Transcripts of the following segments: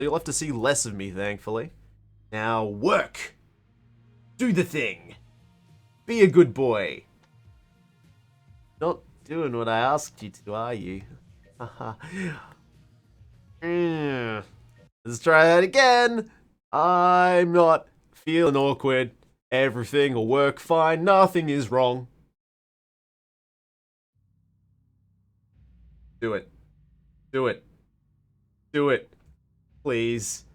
You'll have to see less of me, thankfully. Now, work! Do the thing! Be a good boy! Not doing what I asked you to, are you? Haha. Let's try that again! I'm not feeling awkward. Everything will work fine. Nothing is wrong. Do it. Do it. Do it. Please.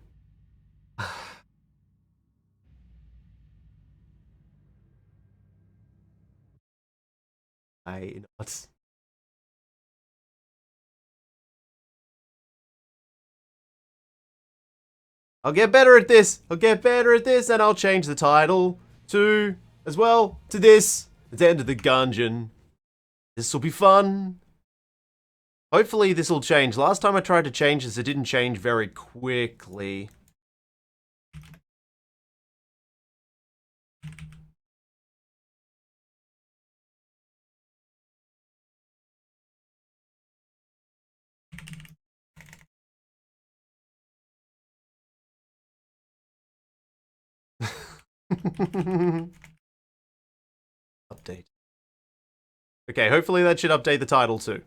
I not. I'll get better at this. I'll get better at this, and I'll change the title to, as well, to this. It's the end of the Gungeon. This will be fun. Hopefully this will change. Last time I tried to change this, it didn't change very quickly. Update. Okay, hopefully that should update the title too.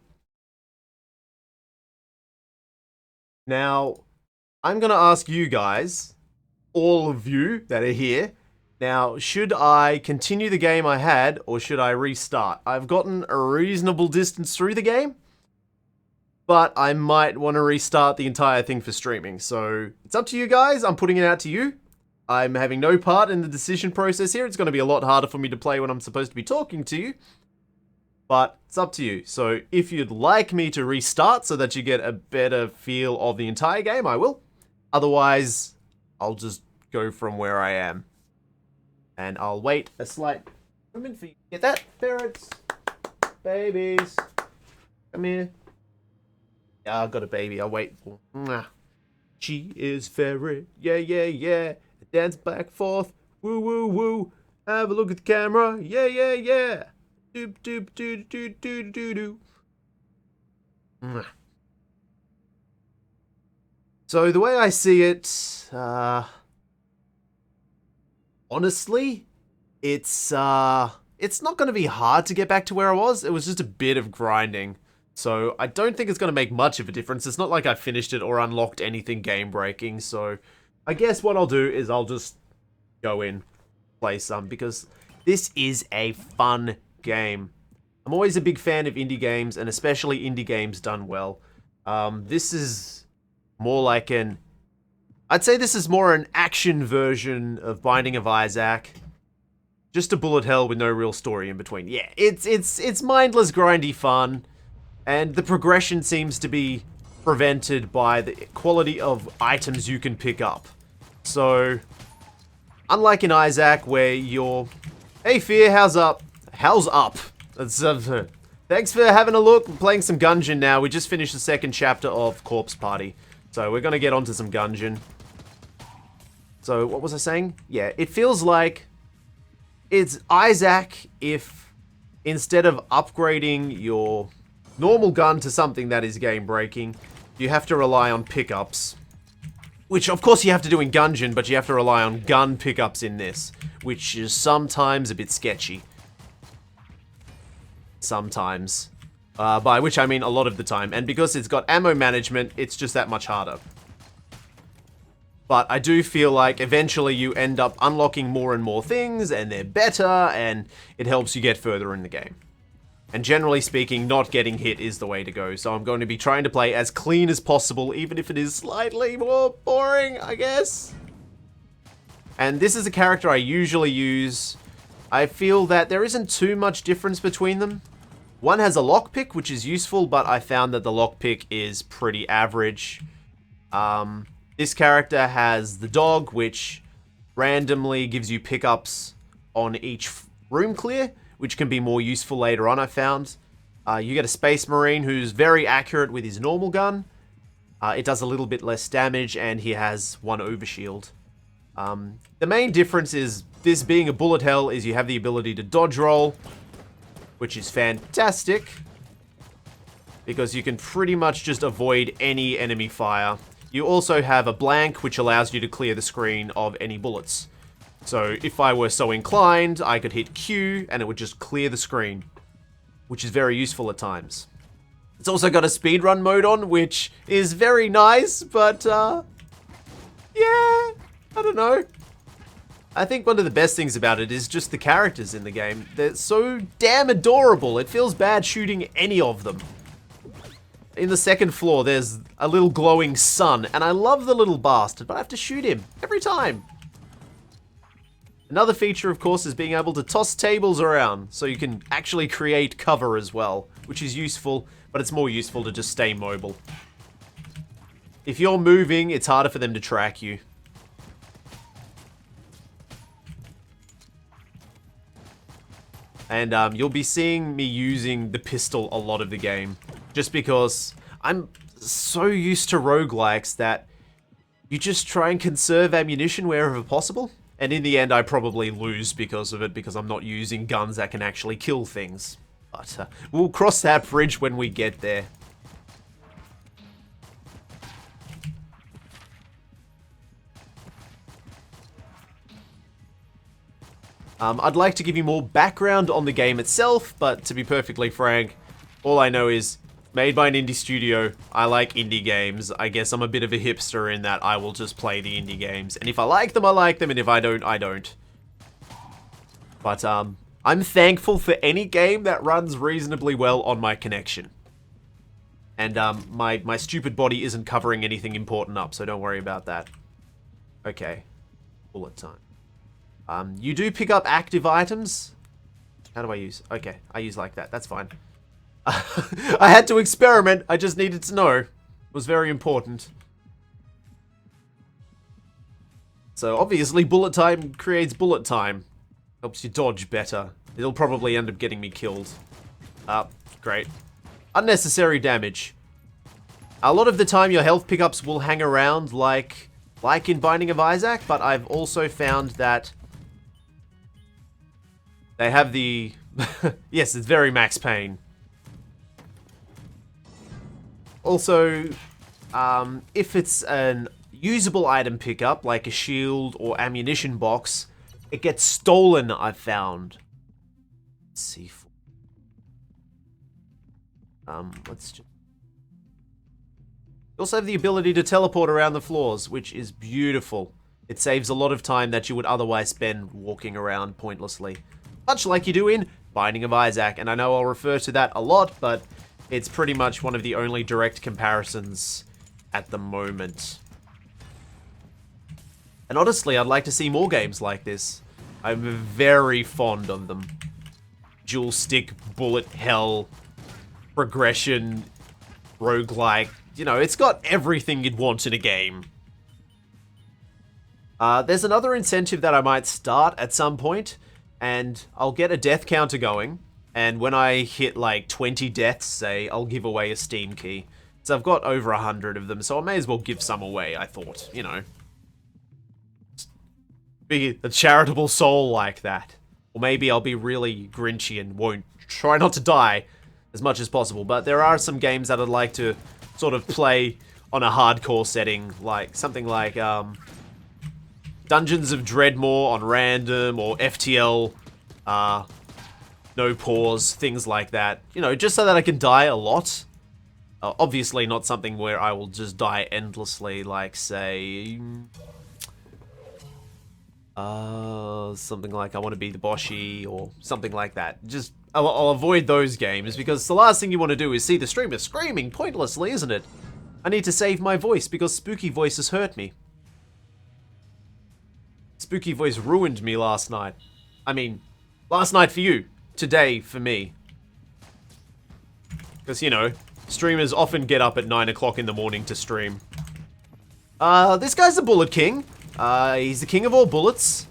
Now, I'm gonna ask you guys, all of you that are here, now, should I continue the game I had, or should I restart? I've gotten a reasonable distance through the game, but I might want to restart the entire thing for streaming, so it's up to you guys. I'm putting it out to you. I'm having no part in the decision process here. It's going to be a lot harder for me to play when I'm supposed to be talking to you. But it's up to you. So if you'd like me to restart so that you get a better feel of the entire game, I will. Otherwise, I'll just go from where I am. And I'll wait a slight moment for you to get that. Parents, babies, come here. Yeah, I've got a baby. I'll wait. She is very, yeah, yeah, yeah. Dance back forth, woo woo woo. Have a look at the camera, yeah yeah yeah. Doop doop doo doo doo doo doo. So the way I see it, honestly, it's not going to be hard to get back to where I was. It was just a bit of grinding. So I don't think it's going to make much of a difference. It's not like I finished it or unlocked anything game breaking, so I guess what I'll do is I'll just go in, play some, because this is a fun game. I'm always a big fan of indie games, and especially indie games done well. This is more like I'd say this is more an action version of Binding of Isaac. Just a bullet hell with no real story in between. Yeah, it's mindless, grindy fun, and the progression seems to be prevented by the quality of items you can pick up. So, unlike in Isaac, where you're, hey Fear, how's up? How's up? Thanks for having a look. We're playing some Gungeon now. We just finished the second chapter of Corpse Party. So we're gonna get onto some Gungeon. So, what was I saying? Yeah, it feels like it's Isaac if instead of upgrading your normal gun to something that is game breaking, you have to rely on pickups. Which, of course, you have to do in Gungeon, but you have to rely on gun pickups in this, which is sometimes a bit sketchy. Sometimes. By which I mean a lot of the time. And because it's got ammo management, it's just that much harder. But I do feel like eventually you end up unlocking more and more things, and they're better, and it helps you get further in the game. And generally speaking, not getting hit is the way to go. So I'm going to be trying to play as clean as possible, even if it is slightly more boring, I guess. And this is a character I usually use. I feel that there isn't too much difference between them. One has a lockpick, which is useful, but I found that the lockpick is pretty average. This character has the dog, which randomly gives you pickups on each room clear, which can be more useful later on, I found. You get a Space Marine who's very accurate with his normal gun. It does a little bit less damage, and he has one overshield. The main difference is, this being a bullet hell, is you have the ability to dodge roll, which is fantastic, because you can pretty much just avoid any enemy fire. you also have a blank, which allows you to clear the screen of any bullets. So if I were so inclined, I could hit Q and it would just clear the screen, which is very useful at times. It's also got a speedrun mode on, which is very nice, but yeah, I don't know. I think one of the best things about it is just the characters in the game. They're so damn adorable. It feels bad shooting any of them. In the second floor, there's a little glowing sun, and I love the little bastard, but I have to shoot him every time. Another feature, of course, is being able to toss tables around, so you can actually create cover as well, which is useful, but it's more useful to just stay mobile. If you're moving, it's harder for them to track you. And you'll be seeing me using the pistol a lot of the game, just because I'm so used to roguelikes that you just try and conserve ammunition wherever possible. And in the end, I probably lose because of it, because I'm not using guns that can actually kill things. But we'll cross that bridge when we get there. I'd like to give you more background on the game itself, but to be perfectly frank, all I know is made by an indie studio. I like indie games. I guess I'm a bit of a hipster in that I will just play the indie games. And if I like them, I like them, and if I don't, I don't. But I'm thankful for any game that runs reasonably well on my connection. And my stupid body isn't covering anything important up, so don't worry about that. Okay. Bullet time. You do pick up active items. How do I use? Okay, I use like that. That's fine. I had to experiment. I just needed to know. It was very important. So obviously bullet time creates bullet time. Helps you dodge better. It'll probably end up getting me killed. Great. Unnecessary damage. A lot of the time your health pickups will hang around like in Binding of Isaac, but I've also found that they have the... yes, it's very Max Payne. Also, if it's an usable item pickup, like a shield or ammunition box, it gets stolen, I've found. Let's see. Let's just... You also have the ability to teleport around the floors, which is beautiful. It saves a lot of time that you would otherwise spend walking around pointlessly. Much like you do in Binding of Isaac, and I know I'll refer to that a lot, but it's pretty much one of the only direct comparisons at the moment. And honestly, I'd like to see more games like this. I'm very fond of them. Dual stick, bullet hell, progression, roguelike. You know, it's got everything you'd want in a game. There's another incentive that I might start at some point, and I'll get a death counter going, and when I hit like 20 deaths, say, I'll give away a Steam key. So I've got over 100 of them, so I may as well give some away, I thought, you know. Be a charitable soul like that. Or maybe I'll be really grinchy and won't try not to die as much as possible, but there are some games that I'd like to sort of play on a hardcore setting, like something like, Dungeons of Dreadmore on random, or FTL, no pause, things like that. You know, just so that I can die a lot. Obviously not something where I will just die endlessly, like, say... something like I Want to Be the Boshi, or something like that. Just, I'll avoid those games, because the last thing you want to do is see the streamer screaming pointlessly, isn't it? I need to save my voice, because spooky voices hurt me. Spooky voice ruined me last night. I mean, last night for you, today for me. Because, you know, streamers often get up at 9 o'clock in the morning to stream. This guy's the Bullet King. He's the king of all bullets.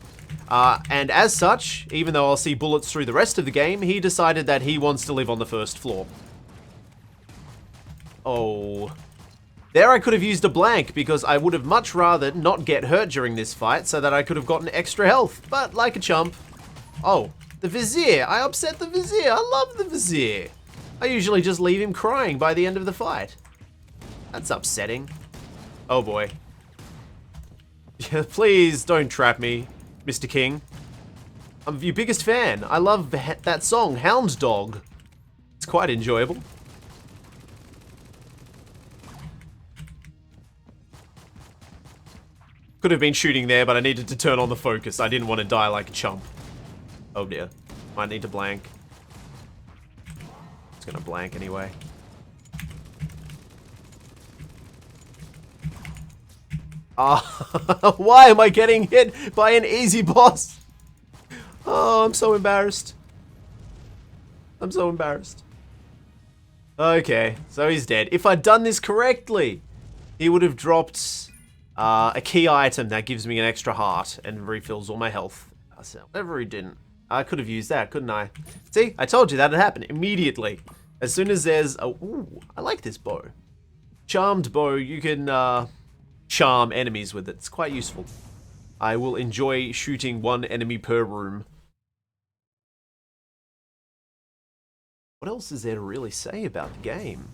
And as such, even though I'll see bullets through the rest of the game, he decided that he wants to live on the first floor. Oh... There I could have used a blank, because I would have much rather not get hurt during this fight, so that I could have gotten extra health, but like a chump. Oh, the Vizier! I upset the Vizier! I love the Vizier! I usually just leave him crying by the end of the fight. That's upsetting. Oh boy. Yeah, please don't trap me, Mr. King. I'm your biggest fan. I love that song, Hound Dog. It's quite enjoyable. Could have been shooting there, but I needed to turn on the focus. I didn't want to die like a chump. Oh dear. Might need to blank. It's gonna blank anyway. Why am I getting hit by an easy boss? Oh, I'm so embarrassed. I'm so embarrassed. Okay, so he's dead. If I'd done this correctly, he would have dropped a key item that gives me an extra heart and refills all my health. Whatever he didn't. I could have used that, couldn't I? See, I told you that'd happen immediately. As soon as there's a... Ooh, I like this bow. Charmed bow, you can charm enemies with it. It's quite useful. I will enjoy shooting one enemy per room. What else is there to really say about the game?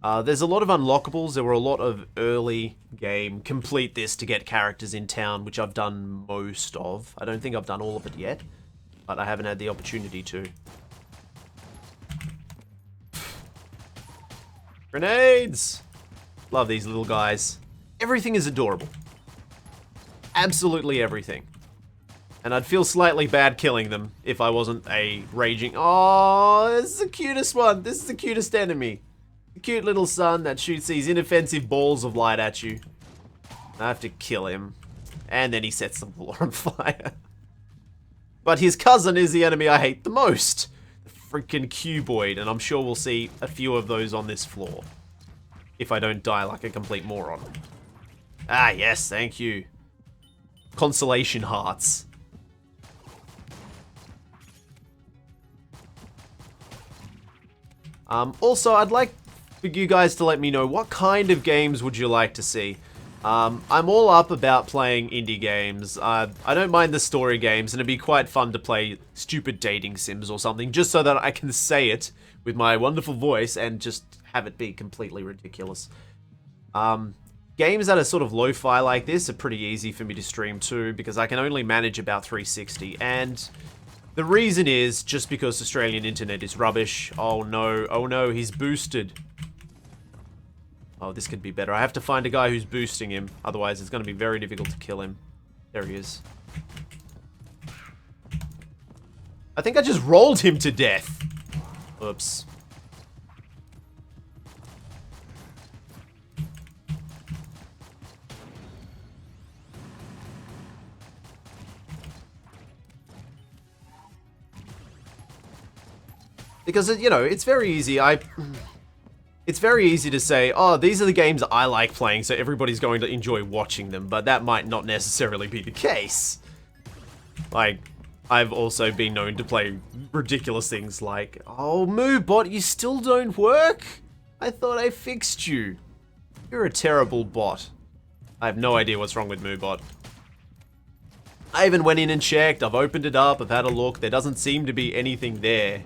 There's a lot of unlockables. There were a lot of early game complete this to get characters in town, which I've done most of. I don't think I've done all of it yet, but I haven't had the opportunity to. Grenades! Love these little guys. Everything is adorable. Absolutely everything. And I'd feel slightly bad killing them if I wasn't a raging... Oh, this is the cutest one. This is the cutest enemy. The cute little son that shoots these inoffensive balls of light at you. I have to kill him. And then he sets the floor on fire. But his cousin is the enemy I hate the most. The freaking cuboid. And I'm sure we'll see a few of those on this floor. If I don't die like a complete moron. Ah, yes, thank you. Consolation hearts. Also, I'd like for you guys to let me know what kind of games would you like to see. I'm all up about playing indie games. I don't mind the story games, and it'd be quite fun to play stupid dating sims or something, just so that I can say it with my wonderful voice and just have it be completely ridiculous. Games that are sort of lo-fi like this are pretty easy for me to stream too, because I can only manage about 360, and the reason is just because Australian internet is rubbish. Oh no, he's boosted. Oh, this could be better. I have to find a guy who's boosting him, otherwise it's going to be very difficult to kill him. There he is. I think I just rolled him to death. Oops. Because, you know, it's very easy. It's very easy to say, oh, these are the games I like playing, so everybody's going to enjoy watching them, but that might not necessarily be the case. Like, I've also been known to play ridiculous things like, oh, MooBot, you still don't work? I thought I fixed you. You're a terrible bot. I have no idea what's wrong with MooBot. I even went in and checked, I've opened it up, I've had a look, there doesn't seem to be anything there.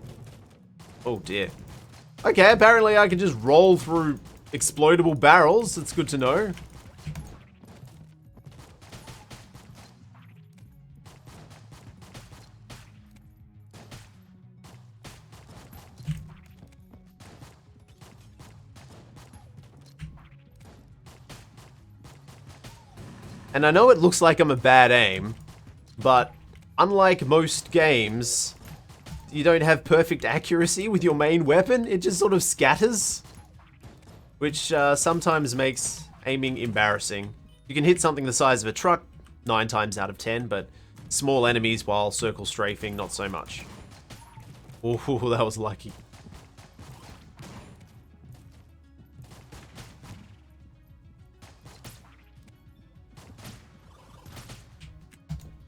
Oh dear. Okay, apparently I can just roll through explodable barrels. That's good to know. And I know it looks like I'm a bad aim, but unlike most games, you don't have perfect accuracy with your main weapon. It just sort of scatters, which sometimes makes aiming embarrassing. You can hit something the size of a truck 9 times out of 10, but small enemies while circle strafing, not so much. Ooh, that was lucky.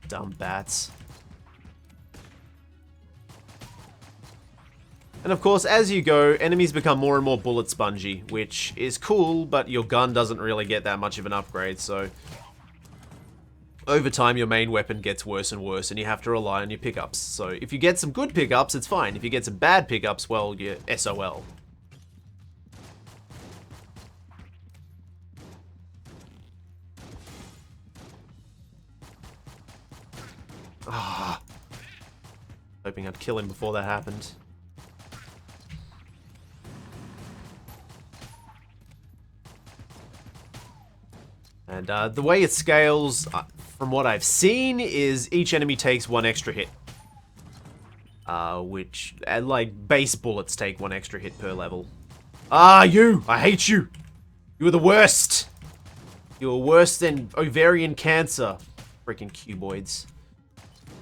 Dumb bats. And of course, as you go, enemies become more and more bullet spongy, which is cool, but your gun doesn't really get that much of an upgrade, so over time your main weapon gets worse and worse, and you have to rely on your pickups. So if you get some good pickups, it's fine. If you get some bad pickups, well, you're SOL. Ah. Hoping I'd kill him before that happened. And the way it scales, from what I've seen, is each enemy takes 1 extra hit. Which, like, base bullets take 1 extra hit per level. Ah, you! I hate you! You are the worst! You are worse than ovarian cancer. Freaking cuboids.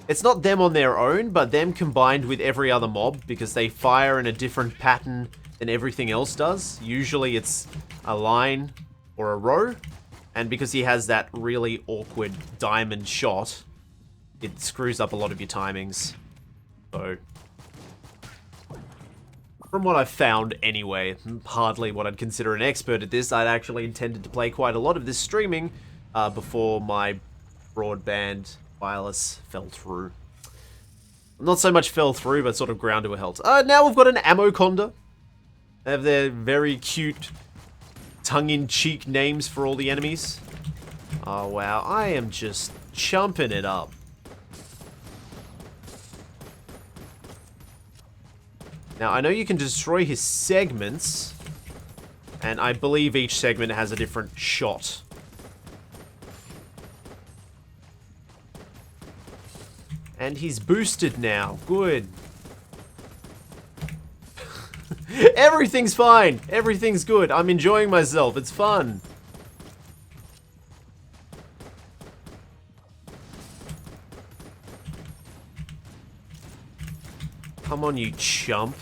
It's not them on their own, but them combined with every other mob, because they fire in a different pattern than everything else does. Usually it's a line or a row, and because he has that really awkward diamond shot, it screws up a lot of your timings. So, from what I've found anyway, hardly what I'd consider an expert at this. I'd actually intended to play quite a lot of this streaming before my broadband wireless fell through. Not so much fell through, but sort of ground to a halt. Now we've got an ammo conda. They have their very cute tongue-in-cheek names for all the enemies. Oh wow, I am just chumping it up. Now, I know you can destroy his segments, and I believe each segment has a different shot. And he's boosted now. Good. Everything's fine. Everything's good. I'm enjoying myself. It's fun. Come on, you chump.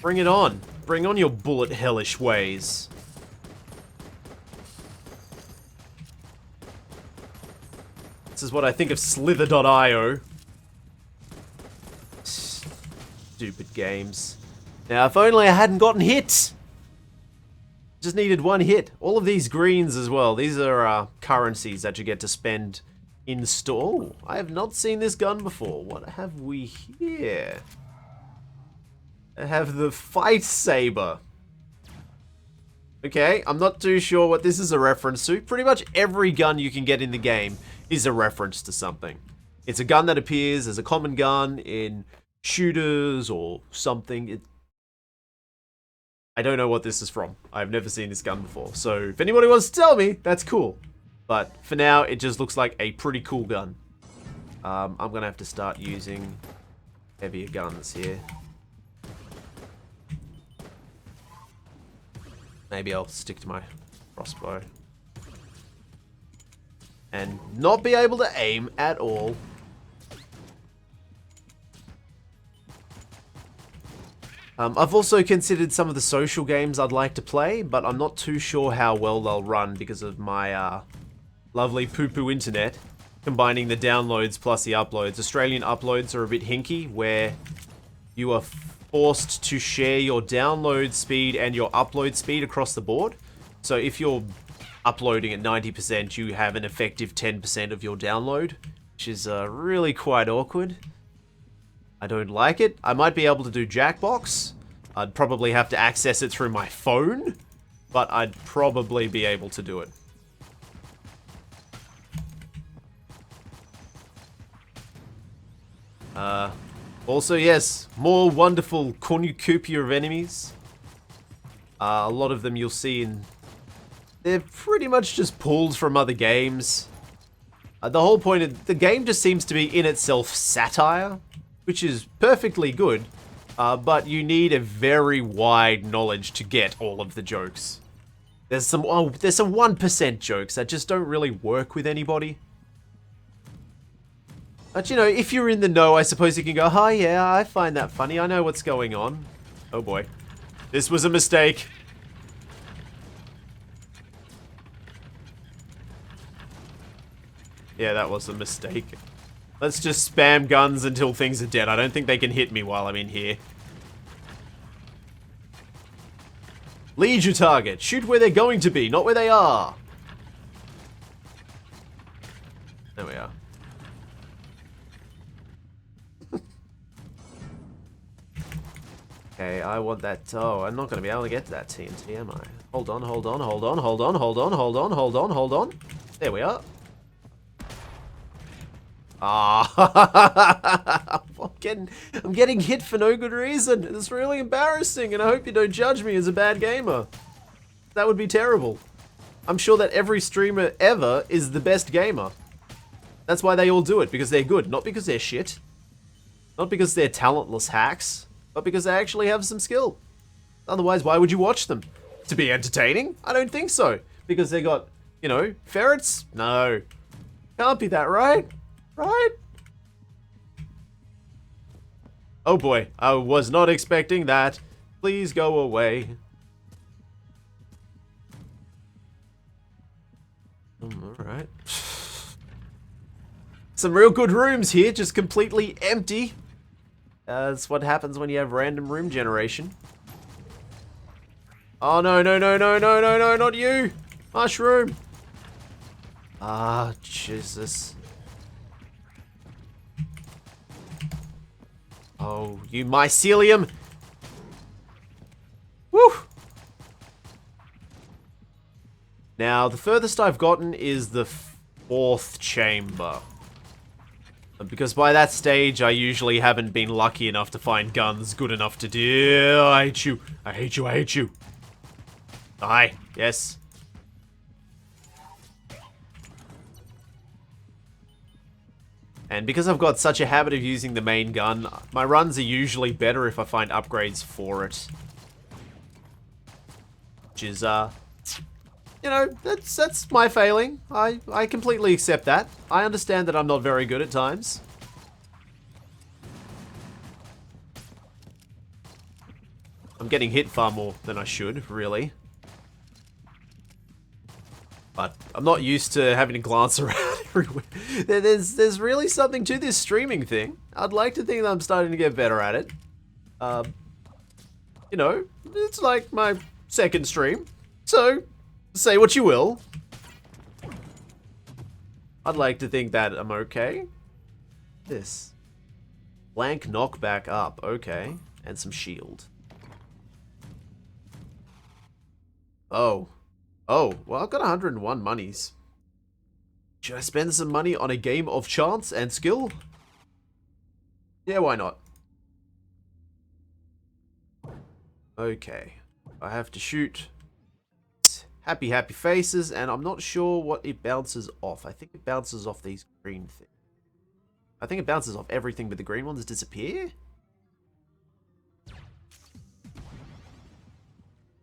Bring it on. Bring on your bullet hellish ways. This is what I think of Slither.io. Stupid games. Now, if only I hadn't gotten hit. Just needed 1 hit. All of these greens as well. These are currencies that you get to spend in store. Oh, I have not seen this gun before. What have we here? I have the Fight Saber. Okay, I'm not too sure what this is a reference to. Pretty much every gun you can get in the game is a reference to something. It's a gun that appears as a common gun in shooters or something. I don't know what this is from. I've never seen this gun before. So if anybody wants to tell me, that's cool. But for now, it just looks like a pretty cool gun. I'm going to have to start using heavier guns here. Maybe I'll stick to my crossbow. And not be able to aim at all. I've also considered some of the social games I'd like to play, but I'm not too sure how well they'll run because of my lovely poo-poo internet, combining the downloads plus the uploads. Australian uploads are a bit hinky, where you are forced to share your download speed and your upload speed across the board. So if you're uploading at 90%, you have an effective 10% of your download, which is really quite awkward. I don't like it. I might be able to do Jackbox. I'd probably have to access it through my phone, but I'd probably be able to do it. Also, yes, more wonderful cornucopia of enemies. A lot of them you'll see in... They're pretty much just pulled from other games. The whole point of the game just seems to be in itself satire, which is perfectly good, but you need a very wide knowledge to get all of the jokes. There's some 1% jokes that just don't really work with anybody. But, you know, if you're in the know, I suppose you can go, oh yeah, I find that funny, I know what's going on. Oh boy. This was a mistake. Yeah, that was a mistake. Let's just spam guns until things are dead. I don't think they can hit me while I'm in here. Lead your target. Shoot where they're going to be, not where they are. There we are. Okay, I want that. Oh, I'm not going to be able to get to that TNT, am I? Hold on, hold on, hold on, hold on, hold on, hold on, hold on, hold on. There we are. Ah, I'm getting hit for no good reason. It's really embarrassing, and I hope you don't judge me as a bad gamer. That would be terrible. I'm sure that every streamer ever is the best gamer. That's why they all do it, because they're good, not because they're shit. Not because they're talentless hacks, but because they actually have some skill. Otherwise, why would you watch them? To be entertaining? I don't think so. Because they got, you know, ferrets? No. Can't be that, right? Right? Oh boy, I was not expecting that. Please go away. Alright. Some real good rooms here, just completely empty. That's what happens when you have random room generation. Oh no, no, no, no, no, no, no, not you! Mushroom! Ah, Jesus. Oh, you mycelium! Woo! Now, the furthest I've gotten is the 4th chamber. Because by that stage, I usually haven't been lucky enough to find guns good enough to deal. I hate you. I hate you. I hate you. Die. Yes. And because I've got such a habit of using the main gun, my runs are usually better if I find upgrades for it. Which is, you know, that's my failing. I completely accept that. I understand that I'm not very good at times. I'm getting hit far more than I should, really. But I'm not used to having to glance around everywhere. There's really something to this streaming thing. I'd like to think that I'm starting to get better at it. You know, it's like my 2nd stream. So, say what you will. I'd like to think that I'm okay. This. Blank knockback up, okay. And some shield. Oh. Oh, well, I've got 101 monies. Should I spend some money on a game of chance and skill? Yeah, why not? Okay. I have to shoot happy, happy faces, and I'm not sure what it bounces off. I think it bounces off these green things. I think it bounces off everything, but the green ones disappear?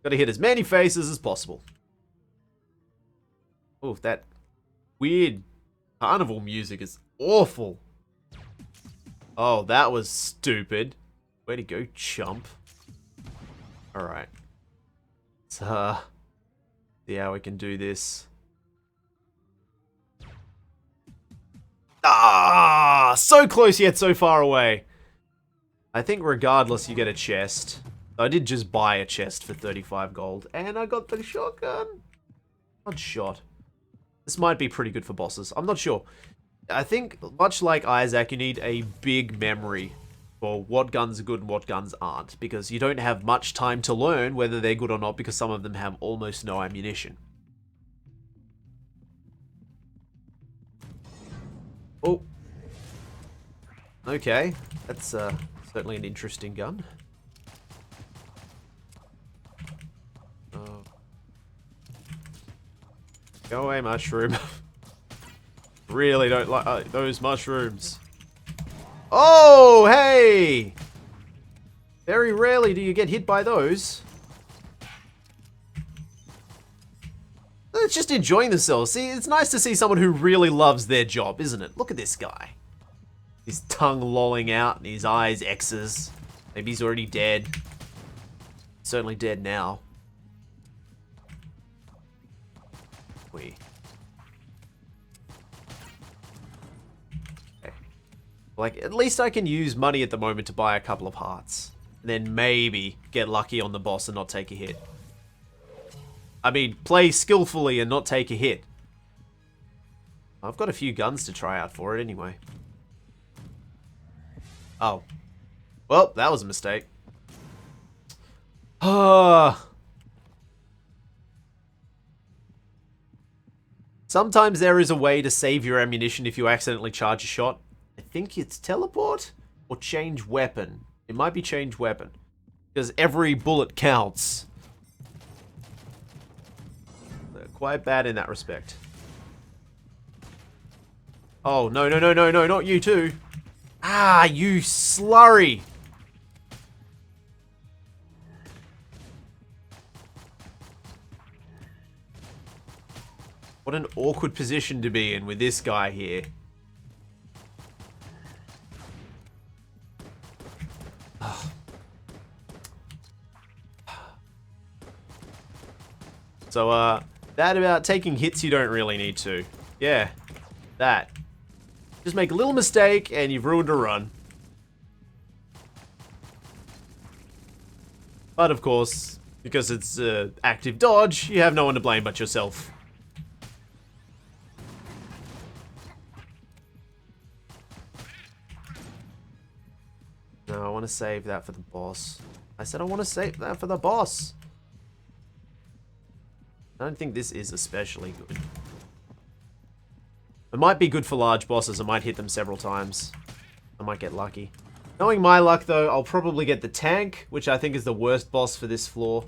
Gotta hit as many faces as possible. Oh, that weird carnival music is awful. Oh, that was stupid. Way to go, chump. Alright. Let's, see how we can do this. Ah! So close yet so far away. I think regardless, you get a chest. I did just buy a chest for 35 gold. And I got the shotgun. Odd shot. This might be pretty good for bosses. I'm not sure. I think, much like Isaac, you need a big memory for what guns are good and what guns aren't. Because you don't have much time to learn whether they're good or not, because some of them have almost no ammunition. Oh. Okay. That's certainly an interesting gun. Oh. Go away, mushroom. Really don't like those mushrooms. Oh, hey! Very rarely do you get hit by those. It's just enjoying themselves. See, it's nice to see someone who really loves their job, isn't it? Look at this guy. His tongue lolling out and his eyes X's. Maybe he's already dead. Certainly dead now. Okay. Like, at least I can use money at the moment to buy a couple of hearts. And then maybe get lucky on the boss and not take a hit. I mean, play skillfully and not take a hit. I've got a few guns to try out for it anyway. Oh. Well, that was a mistake. Sometimes there is a way to save your ammunition if you accidentally charge a shot. think it's teleport or change weapon. It might be change weapon. Because every bullet counts. They're quite bad in that respect. Oh, no, no, no, no, no, not you too. Ah, you slurry. What an awkward position to be in with this guy here. So, that about taking hits you don't really need to. Yeah, that. Just make a little mistake and you've ruined a run. But of course, because it's active dodge, you have no one to blame but yourself. No, I want to save that for the boss. I said I want to save that for the boss. I don't think this is especially good. It might be good for large bosses. I might hit them several times. I might get lucky. Knowing my luck, though, I'll probably get the tank, which I think is the worst boss for this floor.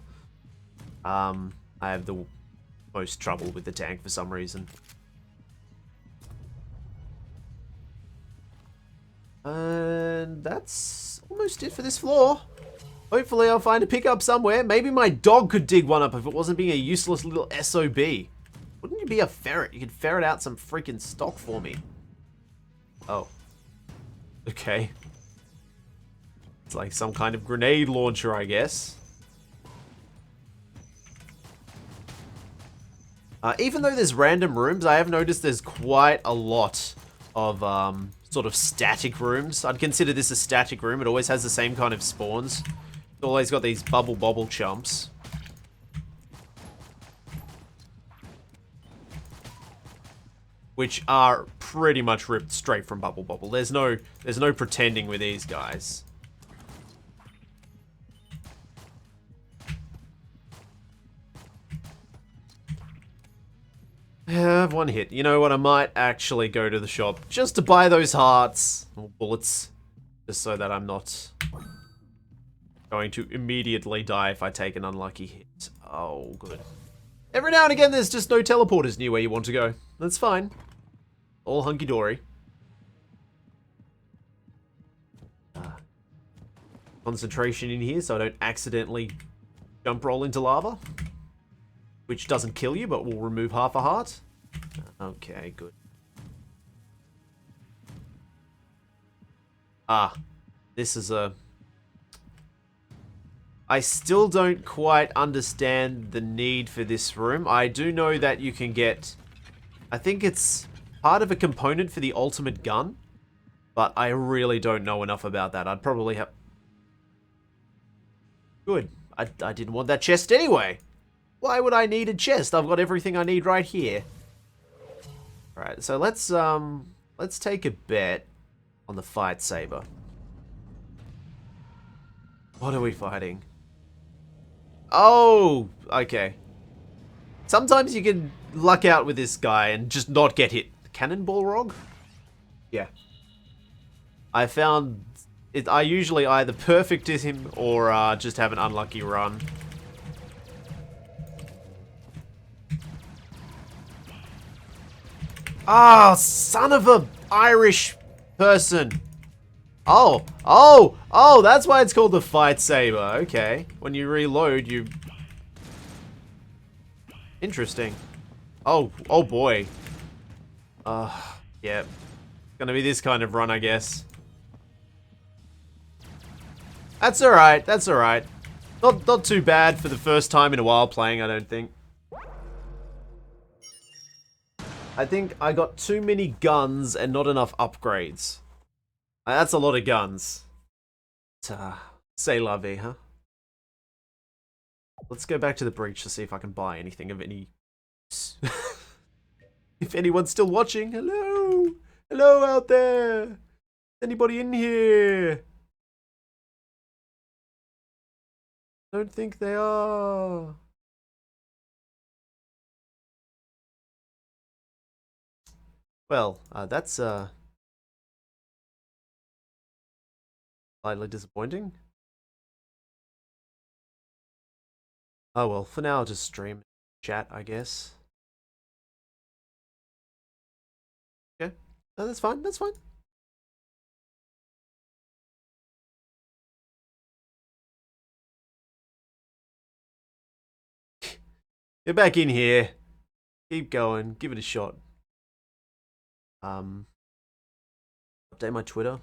I have the most trouble with the tank for some reason. And that's almost it for this floor. Hopefully I'll find a pickup somewhere. Maybe my dog could dig one up if it wasn't being a useless little SOB. Wouldn't you be a ferret? You could ferret out some freaking stock for me. Oh. Okay. It's like some kind of grenade launcher, I guess. Even though there's random rooms, I have noticed there's quite a lot of sort of static rooms. I'd consider this a static room. It always has the same kind of spawns. It's always got these bubble chumps. Which are pretty much ripped straight from Bubble Bobble. There's no pretending with these guys. I have one hit. You know what? I might actually go to the shop just to buy those hearts or bullets, just so that I'm not going to immediately die if I take an unlucky hit. Oh, good. Every now and again, there's just no teleporters near where you want to go. That's fine. All hunky-dory. Concentration in here so I don't accidentally jump roll into lava. Which doesn't kill you, but will remove half a heart. Okay, good. Ah, this is a... I still don't quite understand the need for this room. I do know that you can get... I think it's part of a component for the ultimate gun. But I really don't know enough about that. I'd probably have... Good. I didn't want that chest anyway. Why would I need a chest? I've got everything I need right here. Alright, so let's take a bet on the fight saber. What are we fighting? Oh, okay. Sometimes you can luck out with this guy and just not get hit. Cannonball Rog? Yeah. I found it. I usually either perfect him or just have an unlucky run. Ah, oh, son of a Irish person. Oh, that's why it's called the fight saber. Okay. When you reload, you... Interesting. Oh boy. Yeah. Gonna be this kind of run, I guess. That's alright, that's alright. Not too bad for the first time in a while playing, I don't think. I think I got too many guns and not enough upgrades. That's a lot of guns. C'est la vie, huh? Let's go back to the breach to see if I can buy anything of any use. If anyone's still watching, hello! Hello out there! Anybody in here? Don't think they are. Well, that's Slightly disappointing. Oh well, for now I'll just stream chat, I guess. Okay. No, that's fine, that's fine. Get back in here. Keep going. Give it a shot. Update my Twitter.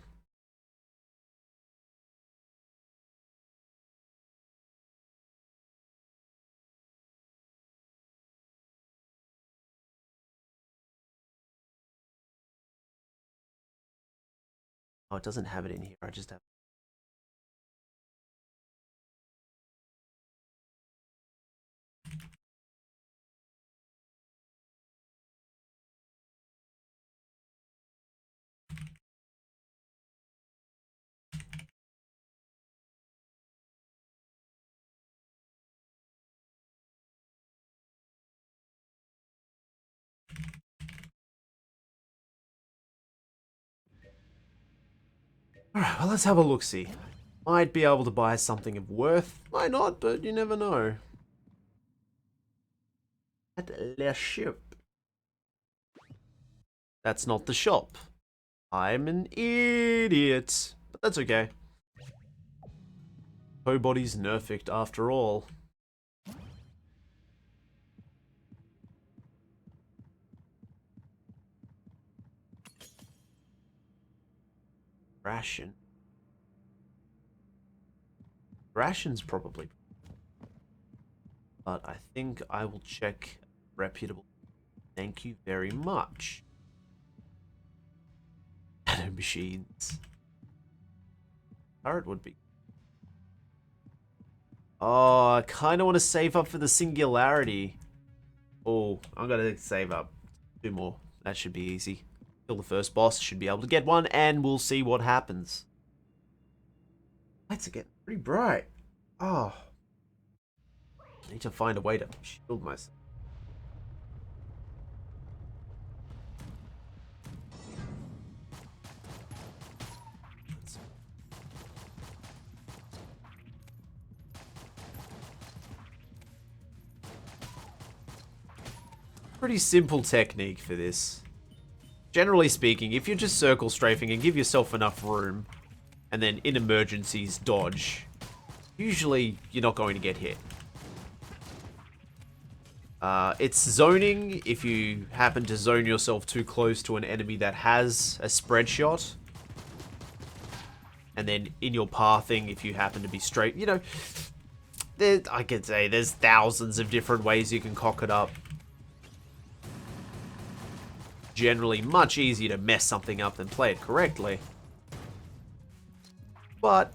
Oh, it doesn't have it in here. I just have. Alright, well, let's have a look-see. Might be able to buy something of worth. Might not, but you never know. At the ship. That's not the shop. I'm an idiot. But that's okay. Nobody's nerfed after all. Ration. Ration's probably. But I think I will check reputable. Thank you very much. Nano machines. Turret would be. Oh, I kind of want to save up for the singularity. Oh, I'm going to save up 2 more. That should be easy. Kill the first boss, should be able to get one, and we'll see what happens. Lights are getting pretty bright. Oh. I need to find a way to shield myself. Pretty simple technique for this. Generally speaking, if you're just circle strafing and give yourself enough room, and then in emergencies dodge, usually you're not going to get hit. It's zoning if you happen to zone yourself too close to an enemy that has a spread shot. And then in your pathing, if you happen to be straight, you know, I could say there's thousands of different ways you can cock it up. Generally much easier to mess something up than play it correctly. But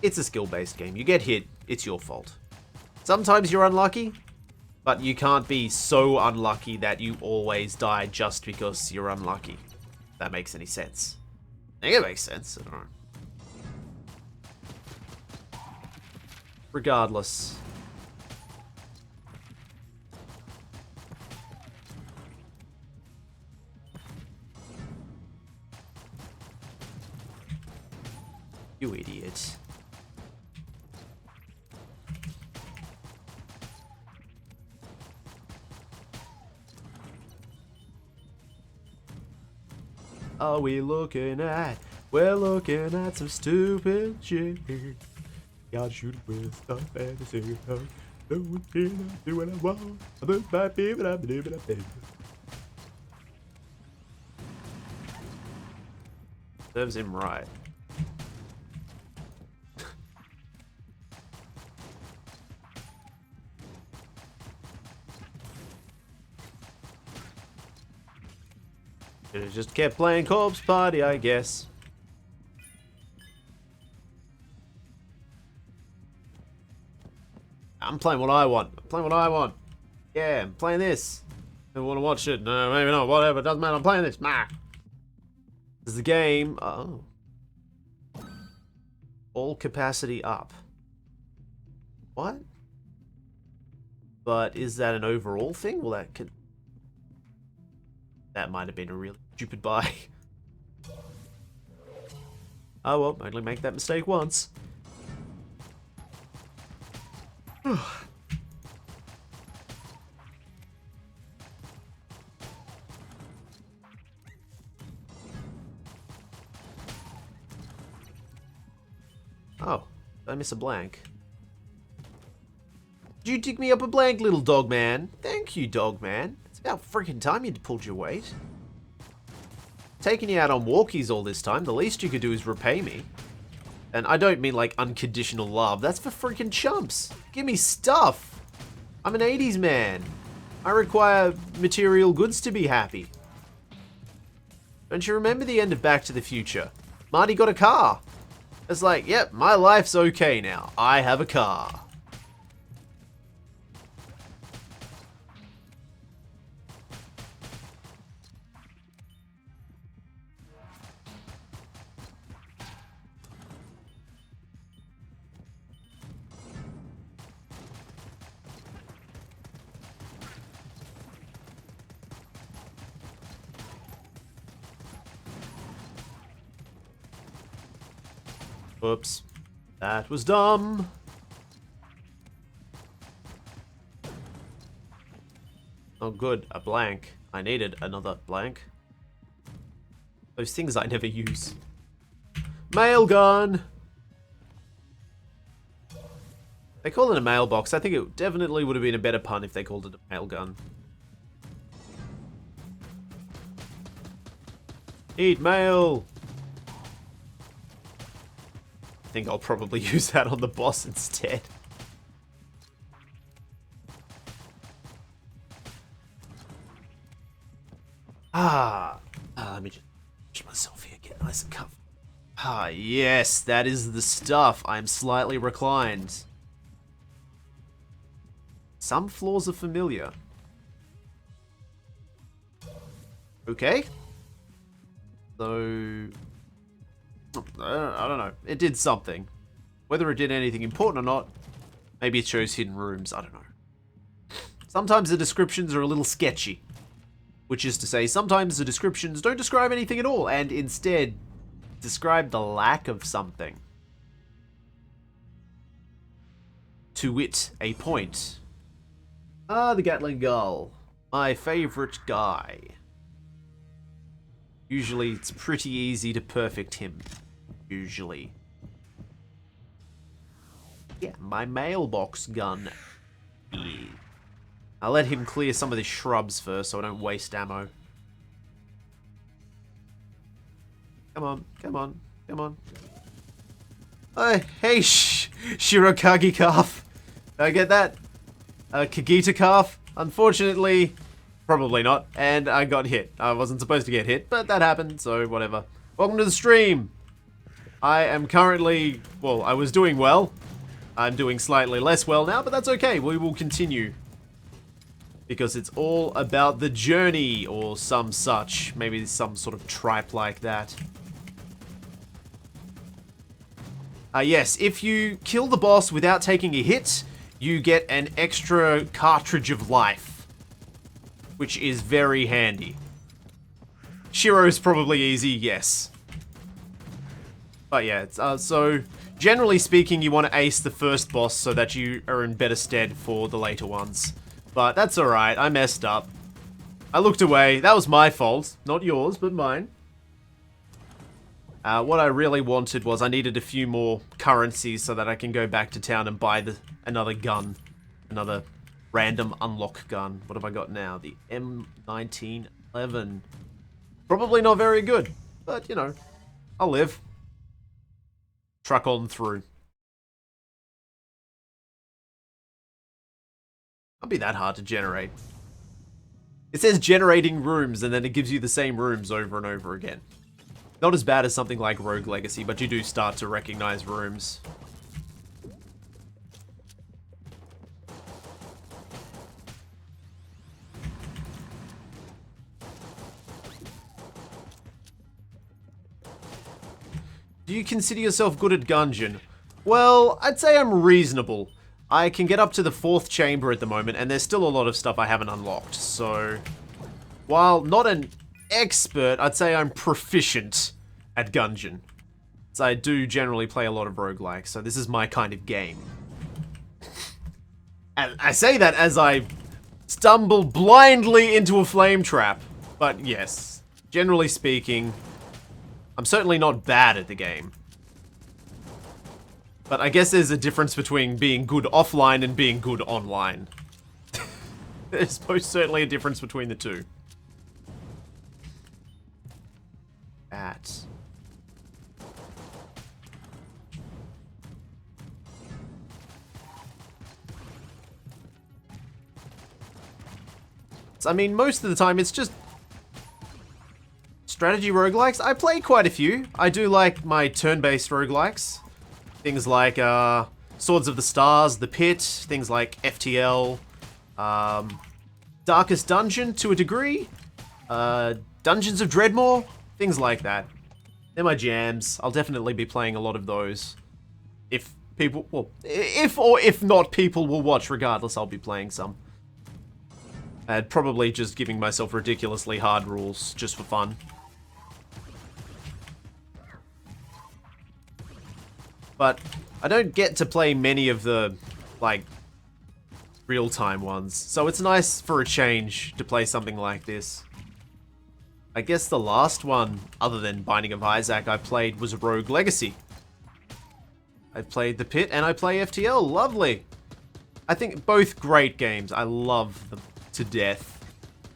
it's a skill-based game. You get hit, it's your fault. Sometimes you're unlucky, but you can't be so unlucky that you always die just because you're unlucky. If that makes any sense. I think it makes sense. I don't know. Regardless. You idiot. Are we looking at? We're looking at some stupid shit. Gotta shoot with stuff and say no. No one can do what I want. I'm a baby, but I'm living a baby. Serves him right. Should've just kept playing Corpse Party, I guess. I'm playing what I want. I'm playing what I want. Yeah, I'm playing this. I want to watch it. No, maybe not. Whatever. Doesn't matter. I'm playing this. Nah. This is the game. Oh. All capacity up. What? But is that an overall thing? Well, that could... That might have been a really stupid buy. Oh well, only make that mistake once. Oh, did I miss a blank? Did you dig me up a blank, little dog man? Thank you, dog man. It's about freaking time you'd pulled your weight. Taking you out on walkies all this time, the least you could do is repay me. And I don't mean like unconditional love, that's for freaking chumps. Give me stuff. I'm an 80s man. I require material goods to be happy. Don't you remember the end of Back to the Future? Marty got a car. It's like, yep, my life's okay now. I have a car. Oops. That was dumb. Oh good, a blank. I needed another blank. Those things I never use. Mail gun! They call it a mailbox. I think it definitely would have been a better pun if they called it a mail gun. Eat mail! I think I'll probably use that on the boss instead. Let me just push myself here, get nice and comfortable. Ah, yes, that is the stuff. I'm slightly reclined. Some floors are familiar. Okay. So... I don't know. It did something. Whether it did anything important or not, maybe it shows hidden rooms. I don't know. Sometimes the descriptions are a little sketchy. Which is to say, sometimes the descriptions don't describe anything at all, and instead describe the lack of something. To wit, a point. Ah, the Gatling Gull. My favorite guy. Usually, it's pretty easy to perfect him. Usually. Yeah, my mailbox gun. Yeah. I'll let him clear some of the shrubs first so I don't waste ammo. Come on, come on, come on. Hey, Shirokage calf. Did I get that? Kagita calf? Unfortunately, probably not. And I got hit. I wasn't supposed to get hit, but that happened, so whatever. Welcome to the stream. I am currently, well, I was doing well. I'm doing slightly less well now, but that's okay. We will continue. Because it's all about the journey, or some such. Maybe some sort of tripe like that. Yes, if you kill the boss without taking a hit, you get an extra cartridge of life. Which is very handy. Shiro's probably easy, yes. But yeah, it's, so generally speaking, you want to ace the first boss so that you are in better stead for the later ones. But that's alright, I messed up. I looked away, that was my fault. Not yours, but mine. What I really wanted was I needed a few more currencies so that I can go back to town and buy another gun. Another random unlock gun. What have I got now? The M1911. Probably not very good, but you know, I'll live. Truck on through. Can't be that hard to generate. It says generating rooms, and then it gives you the same rooms over and over again. Not as bad as something like Rogue Legacy, but you do start to recognize rooms. Do you consider yourself good at Gungeon? Well, I'd say I'm reasonable. I can get up to the 4th chamber at the moment, and there's still a lot of stuff I haven't unlocked, so... While not an expert, I'd say I'm proficient at Gungeon. I do generally play a lot of roguelikes, so this is my kind of game. And I say that as I stumble blindly into a flame trap. But yes, generally speaking, I'm certainly not bad at the game. But I guess there's a difference between being good offline and being good online. There's most certainly a difference between the two. I mean, most of the time it's just strategy roguelikes. I play quite a few. I do like my turn-based roguelikes. Things like Swords of the Stars, The Pit, things like FTL, Darkest Dungeon to a degree, Dungeons of Dreadmore, things like that. They're my jams. I'll definitely be playing a lot of those. If people, well, if not people will watch regardless, I'll be playing some. And probably just giving myself ridiculously hard rules, just for fun. But I don't get to play many of the, like, real-time ones. So it's nice for a change to play something like this. I guess the last one, other than Binding of Isaac, I played was Rogue Legacy. I played The Pit and I play FTL. Lovely. I think both great games. I love them to death.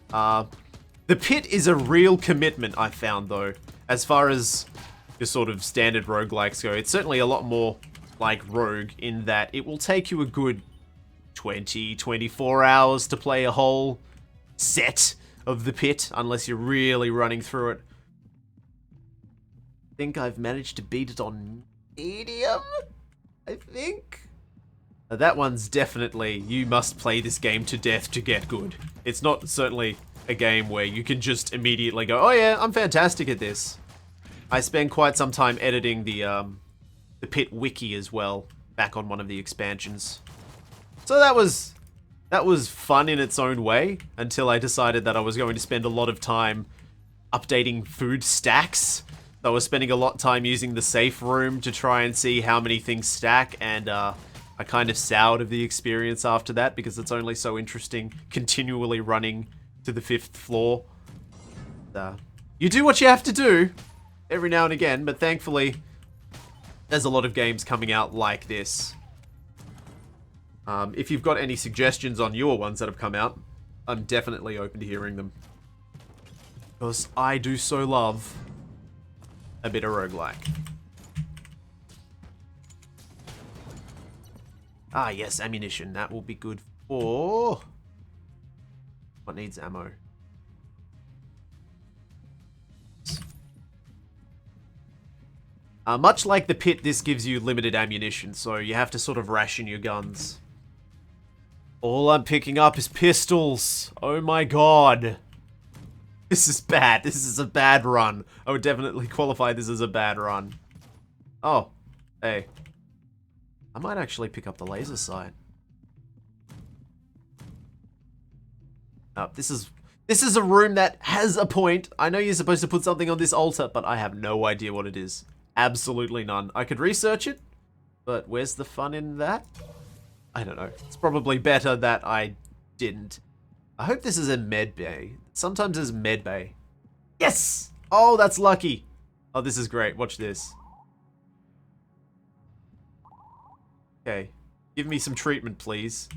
The Pit is a real commitment, I found, though. As far as your sort of standard roguelikes go, it's certainly a lot more like Rogue in that it will take you a good 20, 24 hours to play a whole set of The Pit, unless you're really running through it. I think I've managed to beat it on medium, I think. That one's definitely, you must play this game to death to get good. It's not certainly a game where you can just immediately go, oh yeah, I'm fantastic at this. I spent quite some time editing the Pit wiki as well, back on one of the expansions. So that was fun in its own way, until I decided that I was going to spend a lot of time updating food stacks. So I was spending a lot of time using the safe room to try and see how many things stack, and I kind of soured of the experience after that because it's only so interesting continually running to the 5th floor. You do what you have to do every now and again, but thankfully there's a lot of games coming out like this. If you've got any suggestions on newer ones that have come out, I'm definitely open to hearing them. Because I do so love a bit of roguelike. Ah, yes, ammunition. That will be good for... What needs ammo? Much like the Pit, this gives you limited ammunition, so you have to sort of ration your guns. All I'm picking up is pistols. Oh my god. This is bad. This is a bad run. I would definitely qualify this as a bad run. Oh, hey. I might actually pick up the laser sight. This is a room that has a point. I know you're supposed to put something on this altar, but I have no idea what it is. Absolutely none. I could research it, but where's the fun in that? I don't know. It's probably better that I didn't. I hope this is a med bay. Sometimes there's med bay. Yes! Oh, that's lucky. Oh, this is great. Watch this. Okay. Give me some treatment, please.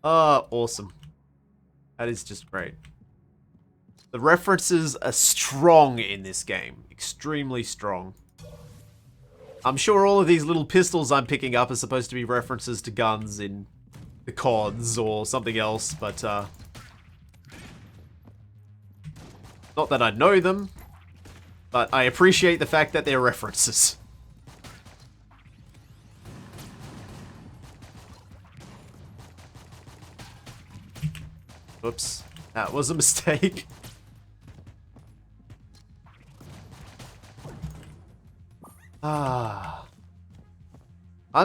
Oh, awesome. That is just great. The references are strong in this game. Extremely strong. I'm sure all of these little pistols I'm picking up are supposed to be references to guns in the CODs or something else, but not that I know them, but I appreciate the fact that they're references. Oops, that was a mistake. I'm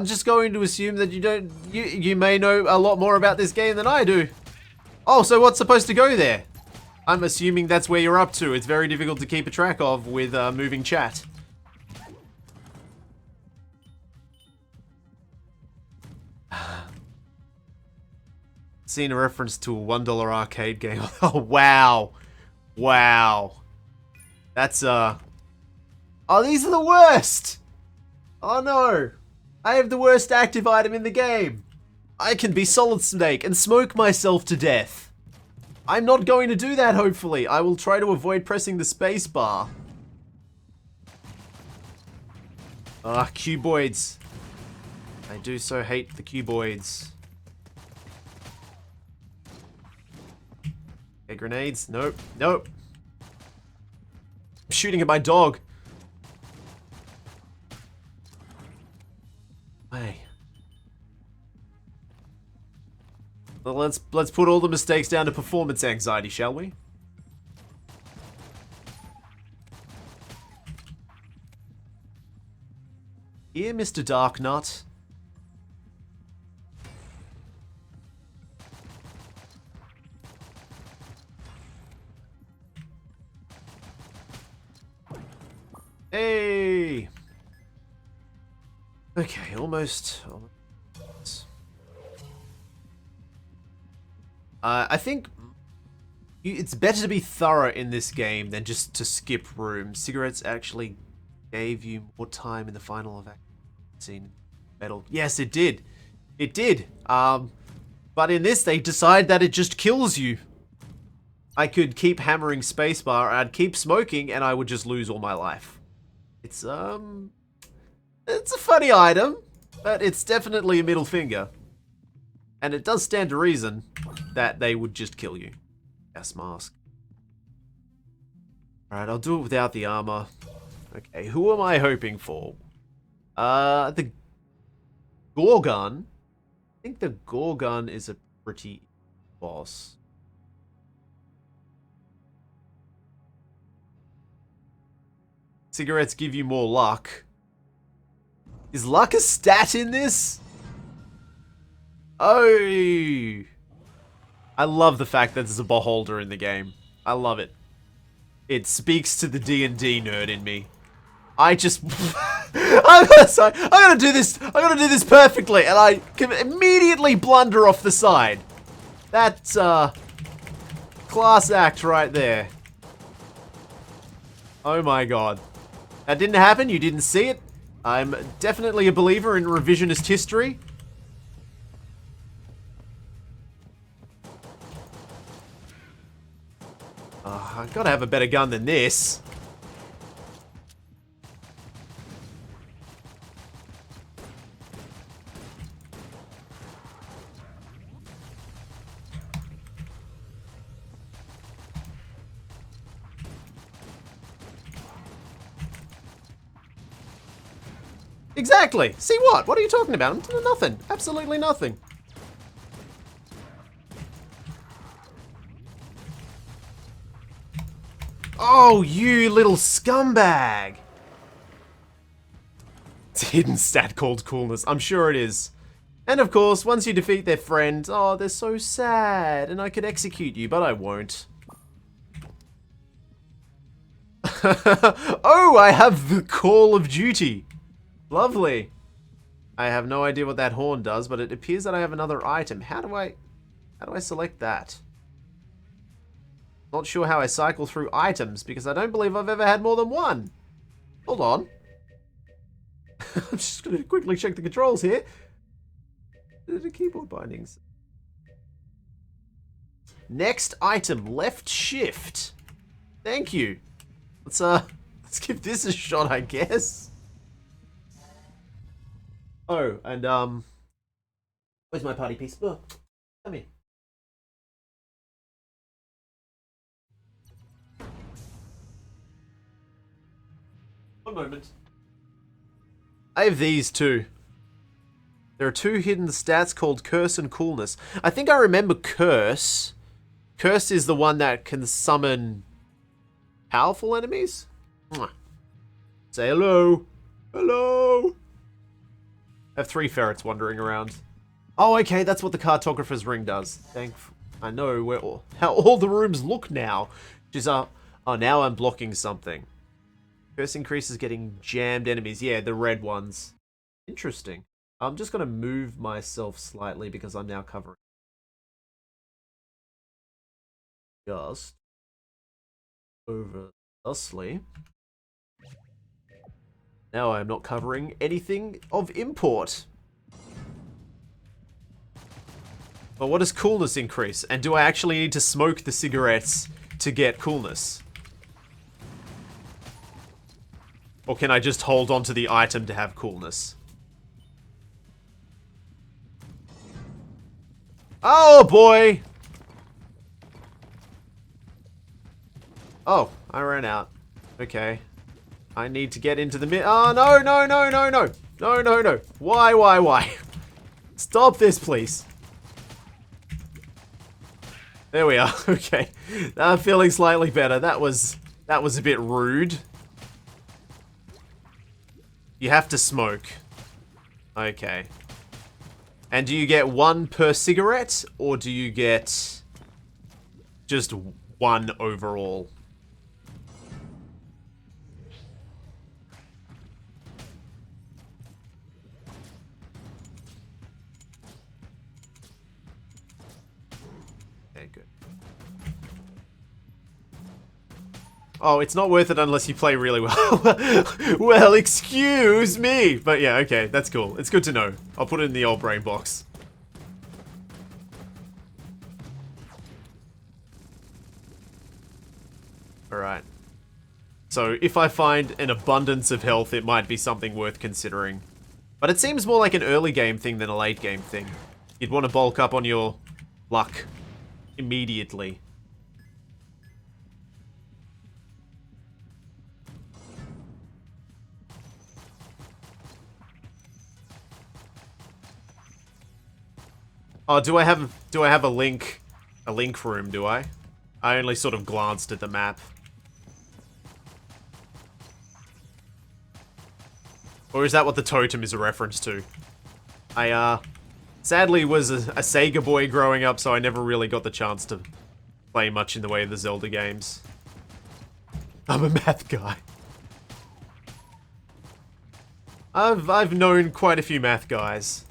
just going to assume that you may know a lot more about this game than I do. Oh, so what's supposed to go there? I'm assuming that's where you're up to. It's very difficult to keep a track of with moving chat. Seen a reference to a $1 arcade game. Oh, wow. Wow. That's, Oh, these are the worst! Oh, no. I have the worst active item in the game. I can be Solid Snake and smoke myself to death. I'm not going to do that, hopefully. I will try to avoid pressing the space bar. Ah, cuboids. I do so hate the cuboids. Okay, grenades. Nope. Nope. I'm shooting at my dog. Hey. Well, let's put all the mistakes down to performance anxiety, shall we? Here, Mr. Darknut. Hey! Okay, almost. I think it's better to be thorough in this game than just to skip rooms. Cigarettes actually gave you more time in the final scene. Metal. Yes, it did. It did. But in this, they decide that it just kills you. I could keep hammering spacebar, I'd keep smoking, and I would just lose all my life. It's a funny item, but it's definitely a middle finger. And it does stand to reason that they would just kill you. Gas mask. Alright, I'll do it without the armor. Okay, who am I hoping for? The Gorgon. I think the Gorgon is a pretty boss. Cigarettes give you more luck. Is luck a stat in this? Oh. I love the fact that there's a beholder in the game. I love it. It speaks to the D&D nerd in me. I just... I'm gonna do this perfectly, and I can immediately blunder off the side. That's, class act right there. Oh my god. That didn't happen, you didn't see it. I'm definitely a believer in revisionist history. I've got to have a better gun than this. Exactly. See what? What are you talking about? Nothing. Absolutely nothing. Oh, you little scumbag. It's a hidden stat called coolness. I'm sure it is. And of course, once you defeat their friend, oh, they're so sad, and I could execute you, but I won't. Oh, I have the Call of Duty. Lovely. I have no idea what that horn does, but it appears that I have another item. How do I select that? Not sure how I cycle through items, because I don't believe I've ever had more than one. Hold on. I'm just going to quickly check the controls here. The keyboard bindings. Next item, left shift. Thank you. Let's give this a shot, I guess. Oh, and where's my party piece? Oh, come here. One moment. I have these too. There are two hidden stats called Curse and Coolness. I think I remember Curse. Curse is the one that can summon powerful enemies. Mwah. Say hello. Hello. I have 3 ferrets wandering around. Oh, okay, that's what the cartographer's ring does. I know where how all the rooms look now. Which is, oh, now I'm blocking something. Curse increases getting jammed enemies. Yeah, the red ones. Interesting. I'm just going to move myself slightly because I'm now covering. Just over thusly. Now I'm not covering anything of import. But what does coolness increase? And do I actually need to smoke the cigarettes to get coolness? Or can I just hold on to the item to have coolness? Oh boy! Oh, I ran out. Okay. I need to get into the mid- Oh, no, no, no, no, no. No, no, no. Why? Stop this, please. There we are. Okay. I'm feeling slightly better. That was a bit rude. You have to smoke. Okay. And do you get one per cigarette, or do you get just one overall? Okay, good. Oh, it's not worth it unless you play really well. Well, excuse me. But yeah, okay, that's cool. It's good to know. I'll put it in the old brain box. Alright. So, if I find an abundance of health, it might be something worth considering. But it seems more like an early game thing than a late game thing. You'd want to bulk up on your luck immediately. Oh, do I have a link room, do I? I only sort of glanced at the map. Or is that what the totem is a reference to? I, sadly was a Sega boy growing up, so I never really got the chance to play much in the way of the Zelda games. I'm a math guy. I've known quite a few math guys.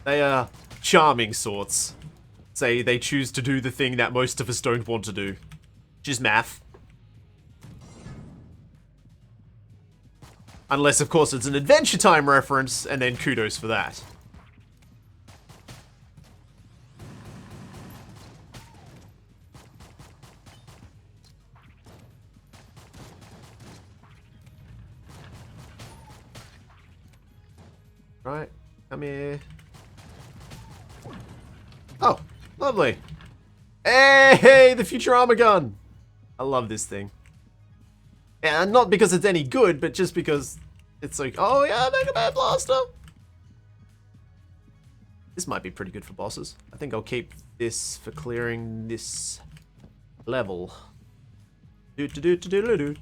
They are charming sorts. Say they choose to do the thing that most of us don't want to do, which is math. Unless, of course, it's an Adventure Time reference, and then kudos for that. Right, come here. Oh, lovely. Hey, the Futurama gun! I love this thing. And not because it's any good, but just because it's like, oh yeah, Mega Man Blaster! This might be pretty good for bosses. I think I'll keep this for clearing this level. Do-do-do-do-do-do.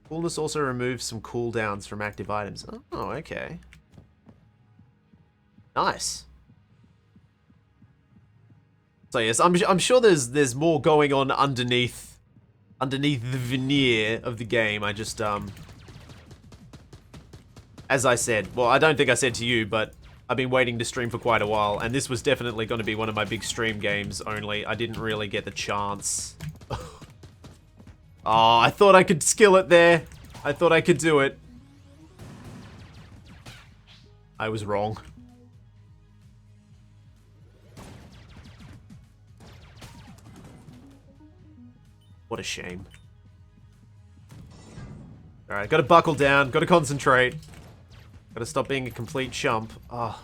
Coolness also removes some cooldowns from active items. Oh, okay. Nice. So yes, I'm sure there's more going on underneath the veneer of the game. I just as I said, well, I don't think I said to you, but I've been waiting to stream for quite a while, and this was definitely going to be one of my big stream games, only I didn't really get the chance. Oh, I thought I could skill it there. I thought I could do it. I was wrong. What a shame. Alright, gotta buckle down, gotta concentrate. Gotta stop being a complete chump. Oh.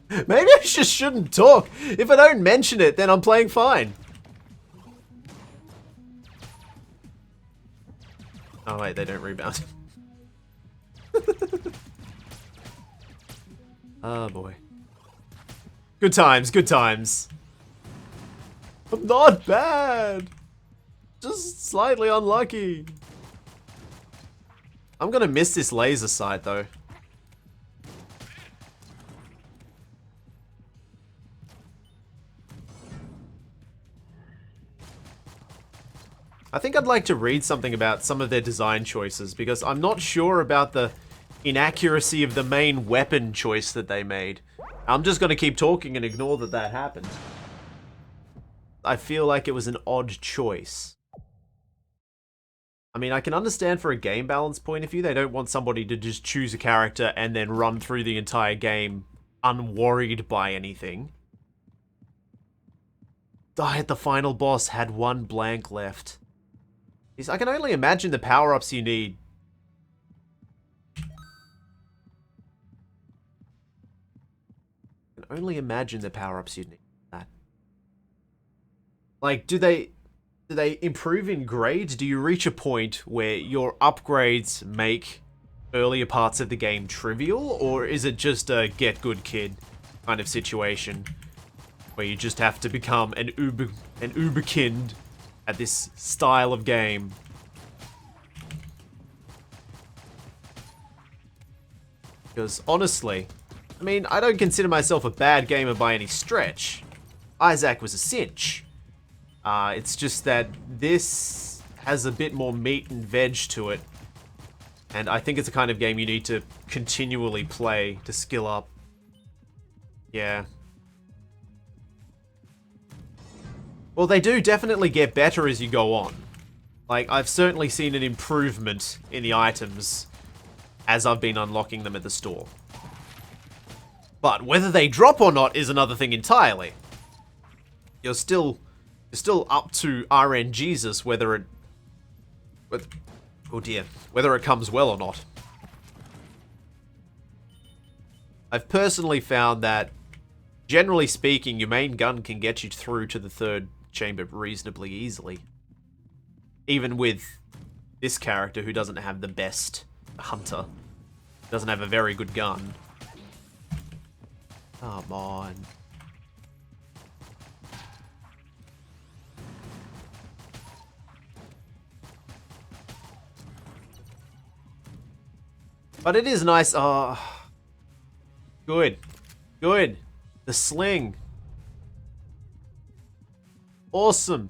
Maybe I just shouldn't talk. If I don't mention it, then I'm playing fine. Oh wait, they don't rebound. Oh boy. Good times, good times. I'm not bad. Just slightly unlucky. I'm gonna miss this laser sight though. I think I'd like to read something about some of their design choices, because I'm not sure about the inaccuracy of the main weapon choice that they made. I'm just going to keep talking and ignore that that happened. I feel like it was an odd choice. I mean, I can understand for a game balance point of view, they don't want somebody to just choose a character and then run through the entire game unworried by anything. The final boss had one blank left. I can only imagine the power-ups you need. I can only imagine the power-ups you need. That. Like, do they improve in grade? Do you reach a point where your upgrades make earlier parts of the game trivial? Or is it just a get good kid kind of situation? Where you just have to become an uberkind at this style of game. Because honestly, I mean, I don't consider myself a bad gamer by any stretch. Isaac was a cinch. It's just that this has a bit more meat and veg to it. And I think it's a kind of game you need to continually play to skill up. Yeah. Well, they do definitely get better as you go on. Like, I've certainly seen an improvement in the items as I've been unlocking them at the store. But whether they drop or not is another thing entirely. You're still up to RNGesus whether it... oh dear. Whether it comes well or not. I've personally found that, generally speaking, your main gun can get you through to the third chamber reasonably easily. Even with this character who doesn't have the best hunter. Doesn't have a very good gun. Come on. But it is nice. Oh, good. Good. The sling. Awesome.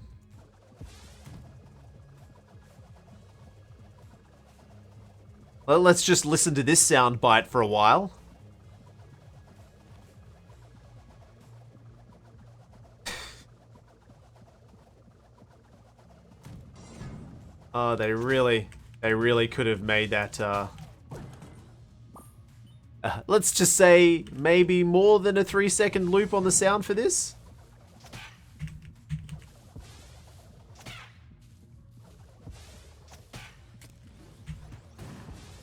Well, let's just listen to this sound bite for a while. Oh, they really could have made that, let's just say maybe more than a 3-second loop on the sound for this.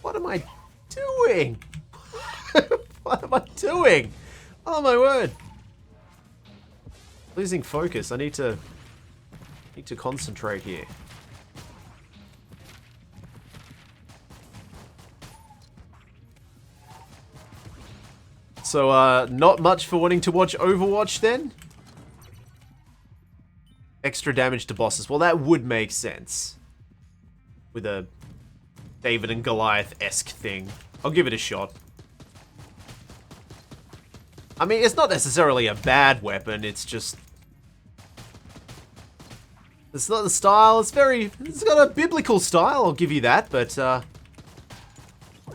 What am I doing? What am I doing? Oh my word. Losing focus. I need to concentrate here. So, not much for wanting to watch Overwatch then? Extra damage to bosses. Well, that would make sense. With a David and Goliath-esque thing. I'll give it a shot. I mean, it's not necessarily a bad weapon, it's just... It's not the style, it's got a biblical style, I'll give you that, but,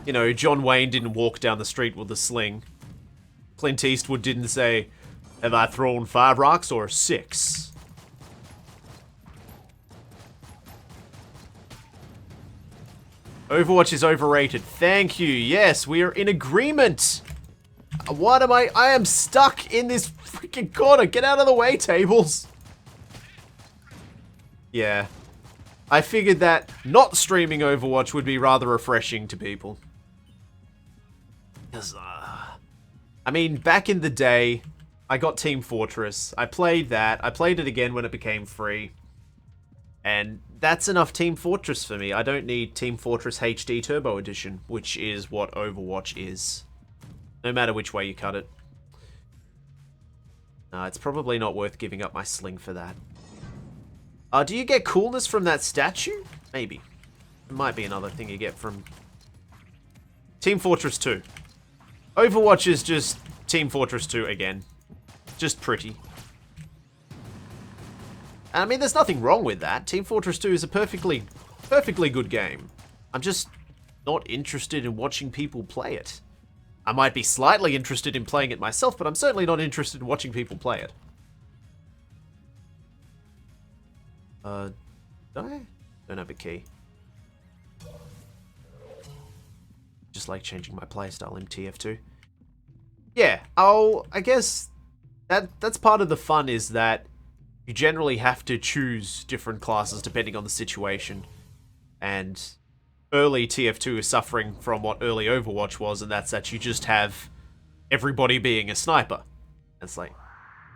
you know, John Wayne didn't walk down the street with a sling. Clint Eastwood didn't say, have I thrown 5 rocks or 6? Overwatch is overrated. Thank you. Yes, we are in agreement. What am I am stuck in this freaking corner. Get out of the way, tables. Yeah. I figured that not streaming Overwatch would be rather refreshing to people. Because, I mean, back in the day, I got Team Fortress. I played that. I played it again when it became free. And that's enough Team Fortress for me. I don't need Team Fortress HD Turbo Edition, which is what Overwatch is. No matter which way you cut it. It's probably not worth giving up my sling for that. Do you get coolness from that statue? Maybe. It might be another thing you get from Team Fortress 2. Overwatch is just Team Fortress 2 again. Just pretty. And I mean, there's nothing wrong with that. Team Fortress 2 is a perfectly good game. I'm just not interested in watching people play it. I might be slightly interested in playing it myself, but I'm certainly not interested in watching people play it. Do I? Don't have a key. Just like changing my playstyle in TF2. Yeah, I guess that's part of the fun, is that you generally have to choose different classes depending on the situation. And early TF2 is suffering from what early Overwatch was, and that's that you just have everybody being a sniper. It's like,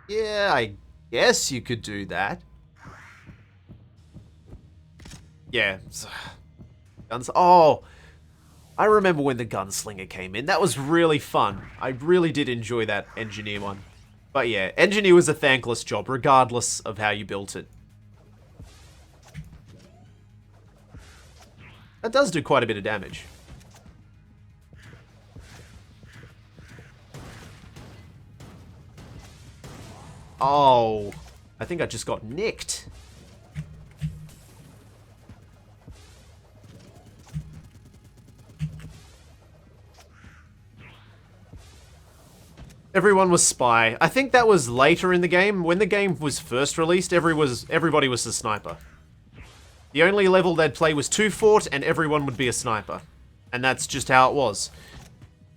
yeah, I guess you could do that. Yeah. Guns. Oh, I remember when the Gunslinger came in. That was really fun. I really did enjoy that Engineer one. But yeah, Engineer was a thankless job, regardless of how you built it. That does do quite a bit of damage. Oh, I think I just got nicked. Everyone was Spy. I think that was later in the game. When the game was first released, everybody was a sniper. The only level they'd play was 2 Fort, and everyone would be a sniper. And that's just how it was.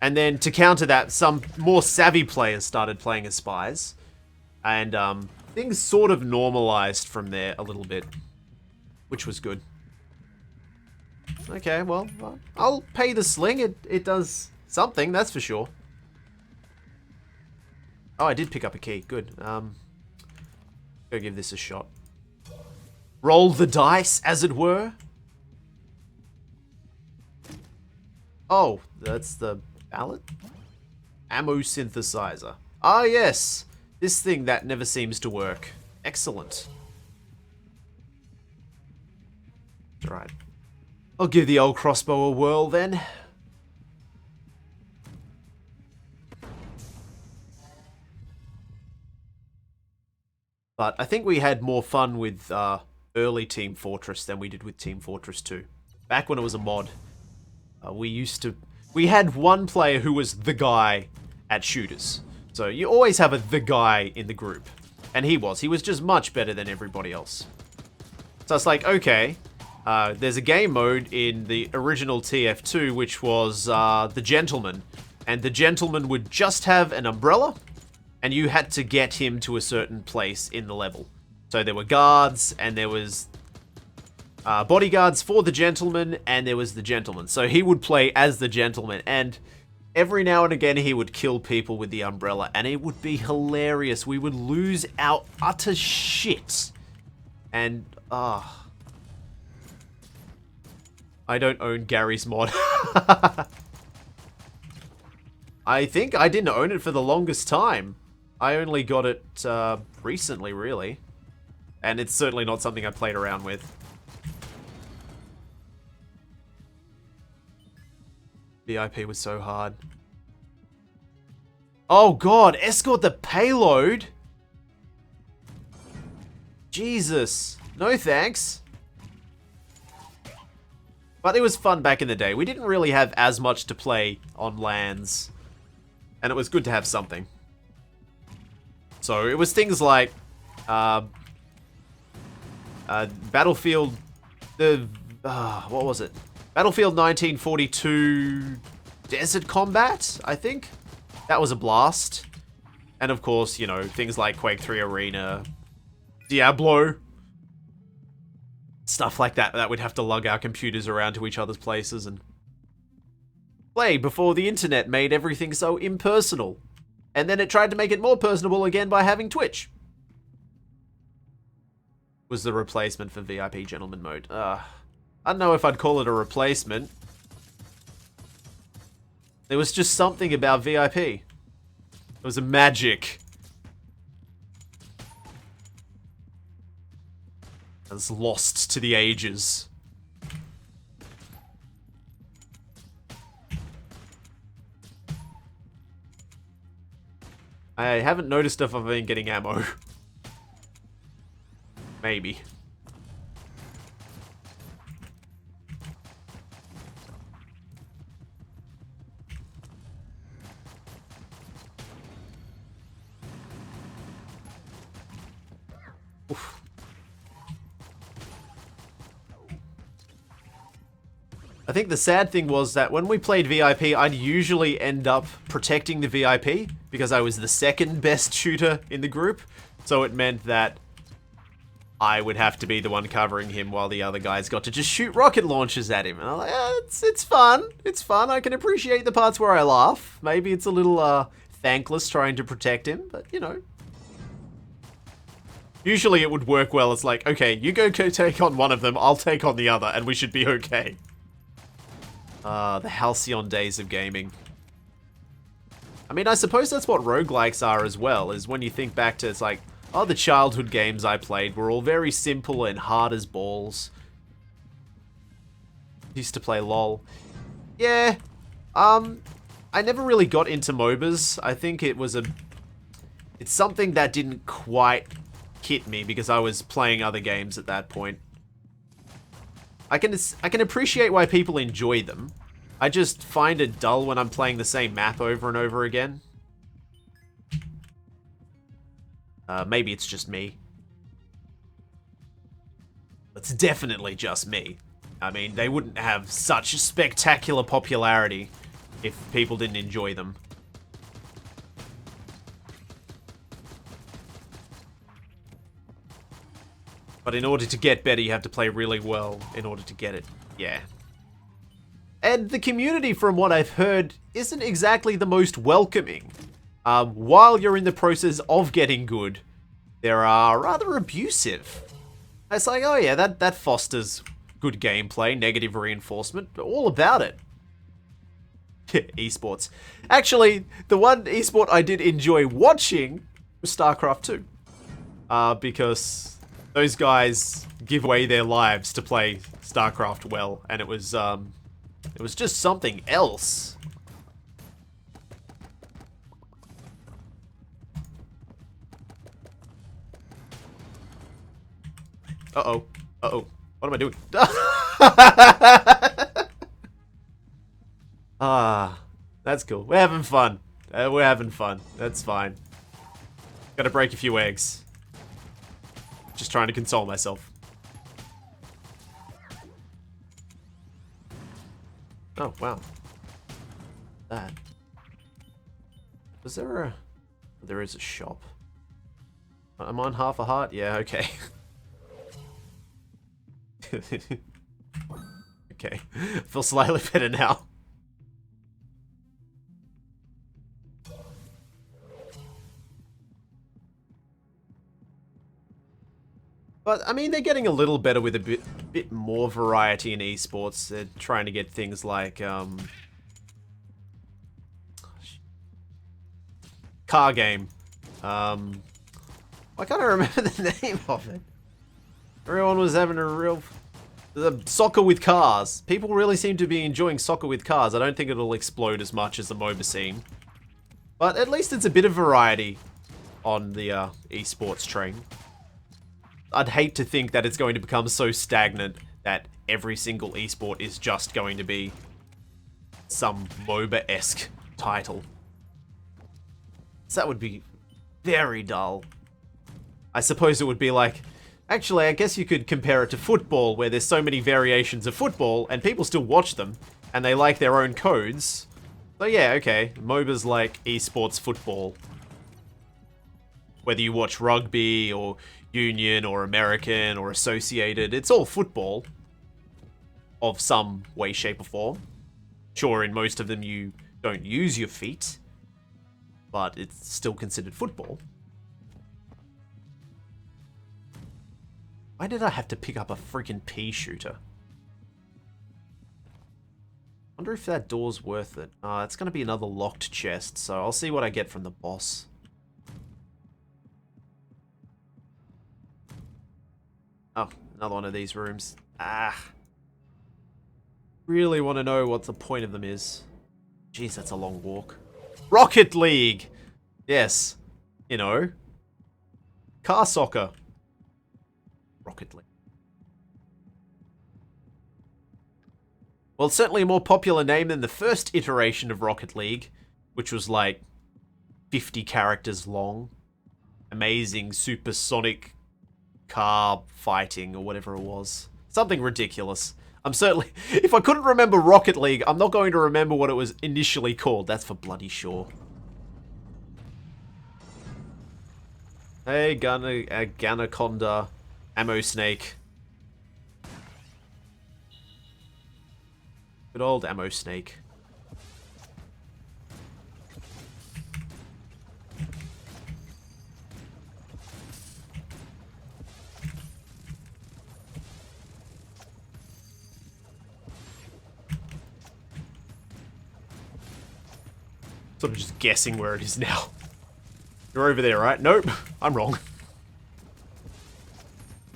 And then to counter that, some more savvy players started playing as spies. And things sort of normalized from there a little bit, which was good. Okay, well, I'll pay the sling. It does something, that's for sure. Oh, I did pick up a key. Good. Go give this a shot. Roll the dice, as it were. Oh, that's the ballot? Ammo synthesizer. Ah, yes. This thing that never seems to work. Excellent. Right. I'll give the old crossbow a whirl then. But I think we had more fun with early Team Fortress than we did with Team Fortress 2. Back when it was a mod, we had one player who was the guy at shooters. So you always have the guy in the group. And he was just much better than everybody else. So it's like, okay, there's a game mode in the original TF2, which was the Gentleman. And the Gentleman would just have an umbrella, and you had to get him to a certain place in the level. So there were guards, and there was bodyguards for the Gentleman, and there was the Gentleman. So he would play as the Gentleman, and every now and again he would kill people with the umbrella, and it would be hilarious. We would lose our utter shit. And, I don't own Gary's mod. I think I didn't own it for the longest time. I only got it recently, really. And it's certainly not something I played around with. VIP was so hard. Oh god, escort the payload? Jesus. No thanks. But it was fun back in the day. We didn't really have as much to play on LANs. And it was good to have something. So it was things like Battlefield, what was it? Battlefield 1942 Desert Combat, I think. That was a blast. And of course, you know, things like Quake 3 Arena, Diablo, stuff like that we'd have to lug our computers around to each other's places and play before the internet made everything so impersonal. And then it tried to make it more personable again by having Twitch. Was the replacement for VIP Gentleman mode. I don't know if I'd call it a replacement. There was just something about VIP. It was a magic. It was lost to the ages. I haven't noticed if I've been getting ammo. Maybe. Oof. I think the sad thing was that when we played VIP, I'd usually end up protecting the VIP because I was the second best shooter in the group. So it meant that I would have to be the one covering him while the other guys got to just shoot rocket launchers at him. And I'm like, it's fun. It's fun. I can appreciate the parts where I laugh. Maybe it's a little thankless trying to protect him, but you know. Usually it would work well. It's like, okay, you go take on one of them, I'll take on the other, and we should be okay. The halcyon days of gaming. I mean, I suppose that's what roguelikes are as well, is when you think back to, it's like, oh, the childhood games I played were all very simple and hard as balls. Used to play LOL. Yeah, I never really got into MOBAs. I think it's something that didn't quite hit me because I was playing other games at that point. I can appreciate why people enjoy them. I just find it dull when I'm playing the same map over and over again. Maybe it's just me. It's definitely just me. I mean, they wouldn't have such spectacular popularity if people didn't enjoy them. But in order to get better, you have to play really well in order to get it. Yeah. And the community, from what I've heard, isn't exactly the most welcoming. While you're in the process of getting good, they are rather abusive. It's like, oh yeah, that fosters good gameplay, negative reinforcement, all about it. Esports. Actually, the one esport I did enjoy watching was StarCraft 2. Because those guys give away their lives to play StarCraft well, and it was just something else. Uh-oh. Uh-oh. What am I doing? That's cool. We're having fun. We're having fun. That's fine. Gotta break a few eggs. Just trying to console myself. Oh, wow. That. Was there a... There is a shop. I'm on half a heart? Yeah, okay. Okay. I feel slightly better now. But, I mean, they're getting a little better with a bit more variety in esports. They're trying to get things like, car game. I can't remember the name of it. Everyone was having a real... soccer with cars. People really seem to be enjoying soccer with cars. I don't think it'll explode as much as the MOBA scene. But at least it's a bit of variety on the esports train. I'd hate to think that it's going to become so stagnant that every single esport is just going to be some MOBA-esque title. So that would be very dull. I suppose it would be like... Actually, I guess you could compare it to football, where there's so many variations of football, and people still watch them, and they like their own codes. So yeah, okay, MOBA's like esports football. Whether you watch rugby, or Union, or American, or Associated, it's all football. Of some way, shape, or form. Sure, in most of them you don't use your feet, but it's still considered football. Why did I have to pick up a freaking pea shooter? Wonder if that door's worth it. It's gonna be another locked chest, so I'll see what I get from the boss. Oh, another one of these rooms. Really want to know what the point of them is. Jeez, that's a long walk. Rocket League! Yes. You know. Car soccer. Rocket League. Well, it's certainly a more popular name than the first iteration of Rocket League, which was like 50 characters long. Amazing supersonic car fighting or whatever it was. Something ridiculous. I'm certainly... If I couldn't remember Rocket League, I'm not going to remember what it was initially called. That's for bloody sure. Hey, Ganaconda, Ammo Snake. Good old Ammo Snake. Sort of just guessing where it is now. You're over there, right? Nope, I'm wrong.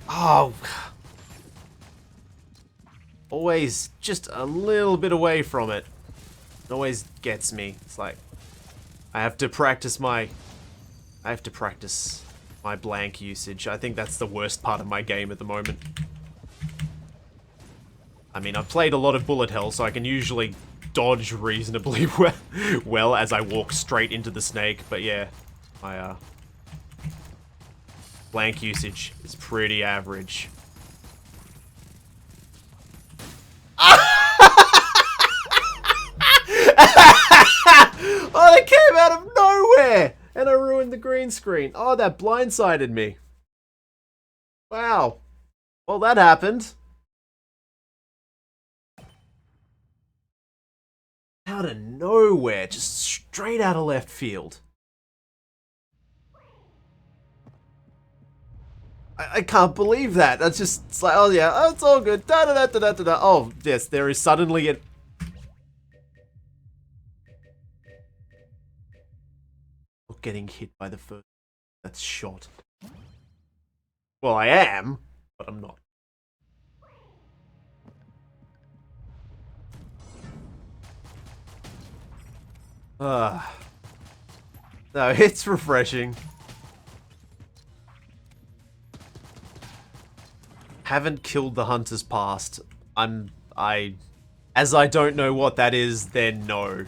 Oh. Always just a little bit away from it. It always gets me. It's like, I have to practice my blank usage. I think that's the worst part of my game at the moment. I mean, I've played a lot of bullet hell, so I can usually dodge reasonably well as I walk straight into the snake, but yeah, my blank usage is pretty average. Oh, they came out of nowhere! And I ruined the green screen. Oh, that blindsided me. Wow. Well, that happened. Out of nowhere, just straight out of left field. I can't believe that. That's just, it's like, oh yeah, oh, it's all good. Da da da da da da. Oh, yes, there is suddenly an... Not getting hit by the first... That's shot. Well, I am, but I'm not. No, it's refreshing. Haven't killed the hunters past. As I don't know what that is, then no.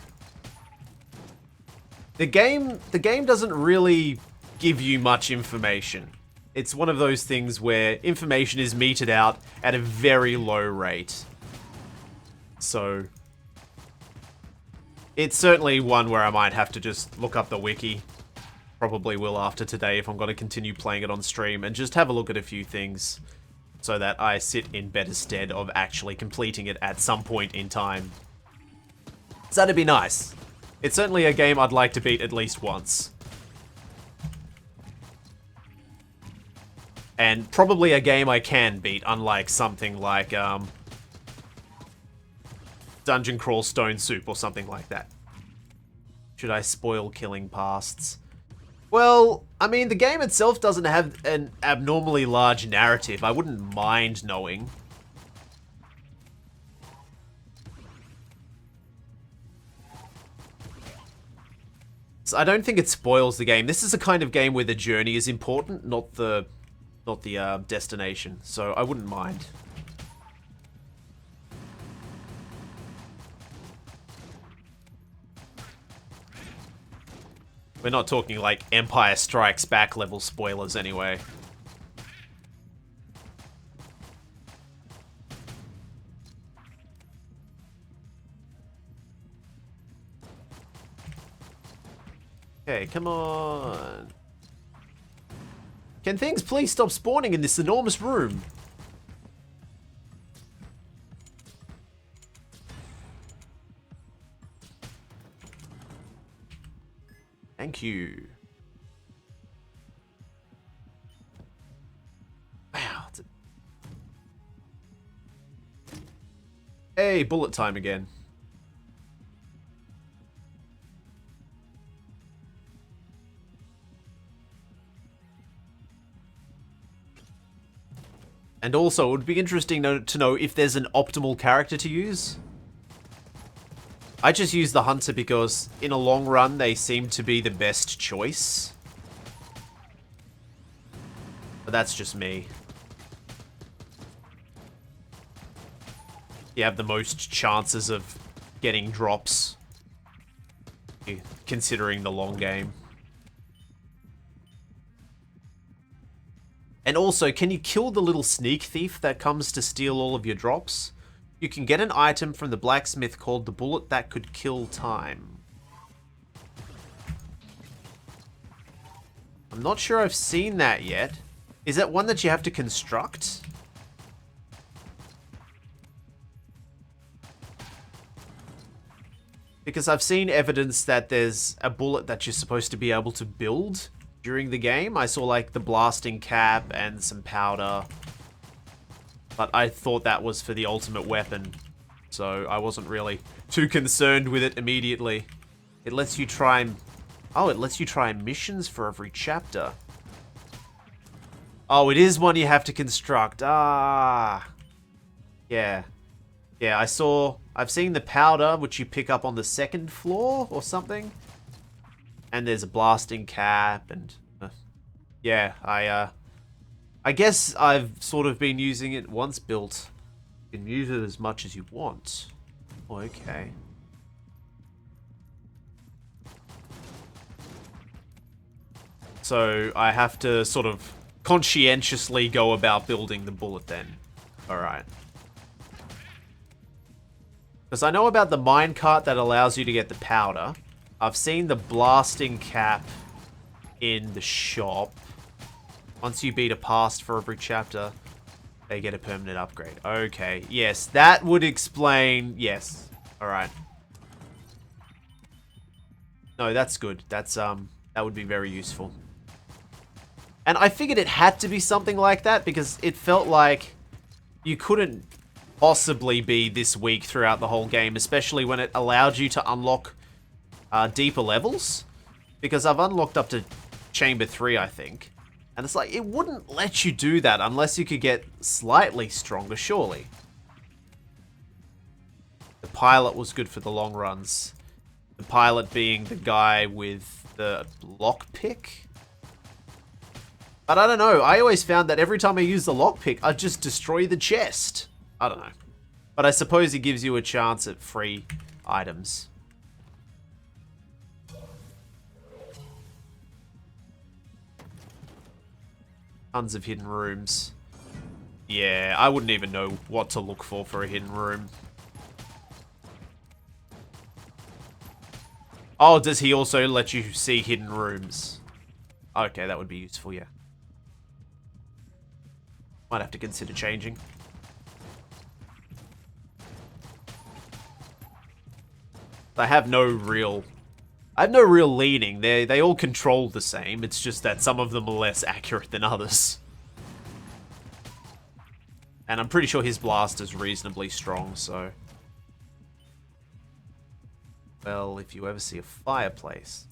The game doesn't really give you much information. It's one of those things where information is meted out at a very low rate. So it's certainly one where I might have to just look up the wiki. Probably will after today if I'm going to continue playing it on stream and just have a look at a few things so that I sit in better stead of actually completing it at some point in time. So that'd be nice. It's certainly a game I'd like to beat at least once. And probably a game I can beat, unlike something like Dungeon Crawl Stone Soup or something like that. Should I spoil killing pasts? Well, I mean, the game itself doesn't have an abnormally large narrative. I wouldn't mind knowing. So I don't think it spoils the game. This is a kind of game where the journey is important, not the destination. So I wouldn't mind. We're not talking like Empire Strikes Back level spoilers anyway. Okay, come on. Can things please stop spawning in this enormous room? Thank you. Wow. Hey, bullet time again. And also, it would be interesting to know if there's an optimal character to use. I just use the hunter because, in a long run, they seem to be the best choice. But that's just me. you have the most chances of getting drops, considering the long game. And also, can you kill the little sneak thief that comes to steal all of your drops? You can get an item from the blacksmith called the bullet that could kill time. I'm not sure I've seen that yet. Is that one that you have to construct? Because I've seen evidence that there's a bullet that you're supposed to be able to build during the game. I saw like the blasting cap and some powder. But I thought that was for the ultimate weapon. So I wasn't really too concerned with it immediately. It lets you try... Oh, it lets you try missions for every chapter. Oh, it is one you have to construct. Ah. Yeah. Yeah, I've seen the powder, which you pick up on the second floor or something. And there's a blasting cap and... yeah, I guess I've sort of been using it once built. You can use it as much as you want. Oh, okay. So I have to sort of conscientiously go about building the bullet then. Alright. Because I know about the minecart that allows you to get the powder. I've seen the blasting cap in the shop. Once you beat a past for every chapter, they get a permanent upgrade. Okay, yes, that would explain... Yes, alright. No, that's good. That's, that would be very useful. And I figured it had to be something like that because it felt like you couldn't possibly be this weak throughout the whole game, especially when it allowed you to unlock deeper levels. Because I've unlocked up to Chamber 3, I think. And it's like, it wouldn't let you do that unless you could get slightly stronger, surely. The pilot was good for the long runs. The pilot being the guy with the lockpick. But I don't know, I always found that every time I use the lockpick, I'd just destroy the chest. I don't know. But I suppose it gives you a chance at free items. Tons of hidden rooms. Yeah, I wouldn't even know what to look for a hidden room. Oh, does he also let you see hidden rooms? Okay, that would be useful, yeah. Might have to consider changing. I have no real leaning. They all control the same. It's just that some of them are less accurate than others. And I'm pretty sure his blast is reasonably strong, so... Well, if you ever see a fireplace...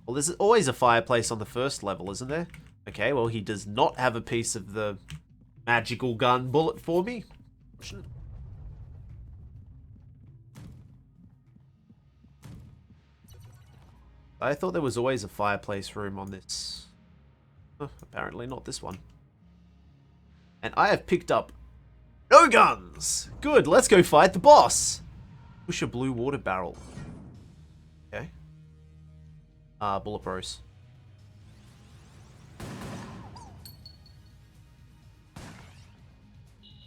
Well, there's always a fireplace on the first level, isn't there? Okay, well, he does not have a piece of the magical gun bullet for me. I thought there was always a fireplace room on this. Apparently not this one. And I have picked up no guns! Good, let's go fight the boss! Push a blue water barrel. Okay. Bullet bros.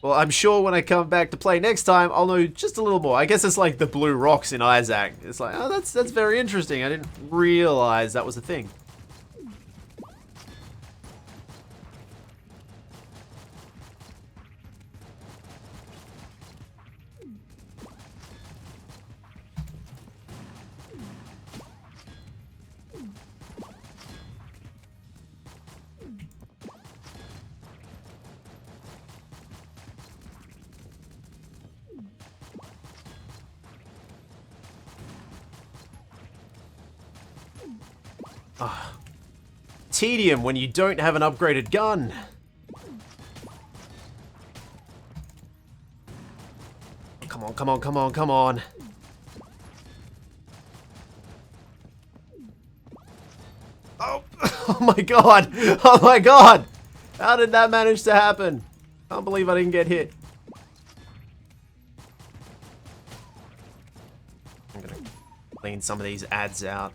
Well, I'm sure when I come back to play next time, I'll know just a little more. I guess it's like the blue rocks in Isaac. It's like, oh, that's very interesting. I didn't realize that was a thing. Tedium when you don't have an upgraded gun. Come on, come on, come on, come on. Oh, oh my god. Oh my god. How did that manage to happen? Can't believe I didn't get hit. Clean some of these ads out.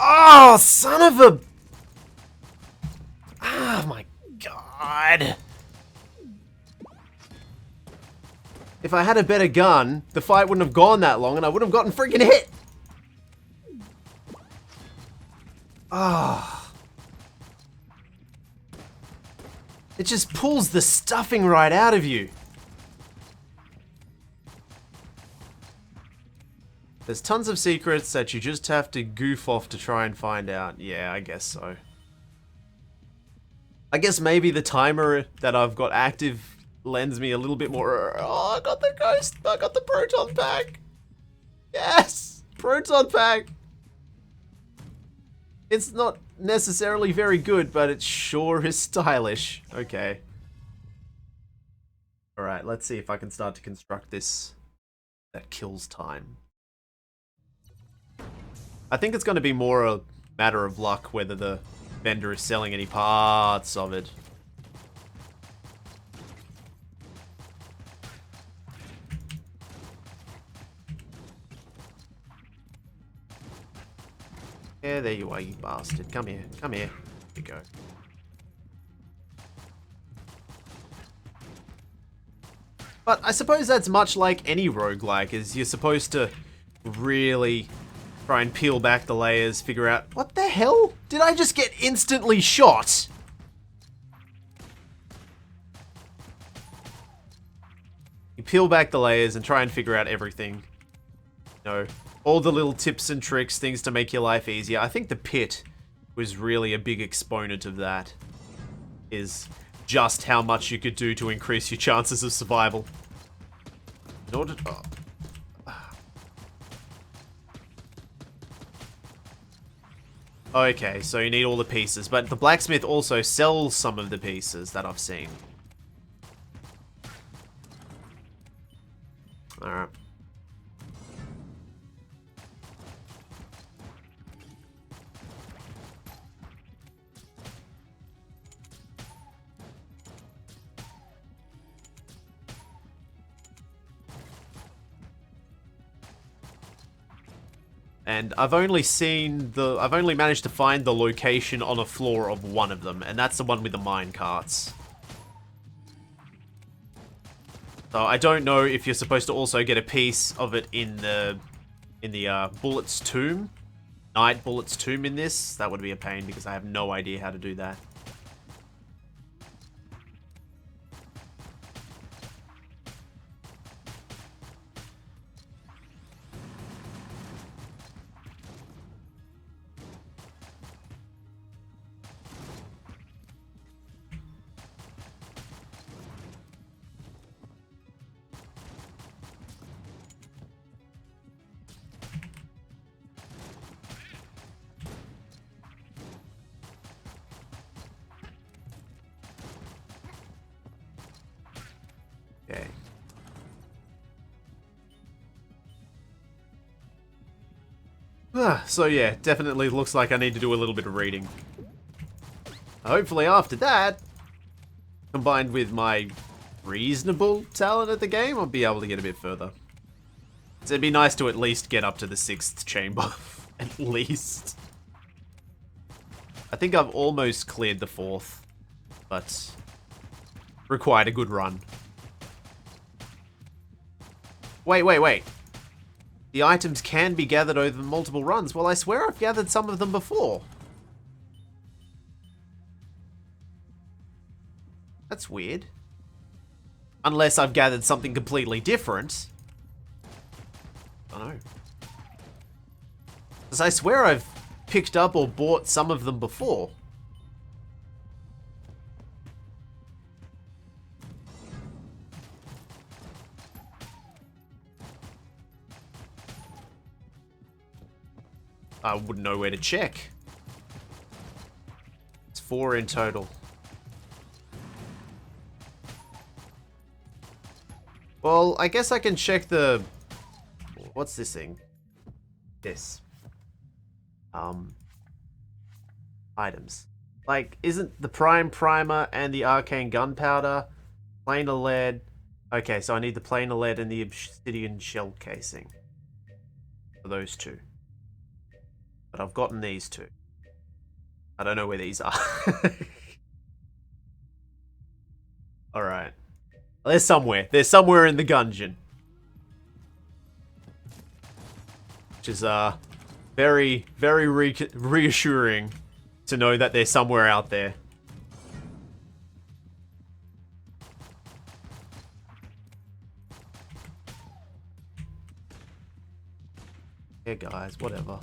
Oh, son of a... Oh my god. If I had a better gun, the fight wouldn't have gone that long and I wouldn't have gotten freaking hit. Ah. It just pulls the stuffing right out of you. There's tons of secrets that you just have to goof off to try and find out. Yeah, I guess so. I guess maybe the timer that I've got active lends me a little bit more... Oh, I got the ghost. I got the proton pack. Yes! Proton pack. It's not necessarily very good, but it sure is stylish. Okay. Alright, let's see if I can start to construct this that kills time. I think it's going to be more a matter of luck whether the vendor is selling any parts of it. Yeah, there you are, you bastard. Come here. Come here. Here you go. But I suppose that's much like any roguelike, is you're supposed to really try and peel back the layers, figure out, what the hell? Did I just get instantly shot? You peel back the layers and try and figure out everything. You know, all the little tips and tricks, things to make your life easier. I think the pit was really a big exponent of that. Is just how much you could do to increase your chances of survival. In order to... Oh. Okay, so you need all the pieces, but the blacksmith also sells some of the pieces that I've seen. Alright. And I've only managed to find the location on a floor of one of them, and that's the one with the mine carts. So I don't know if you're supposed to also get a piece of it in the Bullet's tomb, Night Bullet's tomb in this. That would be a pain because I have no idea how to do that. Okay. So yeah, definitely looks like I need to do a little bit of reading. Hopefully after that, combined with my reasonable talent at the game, I'll be able to get a bit further. So it'd be nice to at least get up to the 6th chamber. At least. I think I've almost cleared the 4th, but required a good run. Wait. The items can be gathered over multiple runs. Well, I swear I've gathered some of them before. That's weird. Unless I've gathered something completely different. I don't know. Because I swear I've picked up or bought some of them before. I wouldn't know where to check. 4 in total. Well, I guess I can check the... What's this thing? This. Items. Like, isn't the Prime Primer and the Arcane Gunpowder planar lead? Okay, so I need the planar lead and the Obsidian Shell Casing. For those two. But I've gotten these two. I don't know where these are. Alright. They're somewhere. They're somewhere in the Gungeon. Which is, very, very reassuring to know that they're somewhere out there. Yeah, guys, whatever.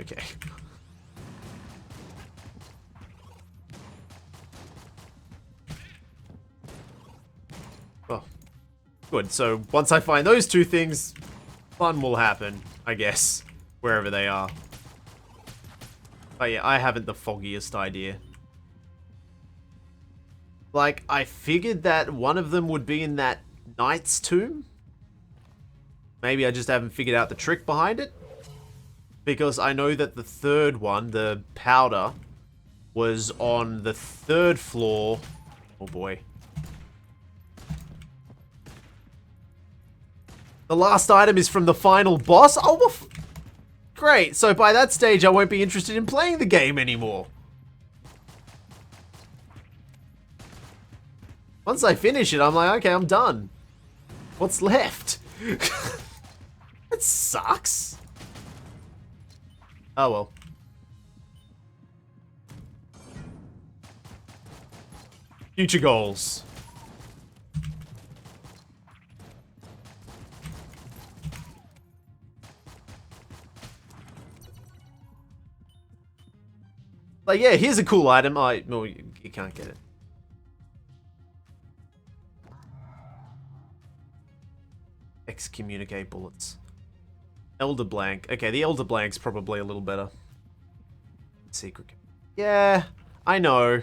Okay. Oh. Good, so once I find those two things, fun will happen, I guess. Wherever they are. But yeah, I haven't the foggiest idea. Like, I figured that one of them would be in that knight's tomb. Maybe I just haven't figured out the trick behind it. Because I know that the third one, the powder, was on the 3rd floor. Oh boy. The last item is from the final boss? Oh, well, great. So by that stage, I won't be interested in playing the game anymore. Once I finish it, I'm like, okay, I'm done. What's left? That sucks. Oh well. Future goals. Like, yeah, here's a cool item. No, you can't get it. Excommunicate bullets. Elder Blank. Okay, the Elder Blank's probably a little better. Secret. Yeah, I know.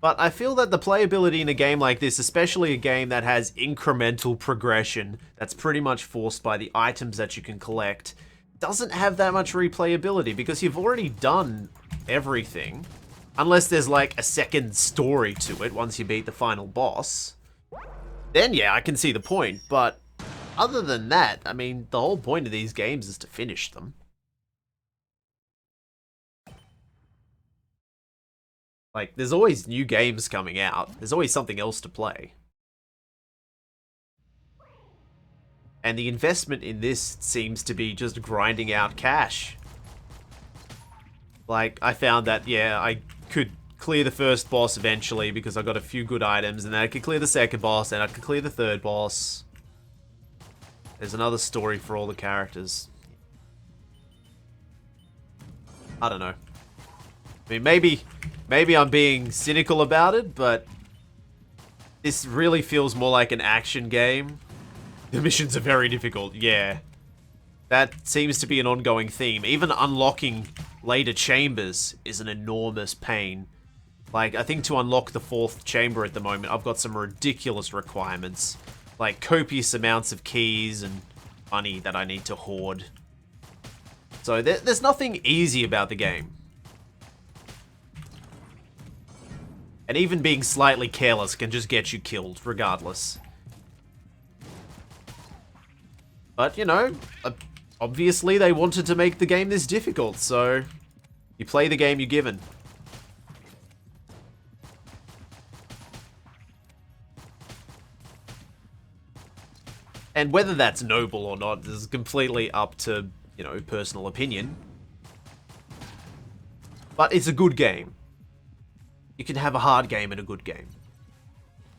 But I feel that the playability in a game like this, especially a game that has incremental progression, that's pretty much forced by the items that you can collect, doesn't have that much replayability because you've already done everything. Unless there's like a second story to it once you beat the final boss. Then yeah, I can see the point, but other than that, I mean, the whole point of these games is to finish them. Like, there's always new games coming out. There's always something else to play. And the investment in this seems to be just grinding out cash. Like, I found that, yeah, I could clear the first boss eventually because I got a few good items, and then I could clear the second boss, and I could clear the third boss. There's another story for all the characters. I don't know. I mean, maybe I'm being cynical about it, but this really feels more like an action game. The missions are very difficult, yeah. That seems to be an ongoing theme. Even unlocking later chambers is an enormous pain. Like, I think to unlock the 4th chamber at the moment, I've got some ridiculous requirements. Like, copious amounts of keys and money that I need to hoard. So, there's nothing easy about the game. And even being slightly careless can just get you killed, regardless. But, you know, obviously they wanted to make the game this difficult, so you play the game you're given. And whether that's noble or not is completely up to, you know, personal opinion. But it's a good game. You can have a hard game and a good game.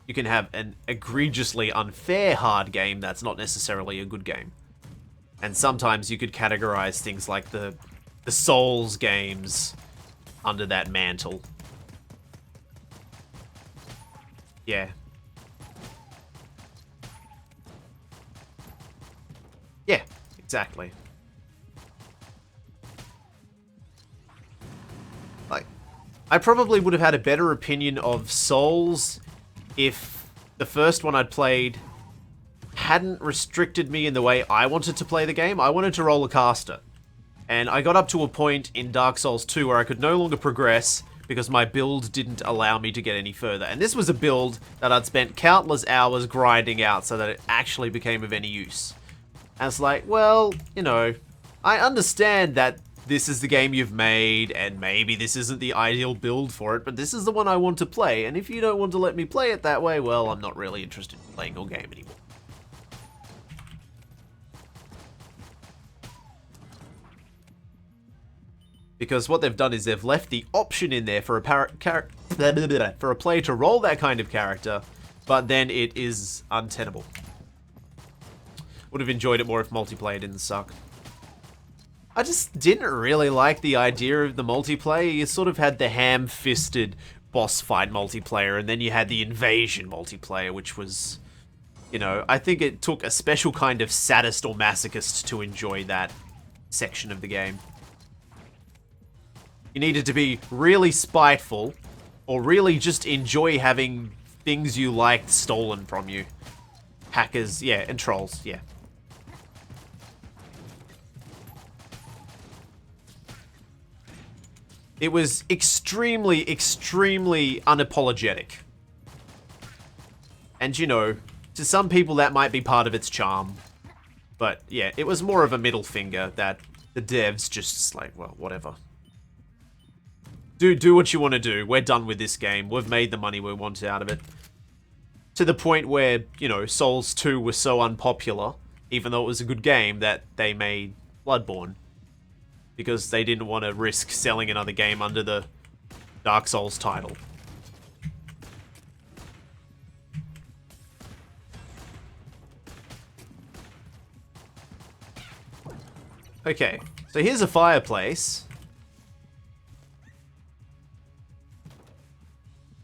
You can have an egregiously unfair hard game that's not necessarily a good game. And sometimes you could categorize things like the Souls games under that mantle. Yeah. Yeah, exactly. Like, I probably would have had a better opinion of Souls if the first one I'd played hadn't restricted me in the way I wanted to play the game. I wanted to roll a caster. And I got up to a point in Dark Souls 2 where I could no longer progress because my build didn't allow me to get any further. And this was a build that I'd spent countless hours grinding out so that it actually became of any use. And it's like, well, you know, I understand that this is the game you've made, and maybe this isn't the ideal build for it, but this is the one I want to play, and if you don't want to let me play it that way, well, I'm not really interested in playing your game anymore. Because what they've done is they've left the option in there for a player to roll that kind of character, but then it is untenable. Would have enjoyed it more if multiplayer didn't suck. I just didn't really like the idea of the multiplayer. You sort of had the ham-fisted boss fight multiplayer, and then you had the invasion multiplayer, which was, you know, I think it took a special kind of sadist or masochist to enjoy that section of the game. You needed to be really spiteful, or really just enjoy having things you liked stolen from you. Hackers, yeah, and trolls, yeah. It was extremely, extremely unapologetic. And you know, to some people that might be part of its charm. But yeah, it was more of a middle finger that the devs just like, well, whatever. Do what you want to do. We're done with this game. We've made the money we want out of it. To the point where, you know, Souls 2 was so unpopular, even though it was a good game, that they made Bloodborne. Because they didn't want to risk selling another game under the Dark Souls title. Okay, so here's a fireplace.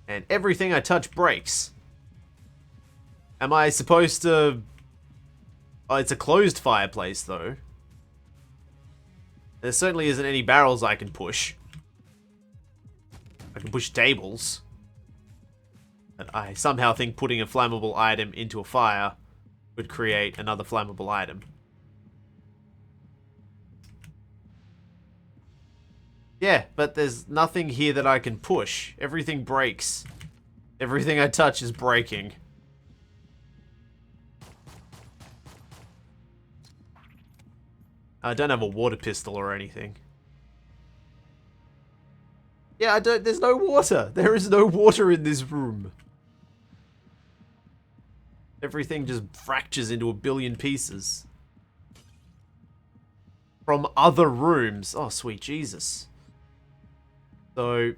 And everything I touch breaks. Am I supposed to... Oh, it's a closed fireplace, though. There certainly isn't any barrels I can push. I can push tables. But I somehow think putting a flammable item into a fire would create another flammable item. Yeah, but there's nothing here that I can push. Everything breaks. Everything I touch is breaking. I don't have a water pistol or anything. Yeah, I don't... There's no water. There is no water in this room. Everything just fractures into a billion pieces. From other rooms. Oh, sweet Jesus. So,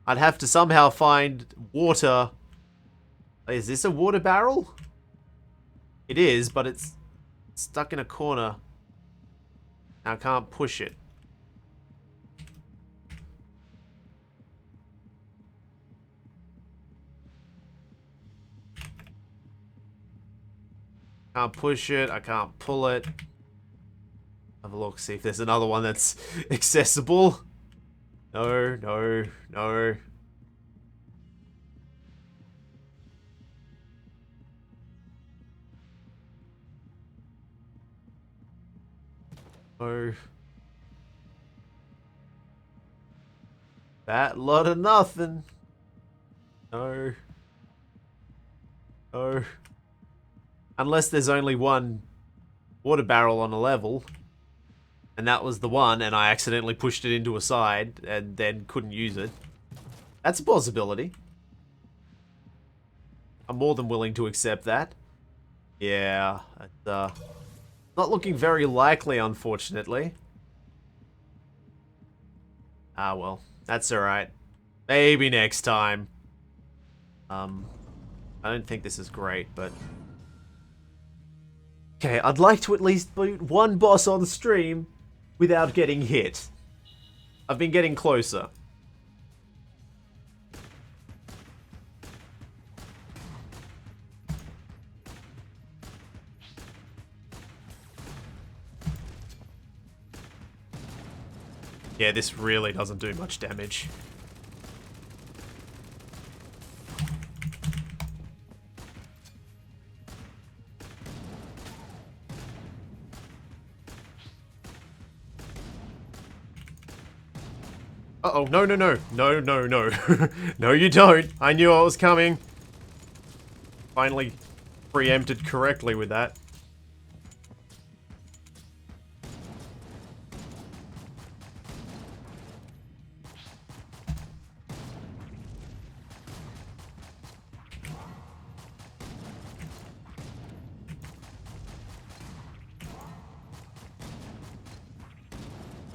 I'd have to somehow find water. Is this a water barrel? It is, but it's stuck in a corner. I can't push it. Can't push it. I can't pull it. Have a look, see if there's another one that's accessible. No, no, no. No. That lot of nothing. No. No. Unless there's only one water barrel on a level. And that was the one, and I accidentally pushed it into a side, and then couldn't use it. That's a possibility. I'm more than willing to accept that. Yeah, it's, not looking very likely, unfortunately. Ah, well, that's alright. Maybe next time. I don't think this is great, but... Okay, I'd like to at least beat one boss on stream without getting hit. I've been getting closer. Yeah, this really doesn't do much damage. Uh-oh, no, no, no. No, no, no. No, you don't. I knew I was coming. Finally preempted correctly with that.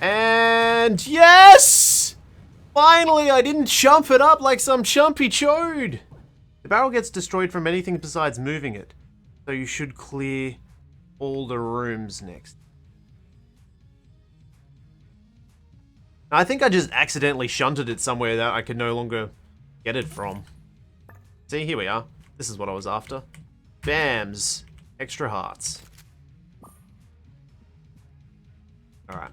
And yes! Finally, I didn't chump it up like some chumpy chode. The barrel gets destroyed from anything besides moving it. So you should clear all the rooms next. I think I just accidentally shunted it somewhere that I could no longer get it from. See, here we are. This is what I was after. Bams. Extra hearts. Alright.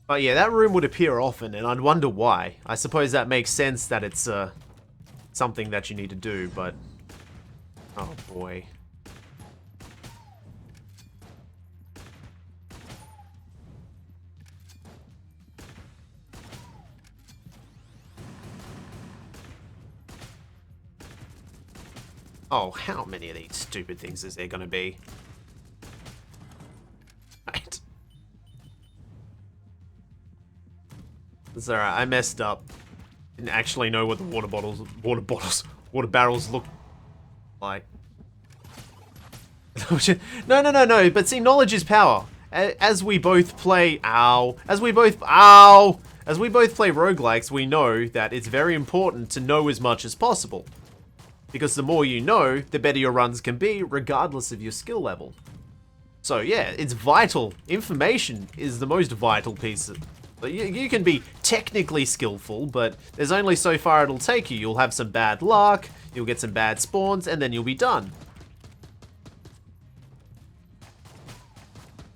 But yeah, that room would appear often, and I'd wonder why. I suppose that makes sense that it's something that you need to do, but... Oh boy. Oh, how many of these stupid things is there gonna be? Right. It's alright, I messed up. Didn't actually know what the water barrels look like. No, no, no, no, but see, knowledge is power. As we both play, as we both play roguelikes, we know that it's very important to know as much as possible. Because the more you know, the better your runs can be, regardless of your skill level. So yeah, it's vital. Information is the most vital piece. You can be technically skillful, but there's only so far it'll take you. You'll have some bad luck, you'll get some bad spawns, and then you'll be done.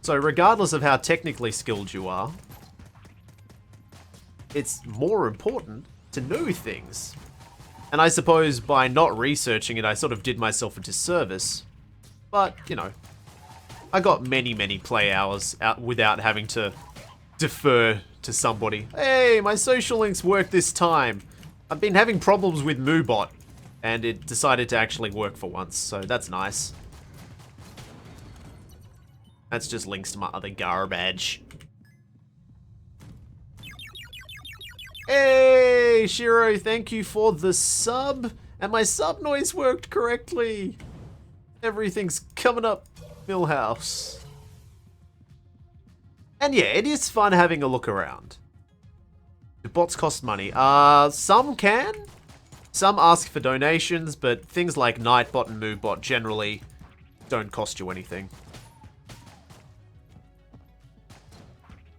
So regardless of how technically skilled you are, it's more important to know things. And I suppose by not researching it, I sort of did myself a disservice. But, you know, I got many, many play hours out without having to defer to somebody. Hey, my social links worked this time. I've been having problems with Moobot, and it decided to actually work for once, so that's nice. That's just links to my other garbage. Hey, Shiro, thank you for the sub. And my sub noise worked correctly. Everything's coming up, Millhouse. And yeah, it is fun having a look around. Do bots cost money? Some can. Some ask for donations, but things like Nightbot and Moobot generally don't cost you anything.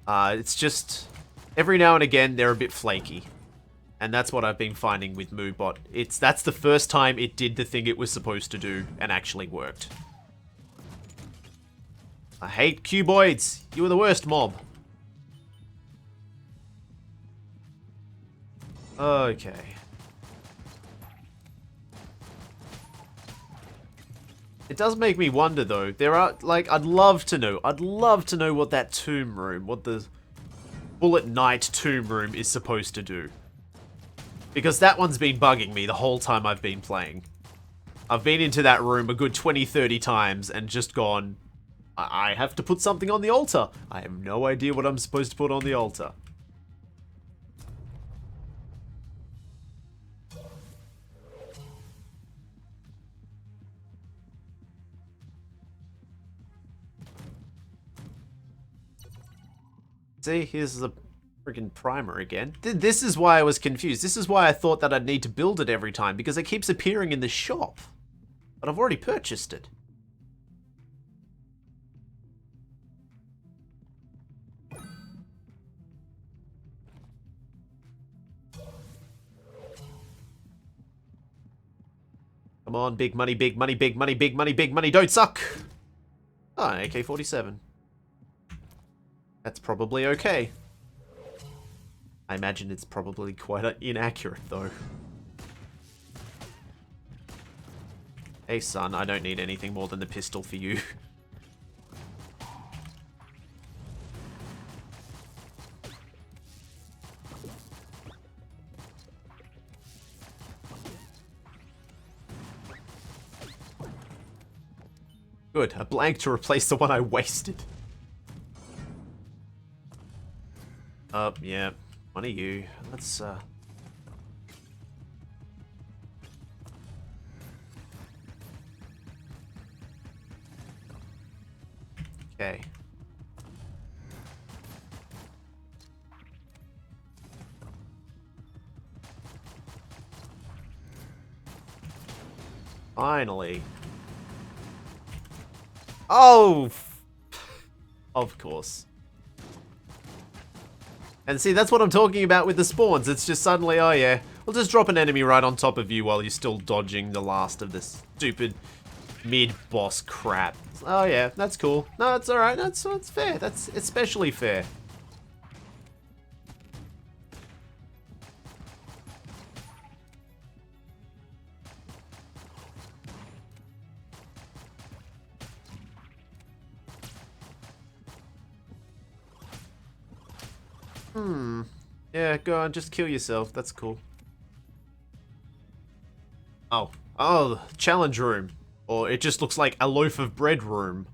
It's just... every now and again, they're a bit flaky. And that's what I've been finding with Moobot. That's the first time it did the thing it was supposed to do and actually worked. I hate cuboids. You are the worst mob. Okay. It does make me wonder though. There are, like, I'd love to know what that tomb room, what the Bullet Knight tomb room is supposed to do. Because that one's been bugging me the whole time I've been playing. I've been into that room a good 20-30 times and just gone, I have to put something on the altar. I have no idea what I'm supposed to put on the altar. See, here's the freaking primer again. This is why I was confused. This is why I thought that I'd need to build it every time, because it keeps appearing in the shop. But I've already purchased it. Come on, big money, big money, big money, big money, big money, don't suck! Oh, an AK-47. That's probably okay. I imagine it's probably quite inaccurate, though. Hey, son, I don't need anything more than the pistol for you. Good, a blank to replace the one I wasted. Yeah, one of you. Let's, Okay. Finally. Oh! Of course. And see, that's what I'm talking about with the spawns. It's just suddenly, oh yeah, we'll just drop an enemy right on top of you while you're still dodging the last of this stupid mid-boss crap. Oh yeah, that's cool. No, that's alright. That's fair. That's especially fair. Yeah, go on, just kill yourself. That's cool. Oh, challenge room. Or it just looks like a loaf of bread room.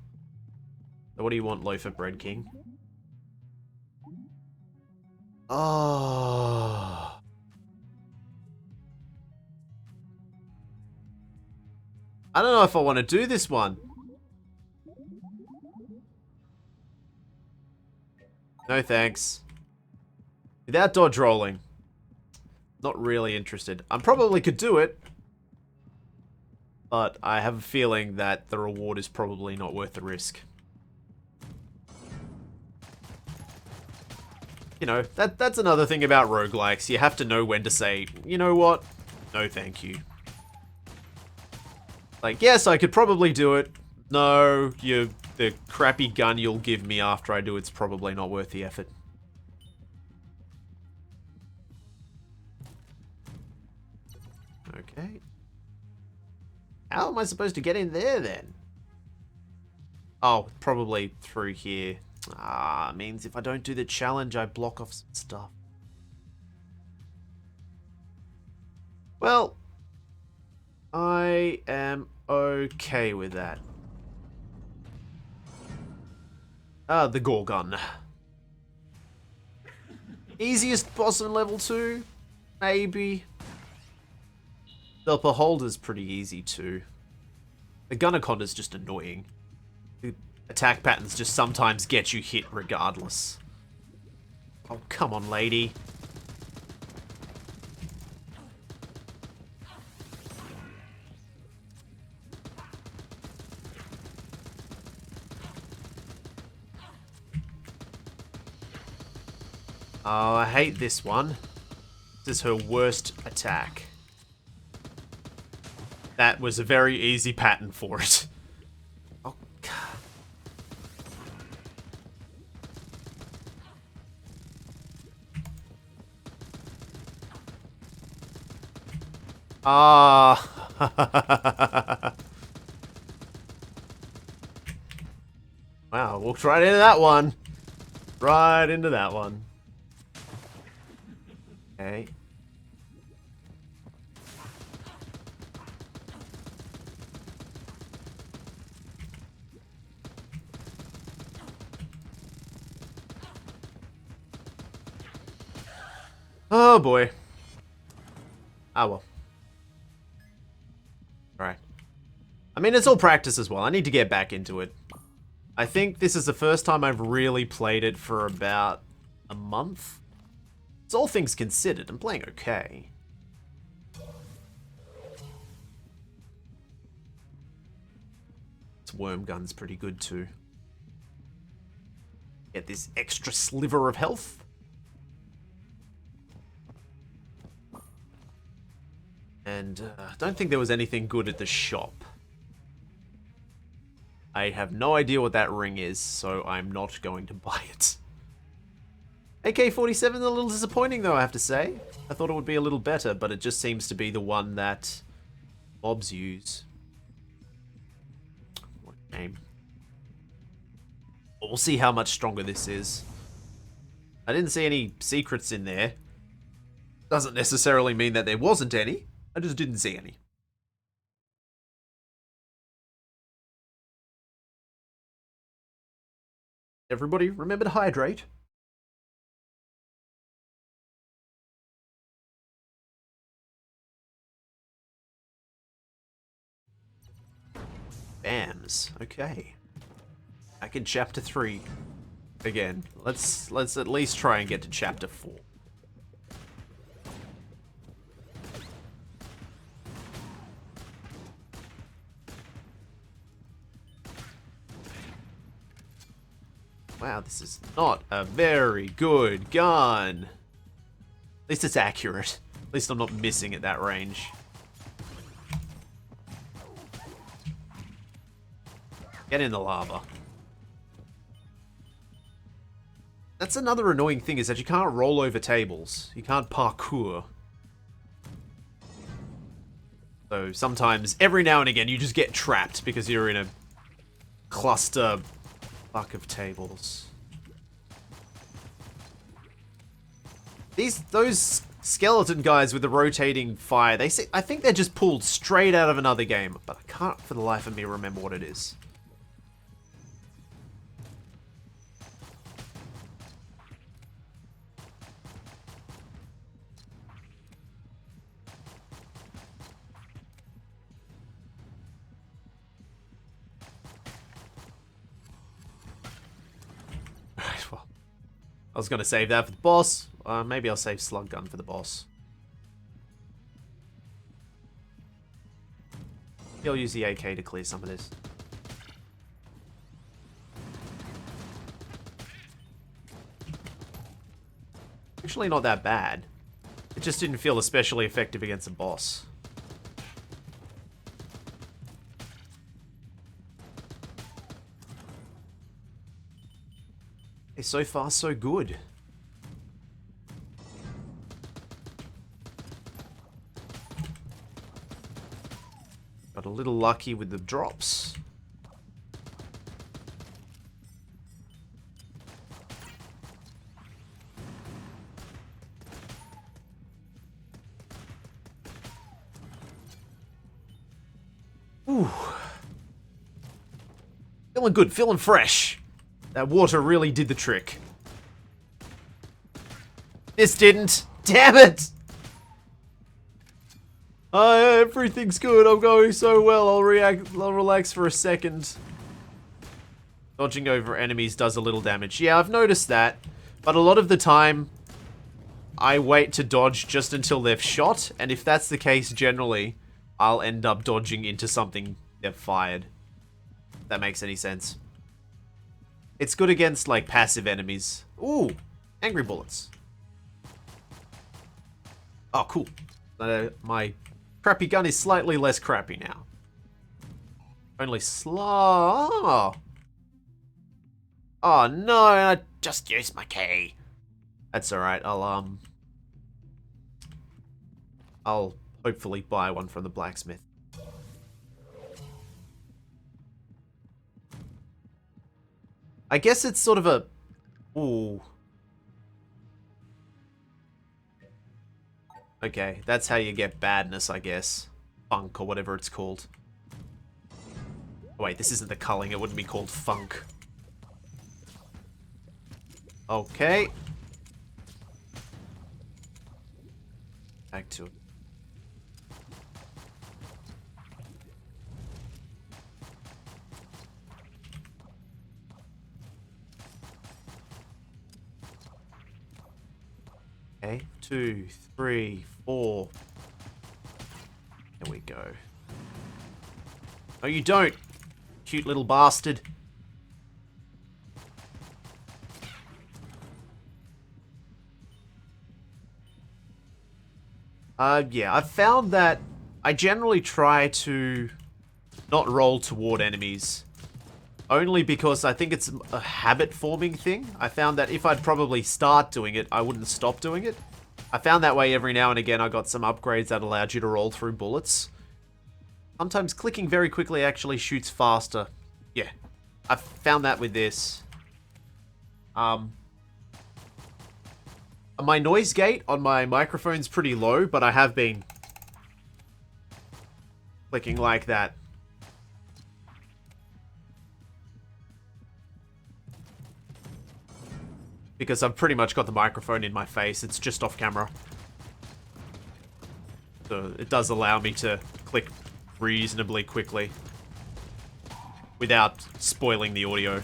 So what do you want, loaf of bread king? Oh. I don't know if I want to do this one. No thanks. Without dodge rolling. Not really interested. I probably could do it. But I have a feeling that the reward is probably not worth the risk. You know, that's another thing about roguelikes. You have to know when to say, you know what? No thank you. Like, yes, I could probably do it. No, the crappy gun you'll give me after I do it's probably not worth the effort. Okay. How am I supposed to get in there, then? Oh, probably through here. Ah, means if I don't do the challenge, I block off some stuff. Well, I am okay with that. Ah, the Gungeon. Easiest boss in level 2? Maybe. The Beholder's pretty easy too. The Gungeon is just annoying. The attack patterns just sometimes get you hit regardless. Oh, come on, lady. Oh, I hate this one. This is her worst attack. That was a very easy pattern for it. Oh, God. Ah. Wow, walked right into that one. Right into that one. Okay. Oh boy. Ah well. Alright. I mean, it's all practice as well. I need to get back into it. I think this is the first time I've really played it for about a month. It's all things considered. I'm playing okay. This worm gun's pretty good too. Get this extra sliver of health. And I don't think there was anything good at the shop. I have no idea what that ring is, so I'm not going to buy it. AK-47 is a little disappointing though, I have to say. I thought it would be a little better, but it just seems to be the one that mobs use. What a name. We'll see how much stronger this is. I didn't see any secrets in there. Doesn't necessarily mean that there wasn't any. I just didn't see any. Everybody, remember to hydrate. Bams. Okay. Back in chapter 3. Again, let's at least try and get to chapter 4. Wow, this is not a very good gun. At least it's accurate. At least I'm not missing at that range. Get in the lava. That's another annoying thing, is that you can't roll over tables. You can't parkour. So sometimes, every now and again, you just get trapped because you're in a cluster fuck of tables. Those skeleton guys with the rotating fire, I think they're just pulled straight out of another game, but I can't for the life of me remember what it is. Right, well, I was going to save that for the boss. Maybe I'll save Slug Gun for the boss. Maybe I'll use the AK to clear some of this. Actually not that bad. It just didn't feel especially effective against a boss. Hey, so far so good. Got a little lucky with the drops. Ooh. Feeling good, feeling fresh. That water really did the trick. This didn't. Damn it! Everything's good. I'm going so well. I'll relax for a second. Dodging over enemies does a little damage. Yeah, I've noticed that. But a lot of the time, I wait to dodge just until they've shot. And if that's the case, generally, I'll end up dodging into something they've fired. If that makes any sense. It's good against, like, passive enemies. Ooh, angry bullets. Oh, cool. My crappy gun is slightly less crappy now. Only slow. Oh no, I just used my key. That's alright, I'll hopefully buy one from the blacksmith. I guess it's sort of a... Ooh. Okay, that's how you get badness, I guess. Funk, or whatever it's called. Oh, wait, this isn't the culling. It wouldn't be called funk. Okay. Back to it. Okay, 2, 3, 4. There we go. No, you don't! Cute little bastard. Yeah, I've found that I generally try to not roll toward enemies. Only because I think it's a habit-forming thing. I found that if I'd probably start doing it, I wouldn't stop doing it. I found that way every now and again I got some upgrades that allowed you to roll through bullets. Sometimes clicking very quickly actually shoots faster. Yeah, I found that with this. My noise gate on my microphone's pretty low, but I have been clicking like that. Because I've pretty much got the microphone in my face. It's just off camera. So it does allow me to click reasonably quickly without spoiling the audio.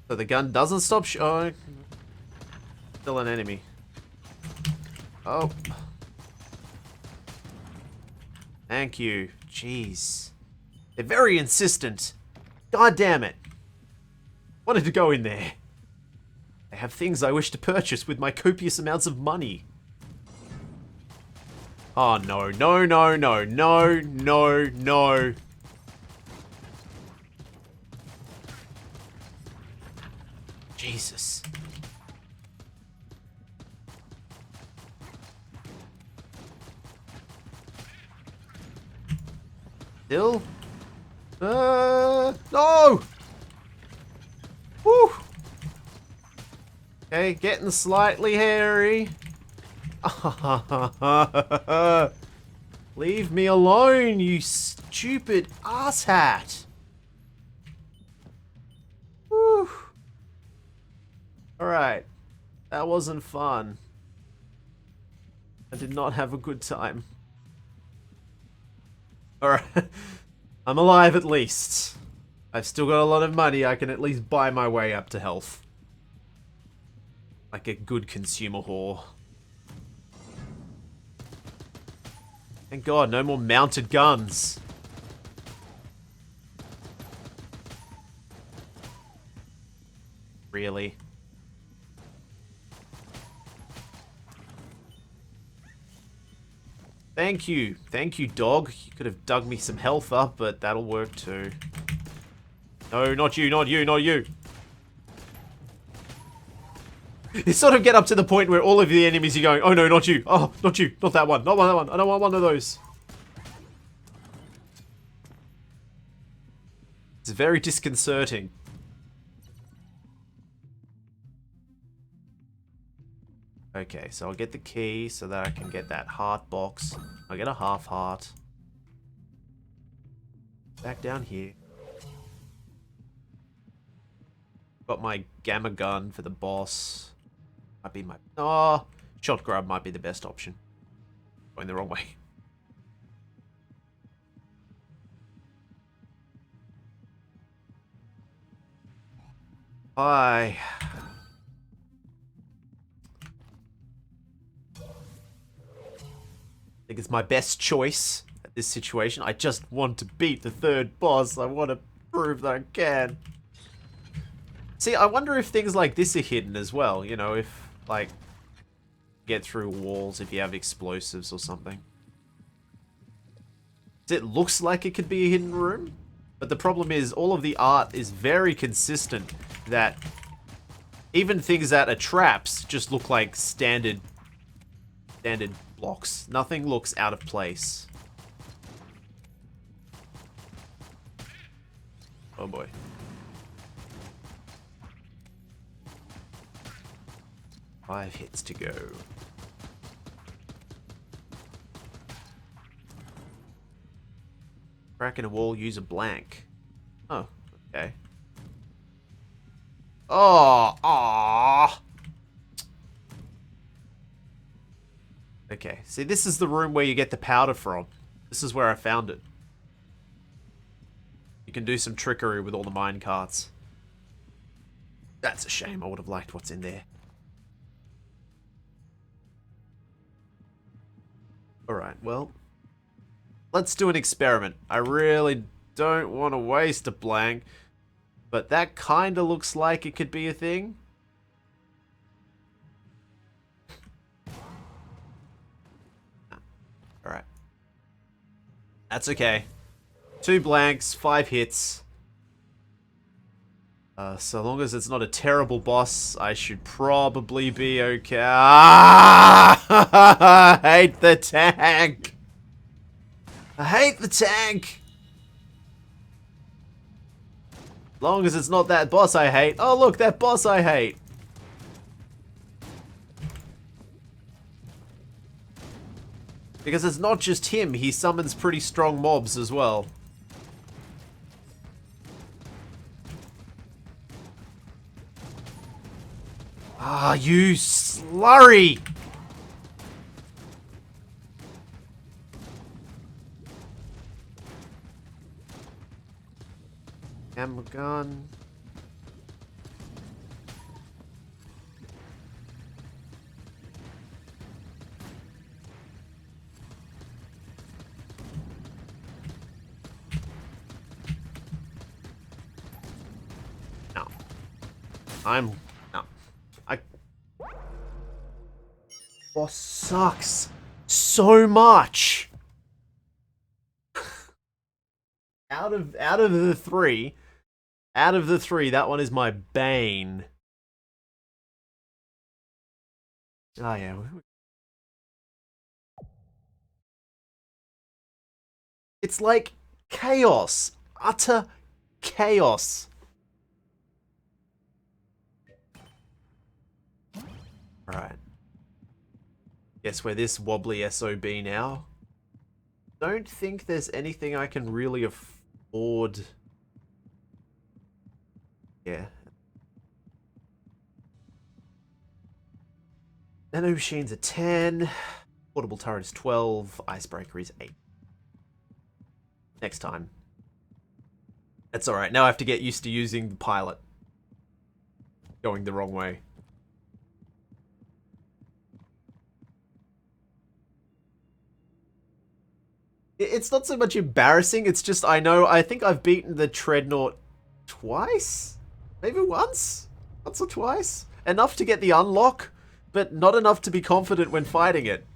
So the gun doesn't stop showing. Still an enemy. Oh. Thank you. Jeez. They're very insistent. God damn it. Wanted to go in there. They have things I wish to purchase with my copious amounts of money. Oh no, no, no, no, no, no, no. Jesus. Still? No! Woo! Okay, getting slightly hairy. Leave me alone, you stupid asshat. Woo! Alright. That wasn't fun. I did not have a good time. Alright. I'm alive at least. I've still got a lot of money. I can at least buy my way up to health. Like a good consumer whore. Thank God, no more mounted guns. Really? Thank you. Thank you, dog. You could have dug me some health up, but that'll work too. No, not you, not you, not you. You sort of get up to the point where all of the enemies are going, oh no, not you. Oh, not you. Not that one. Not that one. I don't want one of those. It's very disconcerting. Okay, so I'll get the key so that I can get that heart box. I'll get a half heart. Back down here. Got my gamma gun for the boss. Might be my... Oh, shot grub might be the best option. Going the wrong way. Hi. I think it's my best choice at this situation. I just want to beat the third boss. I want to prove that I can. See, I wonder if things like this are hidden as well. You know, if, like, get through walls if you have explosives or something. It looks like it could be a hidden room, but the problem is all of the art is very consistent that even things that are traps just look like standard blocks. Nothing looks out of place. Oh boy. Five hits to go. Crack in a wall, use a blank. Oh, okay. Oh, ah. Okay, see, this is the room where you get the powder from. This is where I found it. You can do some trickery with all the mine carts. That's a shame. I would have liked what's in there. Alright, well. Let's do an experiment. I really don't want to waste a blank. But that kind of looks like it could be a thing. Alright. That's okay. 2 blanks, 5 hits. So long as it's not a terrible boss, I should probably be okay. Ah! I hate the tank! I hate the tank! Long as it's not that boss I hate. Oh look, that boss I hate! Because it's not just him, he summons pretty strong mobs as well. Ah, you slurry! Ammo gun. No. No. Boss sucks so much. Out of the three, that one is my bane. Oh yeah. It's like chaos. Utter chaos. Alright. Guess we're this wobbly SOB now. Don't think there's anything I can really afford. Yeah. Nano machines are 10. Portable turret is 12. Icebreaker is 8. Next time. That's alright. Now I have to get used to using the pilot. Going the wrong way. It's not so much embarrassing, it's just I think I've beaten the Dreadnought twice? Maybe once? Once or twice? Enough to get the unlock, but not enough to be confident when fighting it.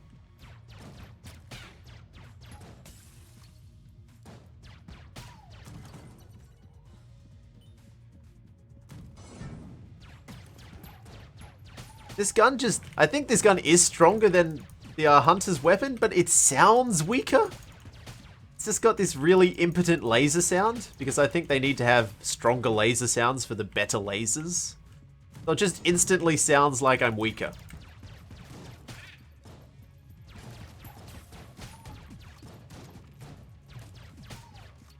This gun I think this gun is stronger than the Hunter's weapon, but it sounds weaker. It's just got this really impotent laser sound, because I think they need to have stronger laser sounds for the better lasers. So it just instantly sounds like I'm weaker.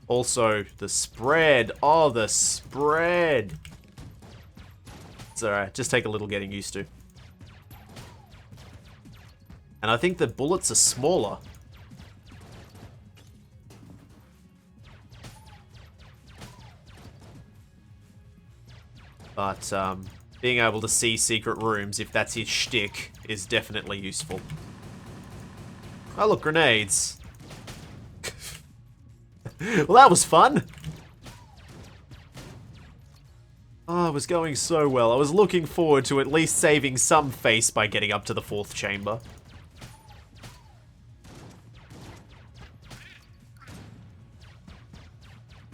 Also, the spread. Oh, the spread. It's alright, just take a little getting used to. And I think the bullets are smaller. But, being able to see secret rooms, if that's his shtick, is definitely useful. Oh, look, grenades. Well, that was fun. Oh, it was going so well. I was looking forward to at least saving some face by getting up to the 4th chamber.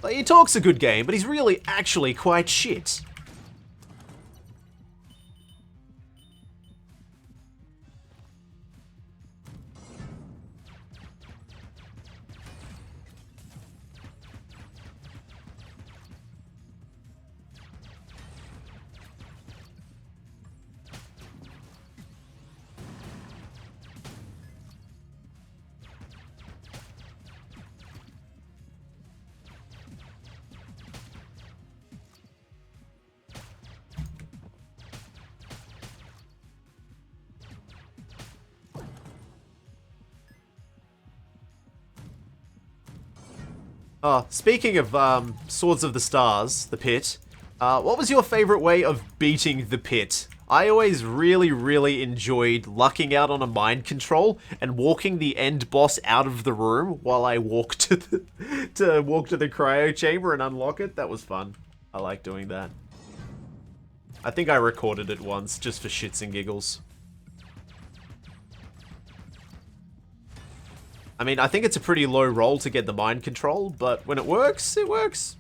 Like, he talks a good game, but he's really actually quite shit. Speaking of Swords of the Stars, the pit, what was your favorite way of beating the pit? I always really enjoyed lucking out on a mind control and walking the end boss out of the room while I walked to the cryo chamber and unlock it. That was fun. I like doing that. I think I recorded it once just for shits and giggles. I mean, I think it's a pretty low roll to get the mind control, but when it works, it works.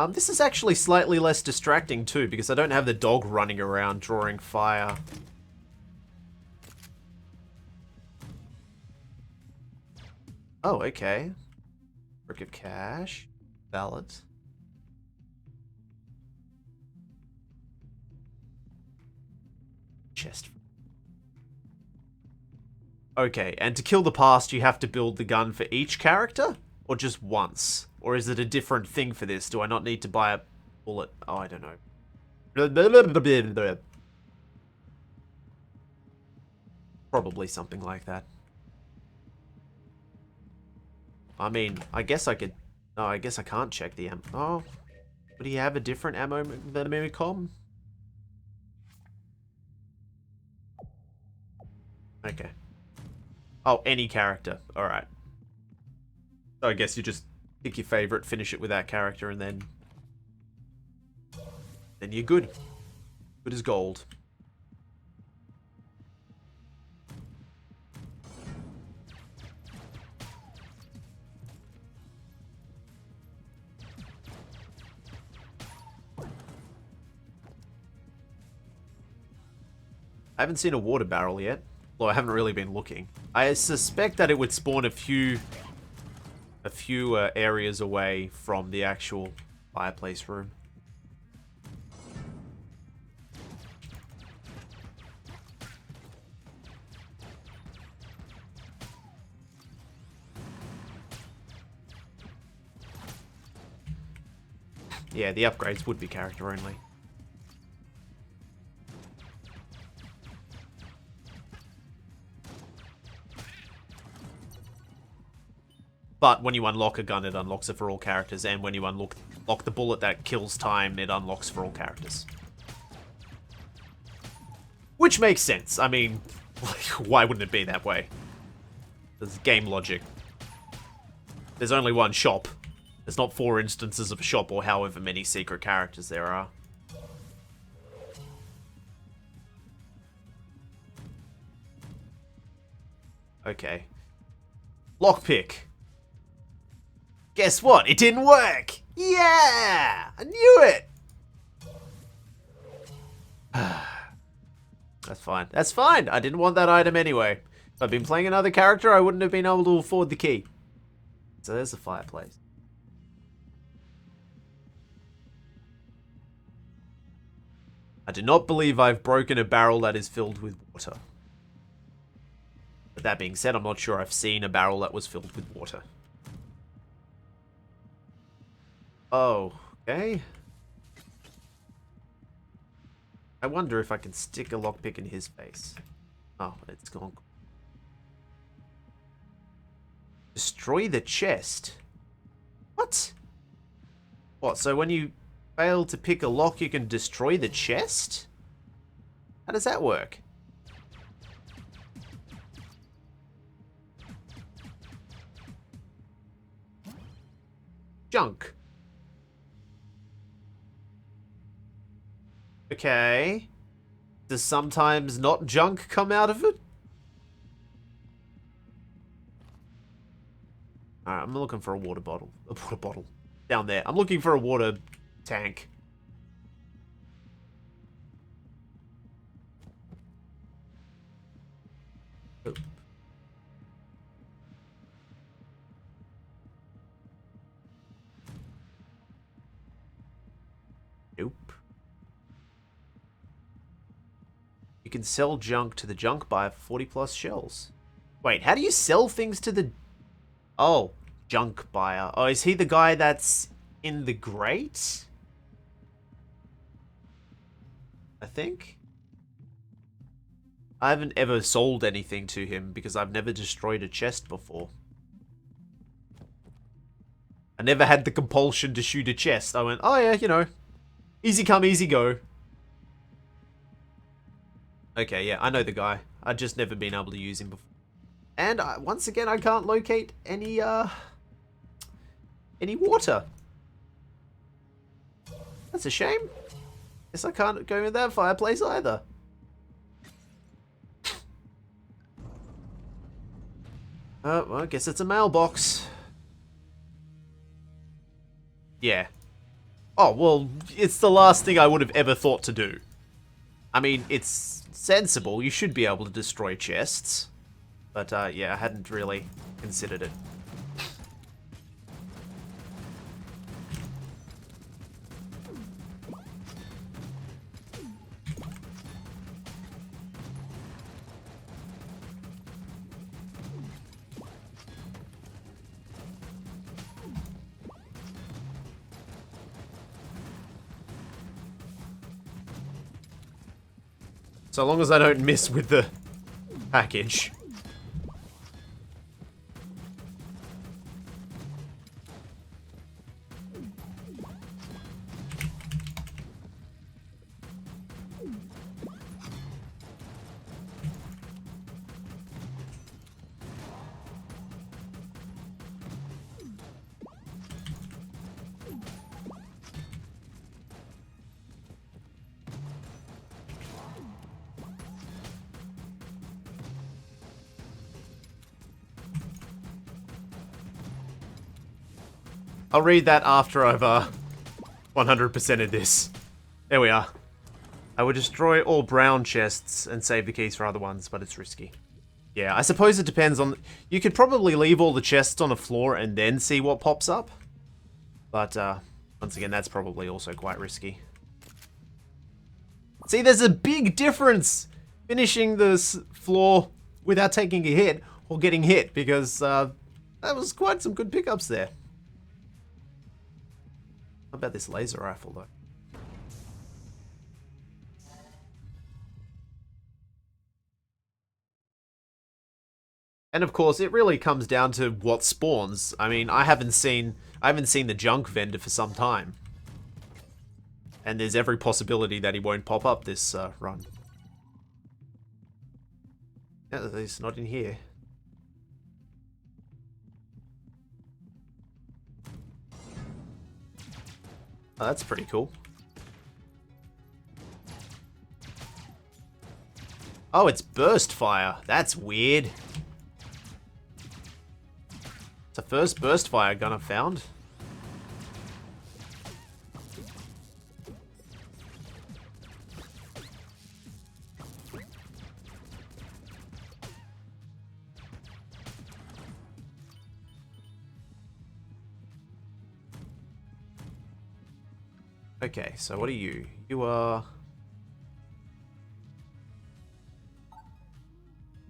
This is actually slightly less distracting too, because I don't have the dog running around drawing fire. Oh, okay. Brick of cash. Ballad. Chest. Okay, and to kill the past, you have to build the gun for each character? Or just once? Or is it a different thing for this? Do I not need to buy a bullet? Oh, I don't know. Probably something like that. I mean, I guess I could... Oh, I guess I can't check the ammo. Oh, would he have a different ammo than Mimicom? Okay. Oh, any character. Alright. So I guess you just pick your favorite, finish it with that character, and then you're good. Good as gold. I haven't seen a water barrel yet. Well, I haven't really been looking. I suspect that it would spawn a few areas away from the actual fireplace room. Yeah, the upgrades would be character only. But when you unlock a gun, it unlocks it for all characters, and when you unlock the bullet that kills time, it unlocks for all characters. Which makes sense. I mean, why wouldn't it be that way? There's game logic. There's only one shop. There's not 4 instances of a shop or however many secret characters there are. Okay. Lockpick. Guess what? It didn't work! Yeah! I knew it! That's fine. That's fine! I didn't want that item anyway. If I'd been playing another character, I wouldn't have been able to afford the key. So there's the fireplace. I do not believe I've broken a barrel that is filled with water. But that being said, I'm not sure I've seen a barrel that was filled with water. Oh, okay. I wonder if I can stick a lockpick in his face. Oh, it's gone. Destroy the chest. What? What, so when you fail to pick a lock, you can destroy the chest? How does that work? Junk. Okay. Does sometimes not junk come out of it? Alright, I'm looking for a water bottle. A water bottle. Down there. I'm looking for a water tank. Oh. Nope. You can sell junk to the junk buyer for 40+ shells. Wait, how do you sell things to the... Oh, junk buyer. Oh, is he the guy that's in the grate? I think. I haven't ever sold anything to him because I've never destroyed a chest before. I never had the compulsion to shoot a chest. I went, oh yeah, you know, easy come, easy go. Okay, yeah, I know the guy. I've just never been able to use him before. And once again, I can't locate any water. That's a shame. Guess I can't go in that fireplace either. Well, I guess it's a mailbox. Yeah. Oh, well, it's the last thing I would have ever thought to do. I mean, it's sensible. You should be able to destroy chests. But, yeah, I hadn't really considered it. So long as I don't miss with the package. I'll read that after I've 100%ed this. There we are. I would destroy all brown chests and save the keys for other ones, but it's risky. Yeah, I suppose it depends on... You could probably leave all the chests on the floor and then see what pops up. But, once again, that's probably also quite risky. See, there's a big difference finishing this floor without taking a hit or getting hit, because that was quite some good pickups there. What about this laser rifle, though? And of course, it really comes down to what spawns. I mean, I haven't seen the junk vendor for some time. And there's every possibility that he won't pop up this run. Yeah, he's not in here. Oh, that's pretty cool. Oh, it's burst fire. That's weird. It's the first burst fire gun I've found. Okay, so what are you? You are...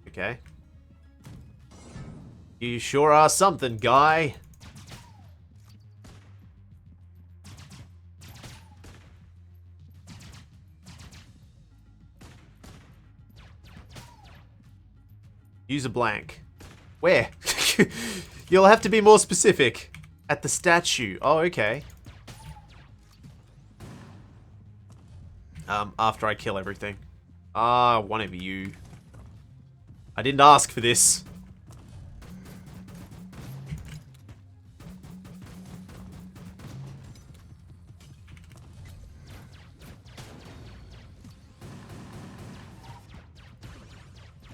Okay. You sure are something, guy. Use a blank. Where? You'll have to be more specific. At the statue. Oh, okay. After I kill everything. Ah, one of you. I didn't ask for this.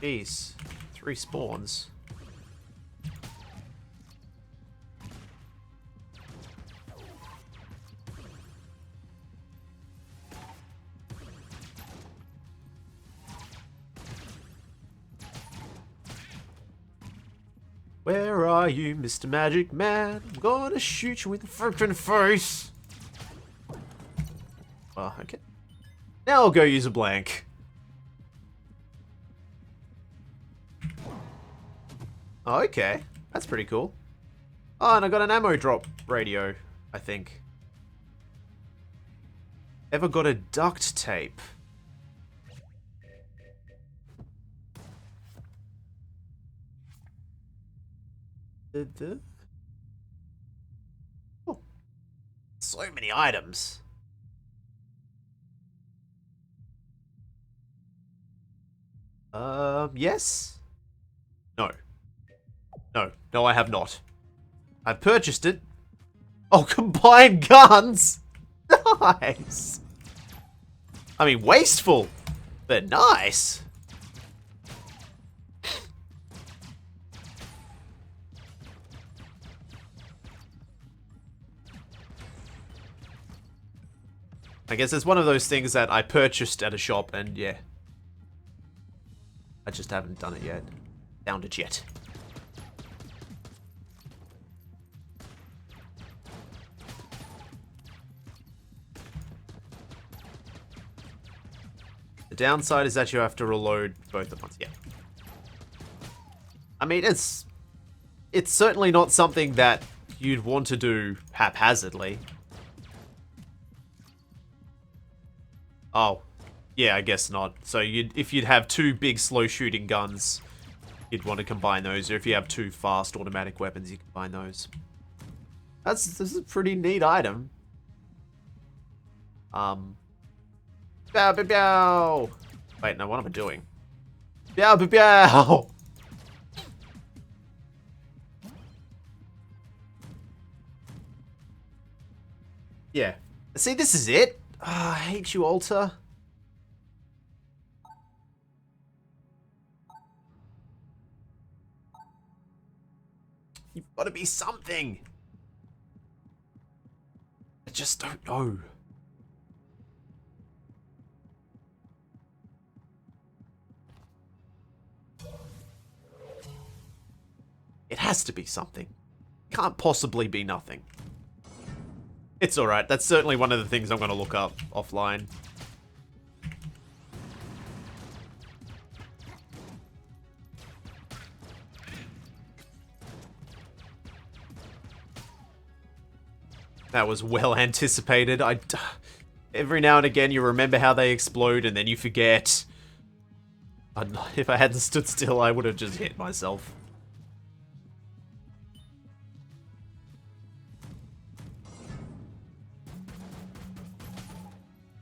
Jeez. 3 spawns. Where are you, Mr. Magic Man? I'm gonna shoot you with the freaking face. Oh, okay. Now I'll go use a blank. Oh, okay. That's pretty cool. Oh, and I got an ammo drop radio, I think. Ever got a duct tape? Oh, so many items. Yes? No. No. No, I have not. I've purchased it. Oh, combined guns! Nice! I mean, wasteful, but nice. I guess it's one of those things that I purchased at a shop, and yeah. I just haven't done it yet. Found it yet. The downside is that you have to reload both at once. Yeah. I mean, it's certainly not something that you'd want to do haphazardly. Oh, yeah, I guess not. So if you'd have two big slow shooting guns, you'd want to combine those. Or if you have two fast automatic weapons, you combine those. This is a pretty neat item. Bow, bow, bow. Wait, no, what am I doing? Bow, bow, bow. Yeah. See, this is it. I hate you, Alter. You've got to be something. I just don't know. It has to be something. Can't possibly be nothing. It's alright. That's certainly one of the things I'm going to look up offline. That was well anticipated. Every now and again you remember how they explode and then you forget. If I hadn't stood still, I would have just hit myself.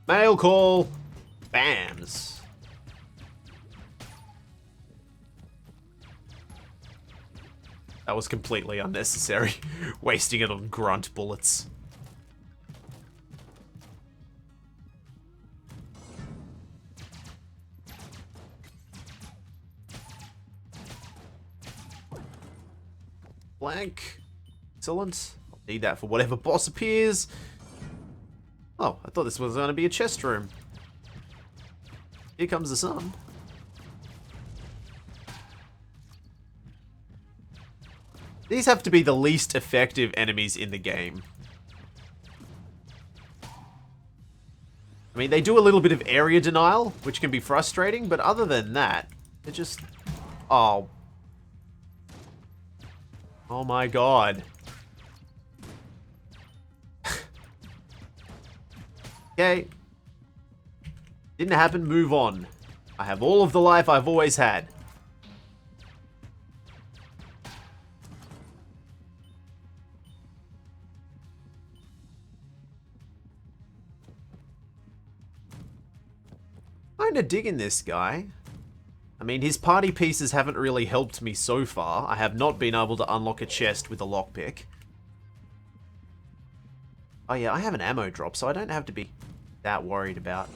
Mail call. Bams. That was completely unnecessary. Wasting it on grunt bullets. Blank. Excellent. I'll need that for whatever boss appears. Oh, I thought this was going to be a chest room. Here comes the sun. These have to be the least effective enemies in the game. I mean, they do a little bit of area denial, which can be frustrating, but other than that, they're just... Oh. Oh my god. Okay. Didn't happen, move on. I have all of the life I've always had. Kinda digging this guy. I mean, his party pieces haven't really helped me so far. I have not been able to unlock a chest with a lockpick. Oh yeah, I have an ammo drop, so I don't have to be that worried about.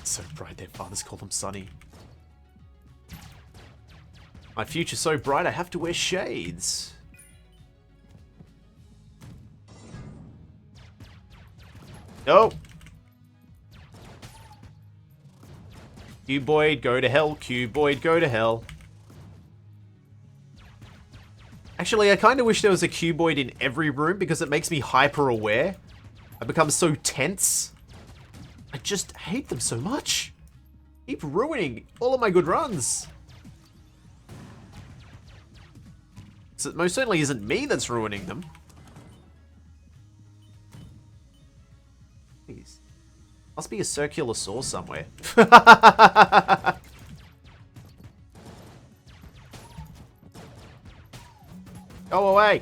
So bright, their fathers call them Sunny. My future's so bright, I have to wear shades. Nope. Cuboid, go to hell. Cuboid, go to hell. Actually, I kind of wish there was a cuboid in every room because it makes me hyper aware. I become so tense. I just hate them so much. Keep ruining all of my good runs. So it most certainly isn't me that's ruining them. Please. Must be a circular saw somewhere. Go away!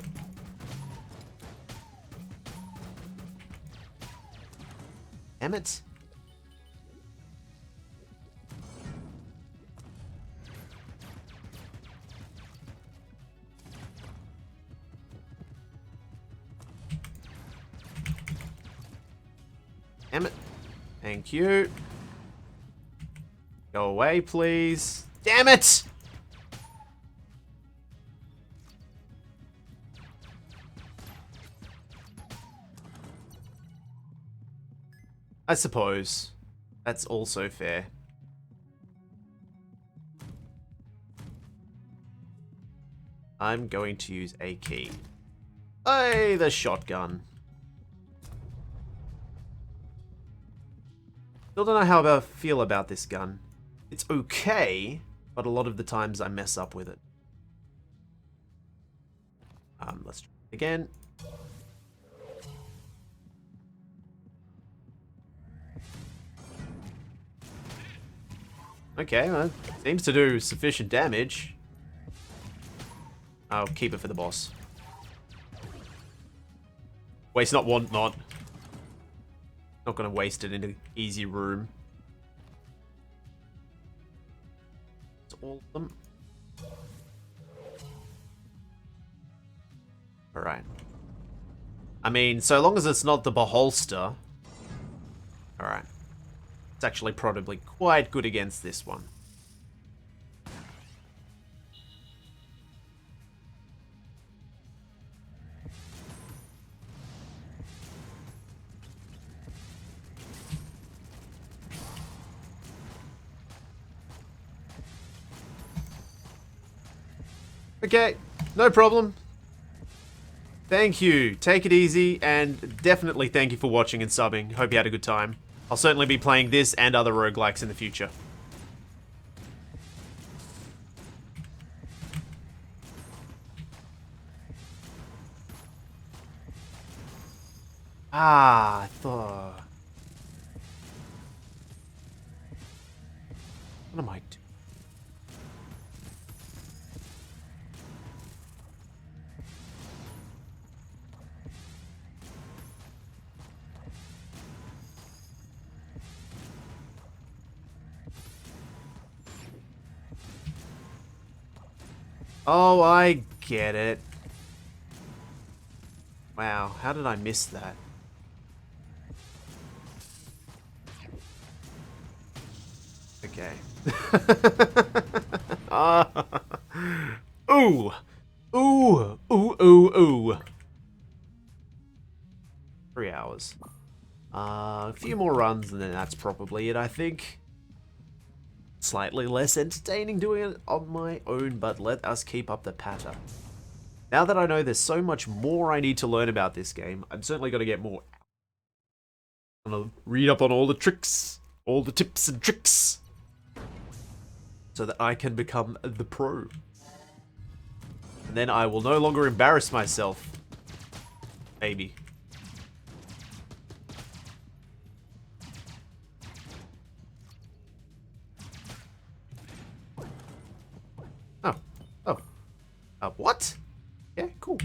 Damn it. Damn it. Thank you. Go away, please. Damn it! I suppose. That's also fair. I'm going to use a key. Hey, the shotgun. Still don't know how I feel about this gun. It's okay, but a lot of the times I mess up with it. Let's try it again. Okay, well, seems to do sufficient damage. I'll keep it for the boss. Waste not, want not. Not gonna waste it in an easy room. It's all of them. Alright. I mean, so long as it's not the beholster. Alright. It's actually probably quite good against this one. Okay, no problem. Thank you. Take it easy, and definitely thank you for watching and subbing. Hope you had a good time. I'll certainly be playing this and other roguelikes in the future. Ah, I thought... What am I doing? Oh, I get it. Wow, how did I miss that? Okay. Ooh! Ooh! Ooh, ooh, ooh. 3 hours. A few more runs and then that's probably it, I think. Slightly less entertaining doing it on my own, but let us keep up the patter. Now that I know there's so much more I need to learn about this game, I'm certainly going to get more. I'm going to read up on all the tricks, all the tips and tricks, so that I can become the pro. And then I will no longer embarrass myself. Maybe. What? Yeah, cool.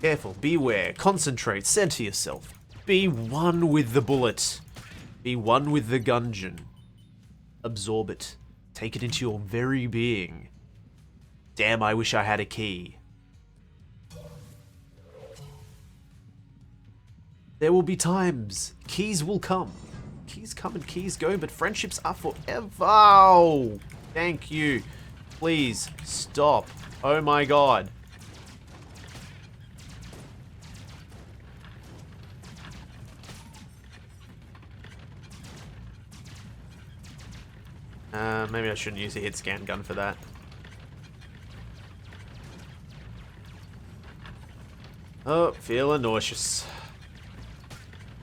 Careful, beware, concentrate, center yourself. Be one with the bullet. Be one with the Gungeon. Absorb it. Take it into your very being. Damn, I wish I had a key. There will be times. Keys will come. Keys come and keys go, but friendships are forever. Oh, thank you. Please, stop. Oh my god. Maybe I shouldn't use a hit scan gun for that. Oh, feeling nauseous.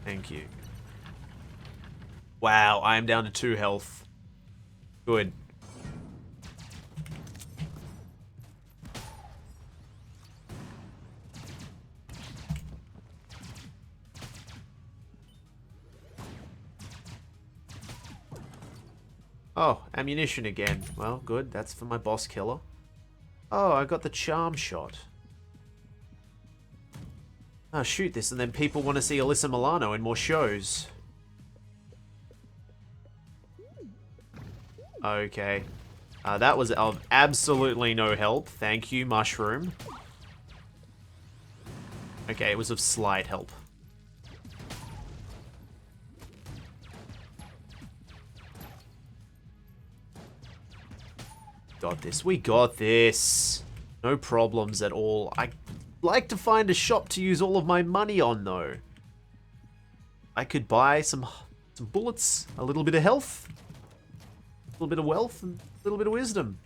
Thank you. Wow, I am down to 2 health. Good. Oh, ammunition again. Well, good. That's for my boss killer. Oh, I got the charm shot. Oh, shoot this, and then people want to see Alyssa Milano in more shows. Okay. That was of absolutely no help. Thank you, mushroom. Okay, it was of slight help. Got this. We got this. No problems at all. I'd like to find a shop to use all of my money on, though. I could buy some bullets, a little bit of health, a little bit of wealth, and a little bit of wisdom.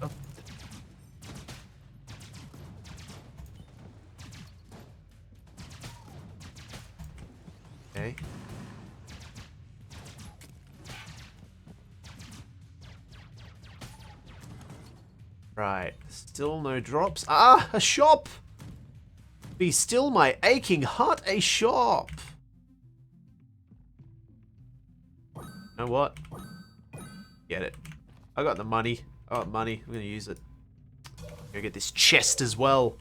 Oh. Okay. Right, still no drops. Ah, a shop! Be still my aching heart, a shop! You know what? Get it. I got the money. I got money. I'm gonna use it. Go get this chest as well.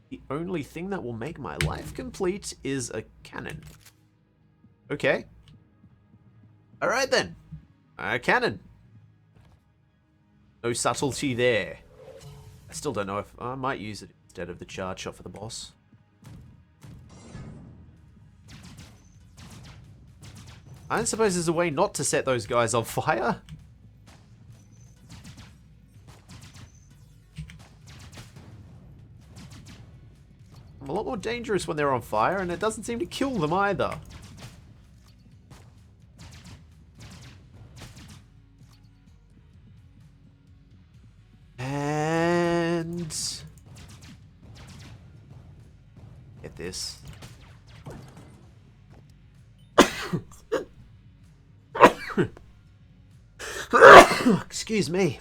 The only thing that will make my life complete is a cannon. Okay. Alright then. A cannon. No subtlety there. I still don't know if I might use it instead of the charge shot for the boss. I don't suppose there's a way not to set those guys on fire. I'm a lot more dangerous when they're on fire, and it doesn't seem to kill them either. And get this. Excuse me.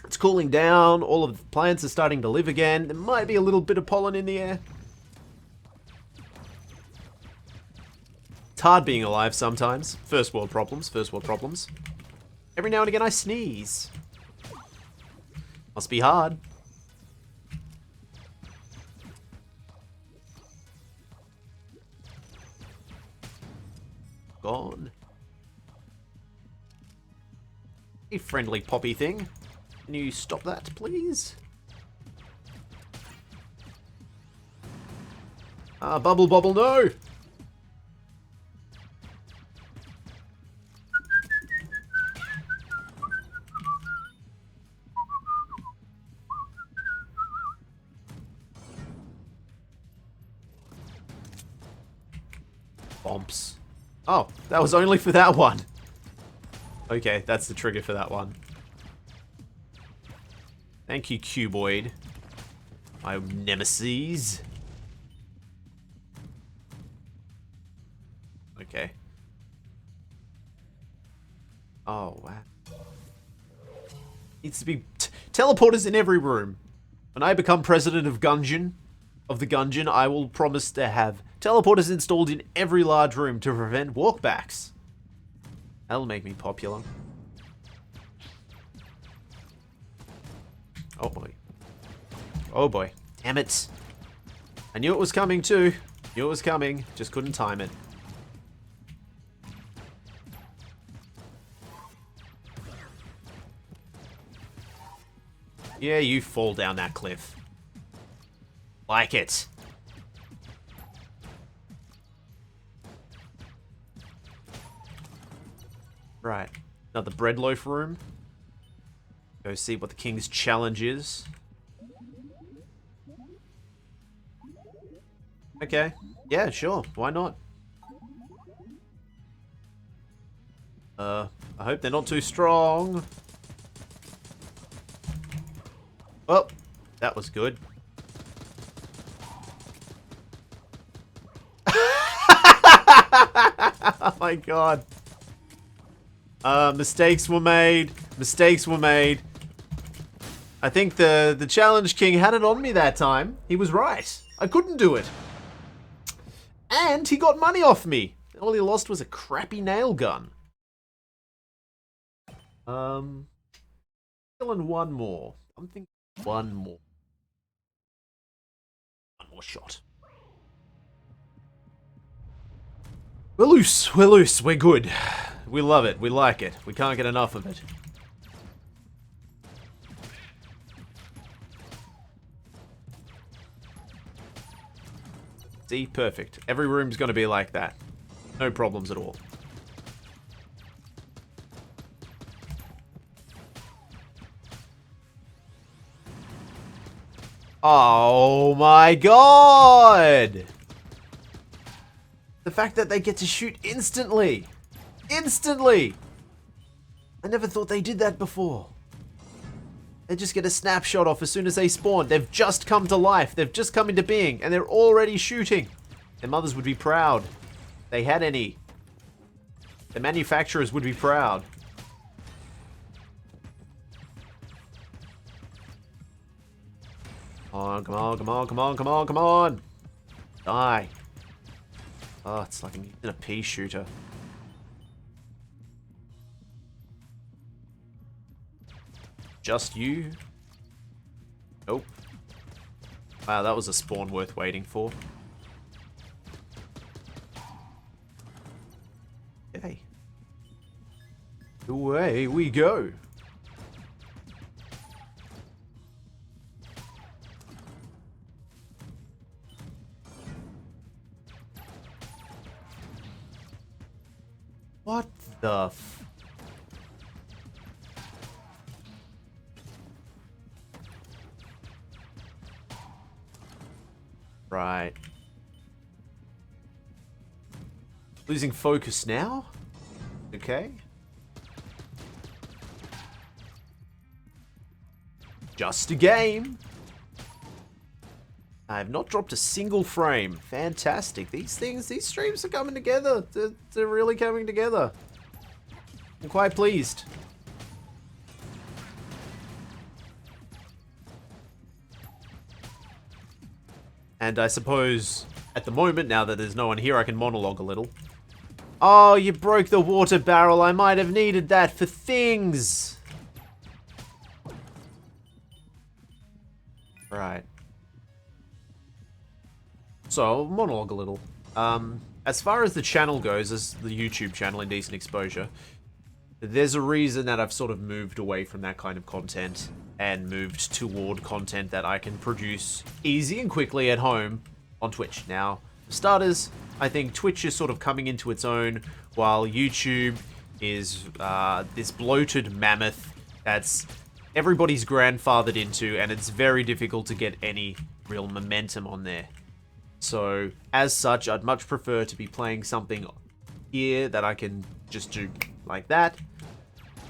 It's cooling down. All of the plants are starting to live again. There might be a little bit of pollen in the air. It's hard being alive sometimes. First world problems. First world problems. Every now and again I sneeze. Must be hard. Gone. Hey, friendly poppy thing. Can you stop that, please? Ah, bubble bobble, no! Bomps. Oh, that was only for that one. Okay, that's the trigger for that one. Thank you, Cuboid. My nemesis. Okay. Oh, wow. Needs to be teleporters in every room. When I become president of Gungeon, I will promise to have teleporters installed in every large room to prevent walkbacks. That'll make me popular. Oh boy. Oh boy. Damn it. I knew it was coming too. Knew it was coming. Just couldn't time it. Yeah, you fall down that cliff. Like it. Right. Another bread loaf room. Go see what the king's challenge is. Okay. Yeah, sure. Why not? I hope they're not too strong. Oh, that was good. Oh my god. Mistakes were made. Mistakes were made. I think the Challenge King had it on me that time. He was right. I couldn't do it. And he got money off me. All he lost was a crappy nail gun. Killing one more. I'm thinking one more. One more shot. We're loose. We're loose. We're good. We love it. We like it. We can't get enough of it. See? Perfect. Every room's going to be like that. No problems at all. Oh my god! The fact that they get to shoot instantly. Instantly! I never thought they did that before. They just get a snapshot off as soon as they spawn. They've just come to life. They've just come into being. And they're already shooting. Their mothers would be proud. If they had any. The manufacturers would be proud. Come on, come on, come on, come on, come on, come on. Die. Oh, it's like I'm using a pea shooter. Just you? Nope. Wow, that was a spawn worth waiting for. Okay. Away we go. What the f... Right. Losing focus now? Okay. Just a game. I have not dropped a single frame. Fantastic. These streams are coming together. They're really coming together. I'm quite pleased. And I suppose, at the moment, now that there's no one here, I can monologue a little. Oh, you broke the water barrel. I might have needed that for things. Right. So, I'll monologue a little. As far as the channel goes, as the YouTube channel, Indecent Exposure, there's a reason that I've sort of moved away from that kind of content and moved toward content that I can produce easy and quickly at home on Twitch. Now, for starters, I think Twitch is sort of coming into its own, while YouTube is this bloated mammoth that's everybody's grandfathered into, and it's very difficult to get any real momentum on there. So, as such, I'd much prefer to be playing something here that I can just do like that,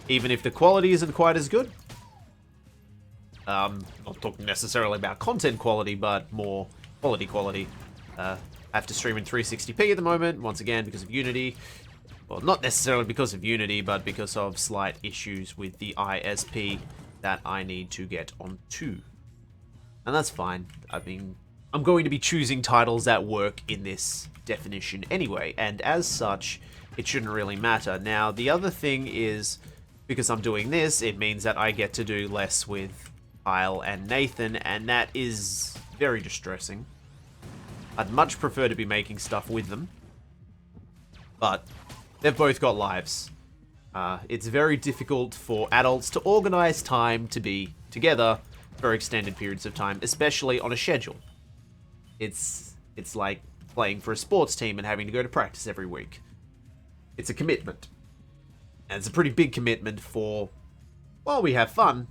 even if the quality isn't quite as good. Not talking necessarily about content quality, but more quality. I have to stream in 360p at the moment, once again, because of Unity. Well, not necessarily because of Unity, but because of slight issues with the ISP that I need to get onto. And that's fine. I mean, I'm going to be choosing titles that work in this definition anyway, and as such, it shouldn't really matter. Now, the other thing is, because I'm doing this, it means that I get to do less with Kyle and Nathan, and that is very distressing. I'd much prefer to be making stuff with them, but they've both got lives. It's very difficult for adults to organize time to be together for extended periods of time, especially on a schedule. It's like playing for a sports team and having to go to practice every week. It's a commitment. And it's a pretty big commitment for, while we have fun,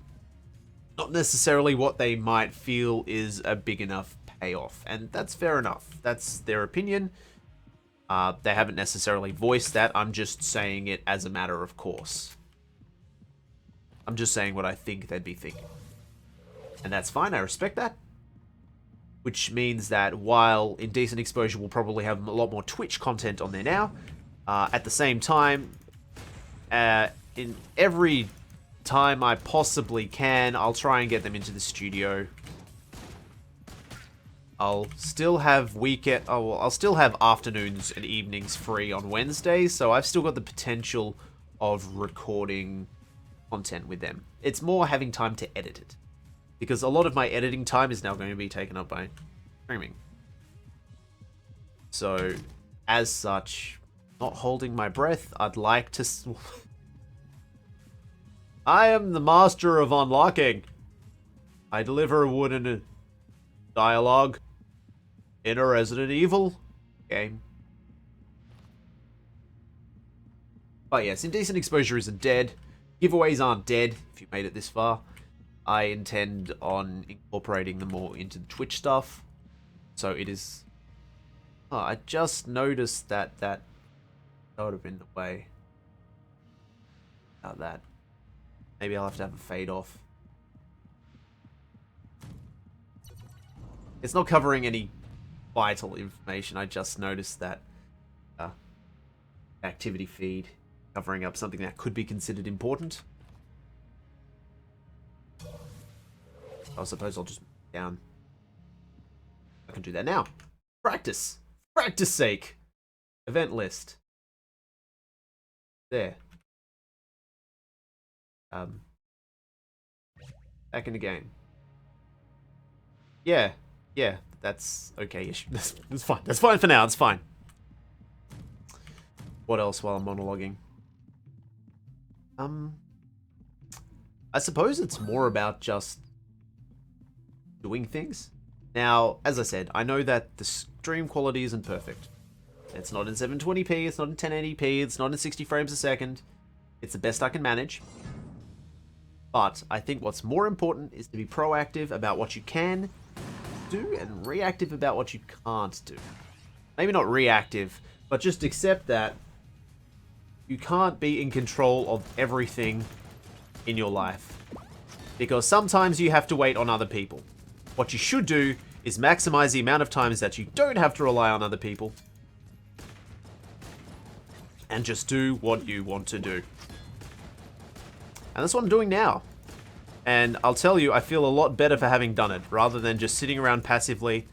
not necessarily what they might feel is a big enough payoff. And that's fair enough. That's their opinion. They haven't necessarily voiced that. I'm just saying it as a matter of course. I'm just saying what I think they'd be thinking. And that's fine, I respect that. Which means that while Indecent Exposure will probably have a lot more Twitch content on there now, at the same time, in every time I possibly can, I'll try and get them into the studio. I'll still have I'll still have afternoons and evenings free on Wednesdays, so I've still got the potential of recording content with them. It's more having time to edit it, because a lot of my editing time is now going to be taken up by streaming. So, as such, not holding my breath, I'd like to... I am the master of unlocking. I deliver wooden dialogue in a Resident Evil game. But yes, Indecent Exposure isn't dead. Giveaways aren't dead, if you made it this far. I intend on incorporating them more into the Twitch stuff. So it is... Oh, I just noticed that would have been the way. About that. Maybe I'll have to have a fade off. It's not covering any vital information. I just noticed that activity feed covering up something that could be considered important. I suppose I'll just down. I can do that now. Practice. Practice sake. Event list. There. Back in the game. Yeah, that's okay. That's fine. That's fine for now. It's fine. What else while I'm monologuing? I suppose it's more about just doing things. Now, as I said, I know that the stream quality isn't perfect. It's not in 720p, it's not in 1080p, it's not in 60 frames a second. It's the best I can manage. But I think what's more important is to be proactive about what you can do and reactive about what you can't do. Maybe not reactive, but just accept that you can't be in control of everything in your life. Because sometimes you have to wait on other people. What you should do is maximize the amount of times that you don't have to rely on other people. And just do what you want to do. And that's what I'm doing now. And I'll tell you, I feel a lot better for having done it, rather than just sitting around passively,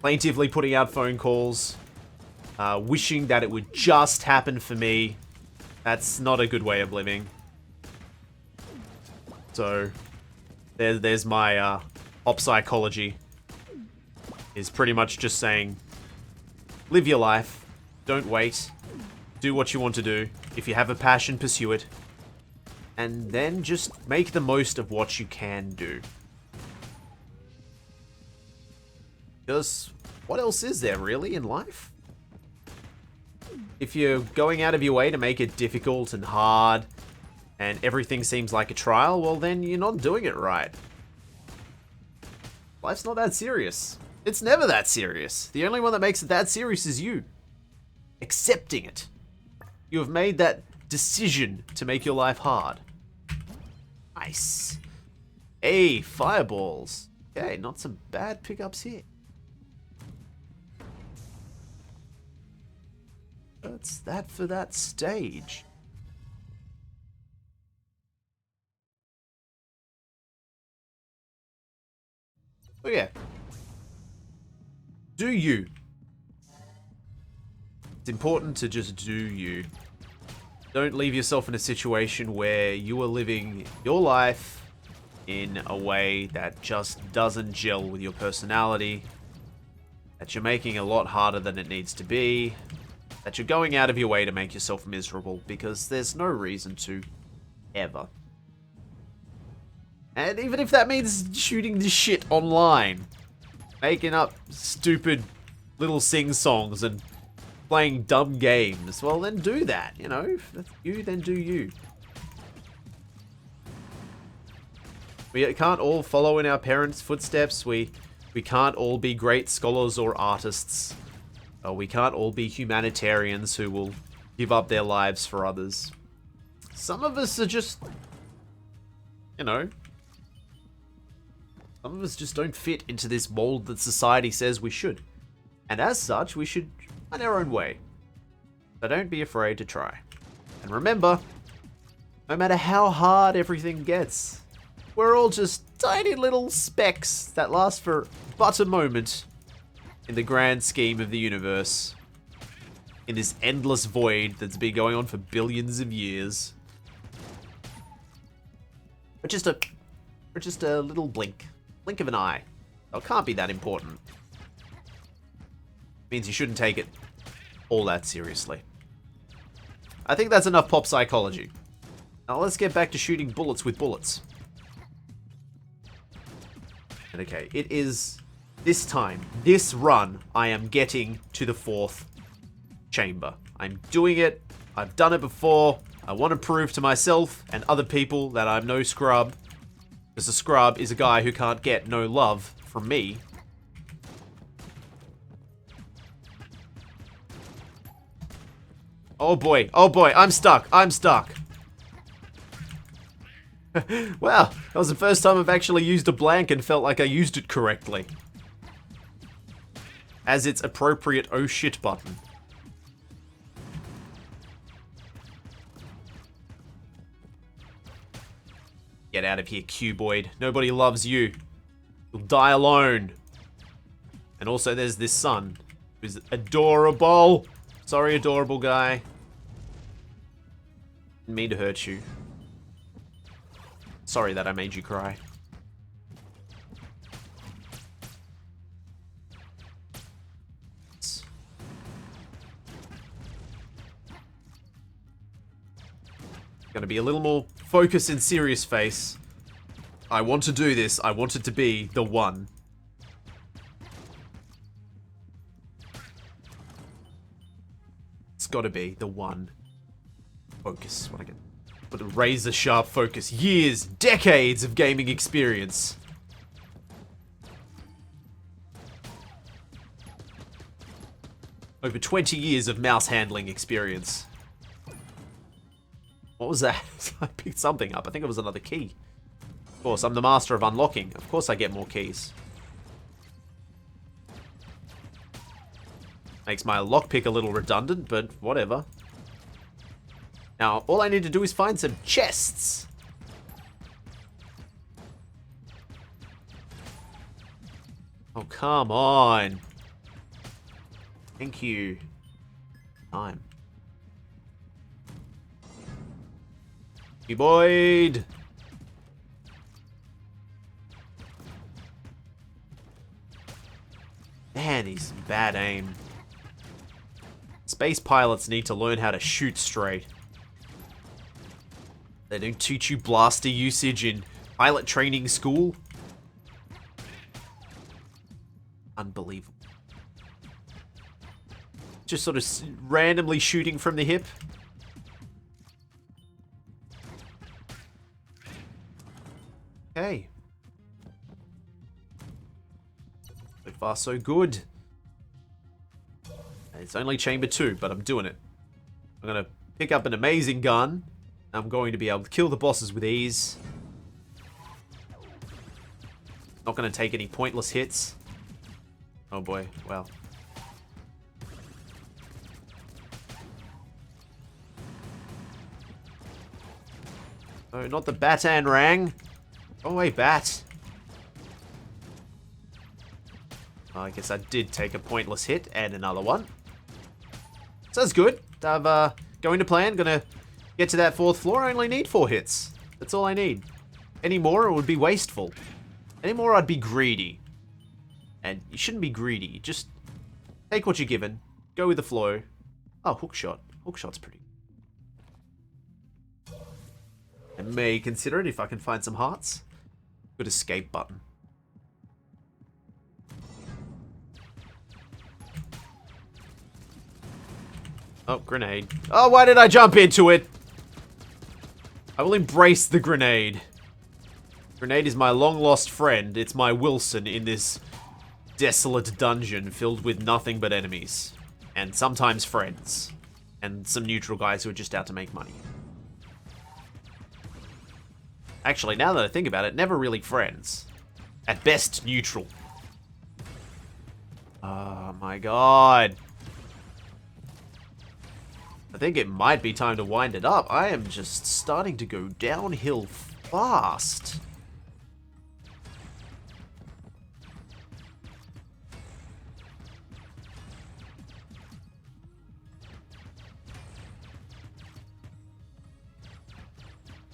plaintively putting out phone calls, wishing that it would just happen for me. That's not a good way of living. So, there's my pop psychology. Is pretty much just saying, live your life, don't wait, do what you want to do. If you have a passion, pursue it. And then just make the most of what you can do. Because what else is there really in life? If you're going out of your way to make it difficult and hard, and everything seems like a trial, well then you're not doing it right. Life's not that serious. It's never that serious. The only one that makes it that serious is you. Accepting it. You have made that decision to make your life hard. Nice. Hey, fireballs. Okay, not some bad pickups here. That's that for that stage. Oh yeah. Do you. It's important to just do you. Don't leave yourself in a situation where you are living your life in a way that just doesn't gel with your personality, that you're making a lot harder than it needs to be, that you're going out of your way to make yourself miserable, because there's no reason to, ever. And even if that means shooting this shit online, making up stupid little sing-songs and playing dumb games, well then do that, you know. If that's you, then do you. We can't all follow in our parents' footsteps. We can't all be great scholars or artists. We can't all be humanitarians who will give up their lives for others. Some of us are just, you know, Some of us just don't fit into this mold that society says we should. And as such, we should find our own way. So don't be afraid to try. And remember, no matter how hard everything gets, we're all just tiny little specks that last for but a moment in the grand scheme of the universe. In this endless void that's been going on for billions of years. We're just a little blink. Blink of an eye. Oh, it can't be that important. Means you shouldn't take it all that seriously. I think that's enough pop psychology. Now let's get back to shooting bullets with bullets. And okay, it is this time, this run, I am getting to the 4th chamber. I'm doing it. I've done it before. I want to prove to myself and other people that I'm no scrub. Because a scrub is a guy who can't get no love from me. Oh boy, I'm stuck. Wow, that was the first time I've actually used a blank and felt like I used it correctly. As its appropriate oh shit button. Get out of here, cuboid. Nobody loves you. You'll die alone. And also there's this son, who's adorable. Sorry, adorable guy. Didn't mean to hurt you. Sorry that I made you cry. Gonna be a little more focused and serious face. I want to do this. I want it to be the one. It's gotta be the one. Focus. What I get. With a razor sharp focus. Years, decades of gaming experience. Over 20 years of mouse handling experience. What was that? I picked something up. I think it was another key. Of course, I'm the master of unlocking. Of course I get more keys. Makes my lockpick a little redundant, but whatever. Now, all I need to do is find some chests. Oh, come on. Thank you. Time. Boyd. Man, he's bad aim. Space pilots need to learn how to shoot straight. They don't teach you blaster usage in pilot training school. Unbelievable. Just sort of randomly shooting from the hip. Okay. So far, so good. It's only chamber 2, but I'm doing it. I'm going to pick up an amazing gun. I'm going to be able to kill the bosses with ease. Not going to take any pointless hits. Oh boy, well. Oh, not the Batarang. Go away, bat. Oh, I guess I did take a pointless hit and another one. So that's good. I'm going to plan. Gonna get to that 4th floor. I only need 4 hits. That's all I need. Any more, it would be wasteful. Any more, I'd be greedy. And you shouldn't be greedy. Just take what you're given. Go with the flow. Oh, hookshot. Hookshot's pretty. I may consider it if I can find some hearts. Good escape button. Oh, grenade. Oh, why did I jump into it? I will embrace the grenade. Grenade is my long-lost friend. It's my Wilson in this desolate dungeon filled with nothing but enemies. And sometimes friends. And some neutral guys who are just out to make money. Actually, now that I think about it, never really friends. At best, neutral. Oh my god. I think it might be time to wind it up. I am just starting to go downhill fast.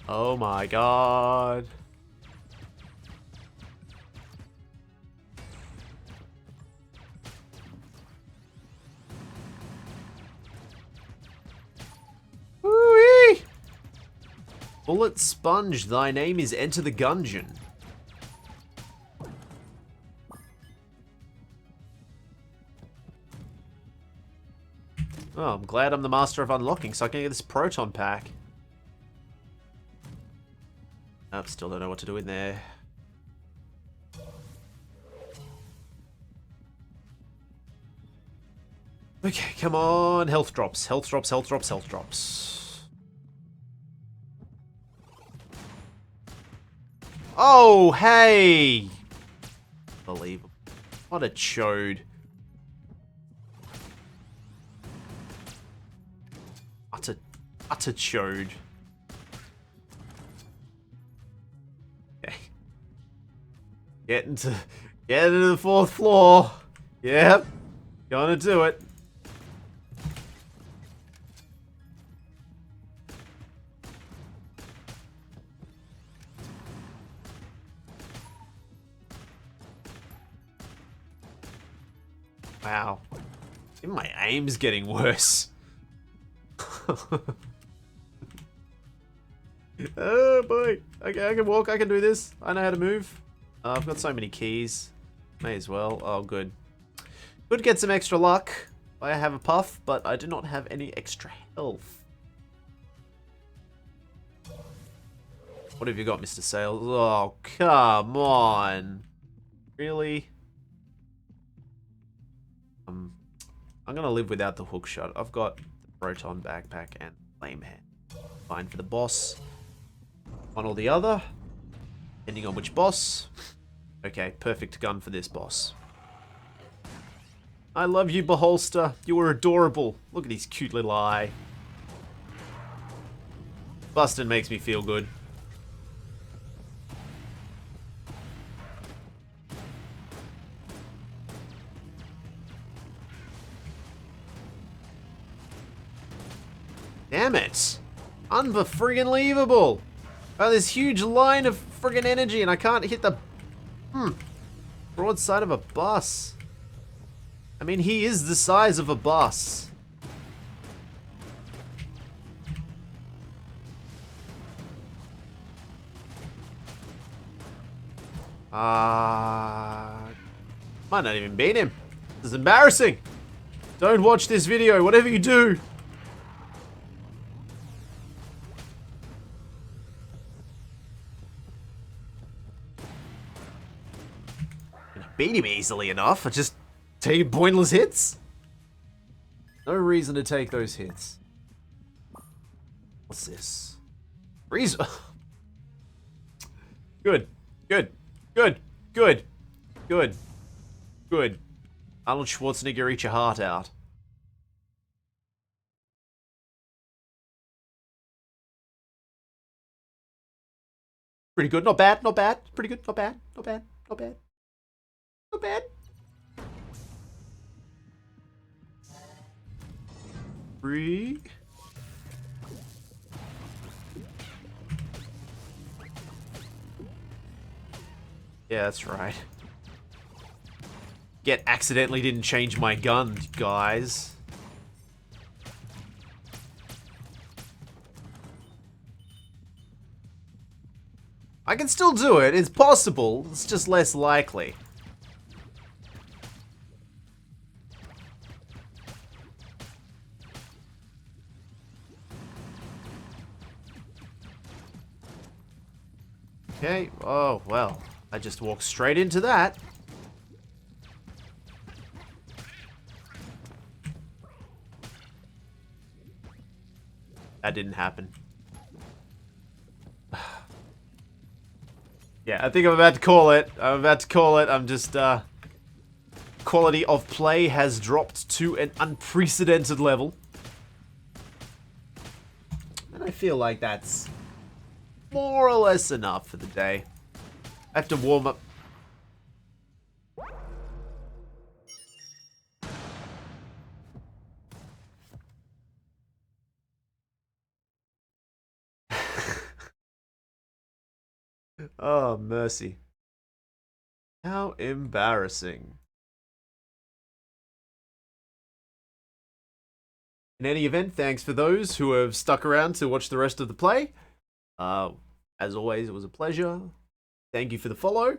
Oh my god. Woo-wee! Bullet Sponge, thy name is Enter the Gungeon. Oh, I'm glad I'm the master of unlocking, so I can get this proton pack. I still don't know what to do in there. Okay, come on. Health drops, health drops, health drops, health drops. Oh, hey! Unbelievable. What a chode. Utter chode. Okay. Get into the 4th floor. Yep. Gonna do it. Wow. Even my aim's getting worse. Oh boy. Okay, I can walk, I can do this. I know how to move. I've got so many keys. May as well. Oh, good. Could get some extra luck. I have a puff, but I do not have any extra health. What have you got, Mr. Sales? Oh, come on. Really? I'm gonna live without the hook shot. I've got the proton backpack and flame hand. Fine for the boss. One or the other, depending on which boss. Okay, perfect gun for this boss. I love you, Beholster. You are adorable. Look at his cute little eye. Bustin' makes me feel good. Damn it. Unbefriggin-leavable. Oh, this huge line of friggin' energy and I can't hit the broadside of a bus. I mean, he is the size of a bus. Might not even beat him. This is embarrassing. Don't watch this video, whatever you do. Beat him easily enough. I just take pointless hits. No reason to take those hits. What's this? Reason. Good. Good. Good. Good. Good. Good. Arnold Schwarzenegger, eat your heart out. Pretty good. Not bad. Not bad. Pretty good. Not bad. Not bad. Not bad. Not bad. Free. Yeah, that's right. Get accidentally didn't change my gun, guys. I can still do it. It's possible. It's just less likely. Okay, oh, well. I just walked straight into that. That didn't happen. Yeah, I think I'm about to call it. I'm just, quality of play has dropped to an unprecedented level. And I feel like that's more or less enough for the day. I have to warm up. Oh, mercy. How embarrassing. In any event, thanks for those who have stuck around to watch the rest of the play. Uh, as always, it was a pleasure. Thank you for the follow.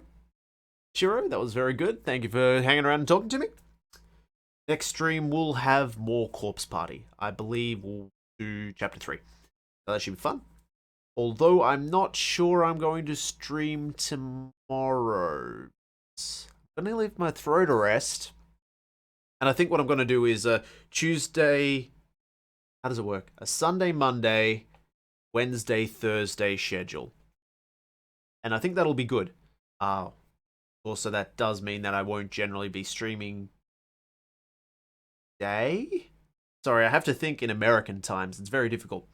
Shiro, that was very good. Thank you for hanging around and talking to me. Next stream, we'll have more Corpse Party. I believe we'll do Chapter 3. So that should be fun. Although I'm not sure I'm going to stream tomorrow. I'm going to leave my throat a rest. And I think what I'm going to do is a Tuesday... How does it work? A Sunday, Monday, Wednesday, Thursday schedule. And I think that'll be good. Also, that does mean that I won't generally be streaming day? Sorry, I have to think in American times. It's very difficult.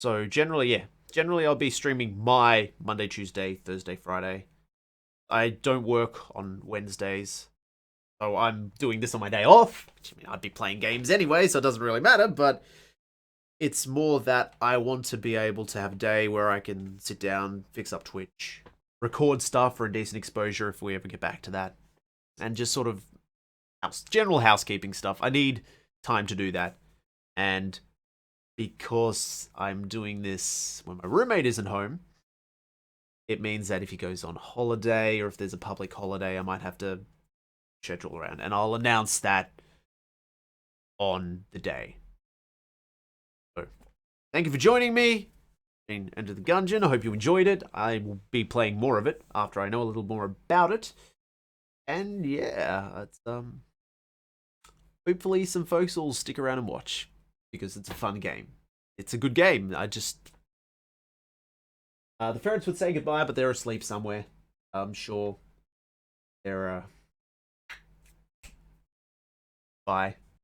So generally, yeah. Generally, I'll be streaming my Monday, Tuesday, Thursday, Friday. I don't work on Wednesdays. So I'm doing this on my day off. Which, I mean, I'd be playing games anyway, so it doesn't really matter. But it's more that I want to be able to have a day where I can sit down, fix up Twitch, record stuff for a decent exposure if we ever get back to that. And just sort of general housekeeping stuff. I need time to do that. And because I'm doing this when my roommate isn't home, it means that if he goes on holiday or if there's a public holiday, I might have to schedule around. And I'll announce that on the day. So, thank you for joining me in Enter the Gungeon. I hope you enjoyed it. I will be playing more of it after I know a little more about it. And yeah, it's hopefully some folks will stick around and watch because it's a fun game. It's a good game. I just the ferrets would say goodbye, but they're asleep somewhere. I'm sure they're bye.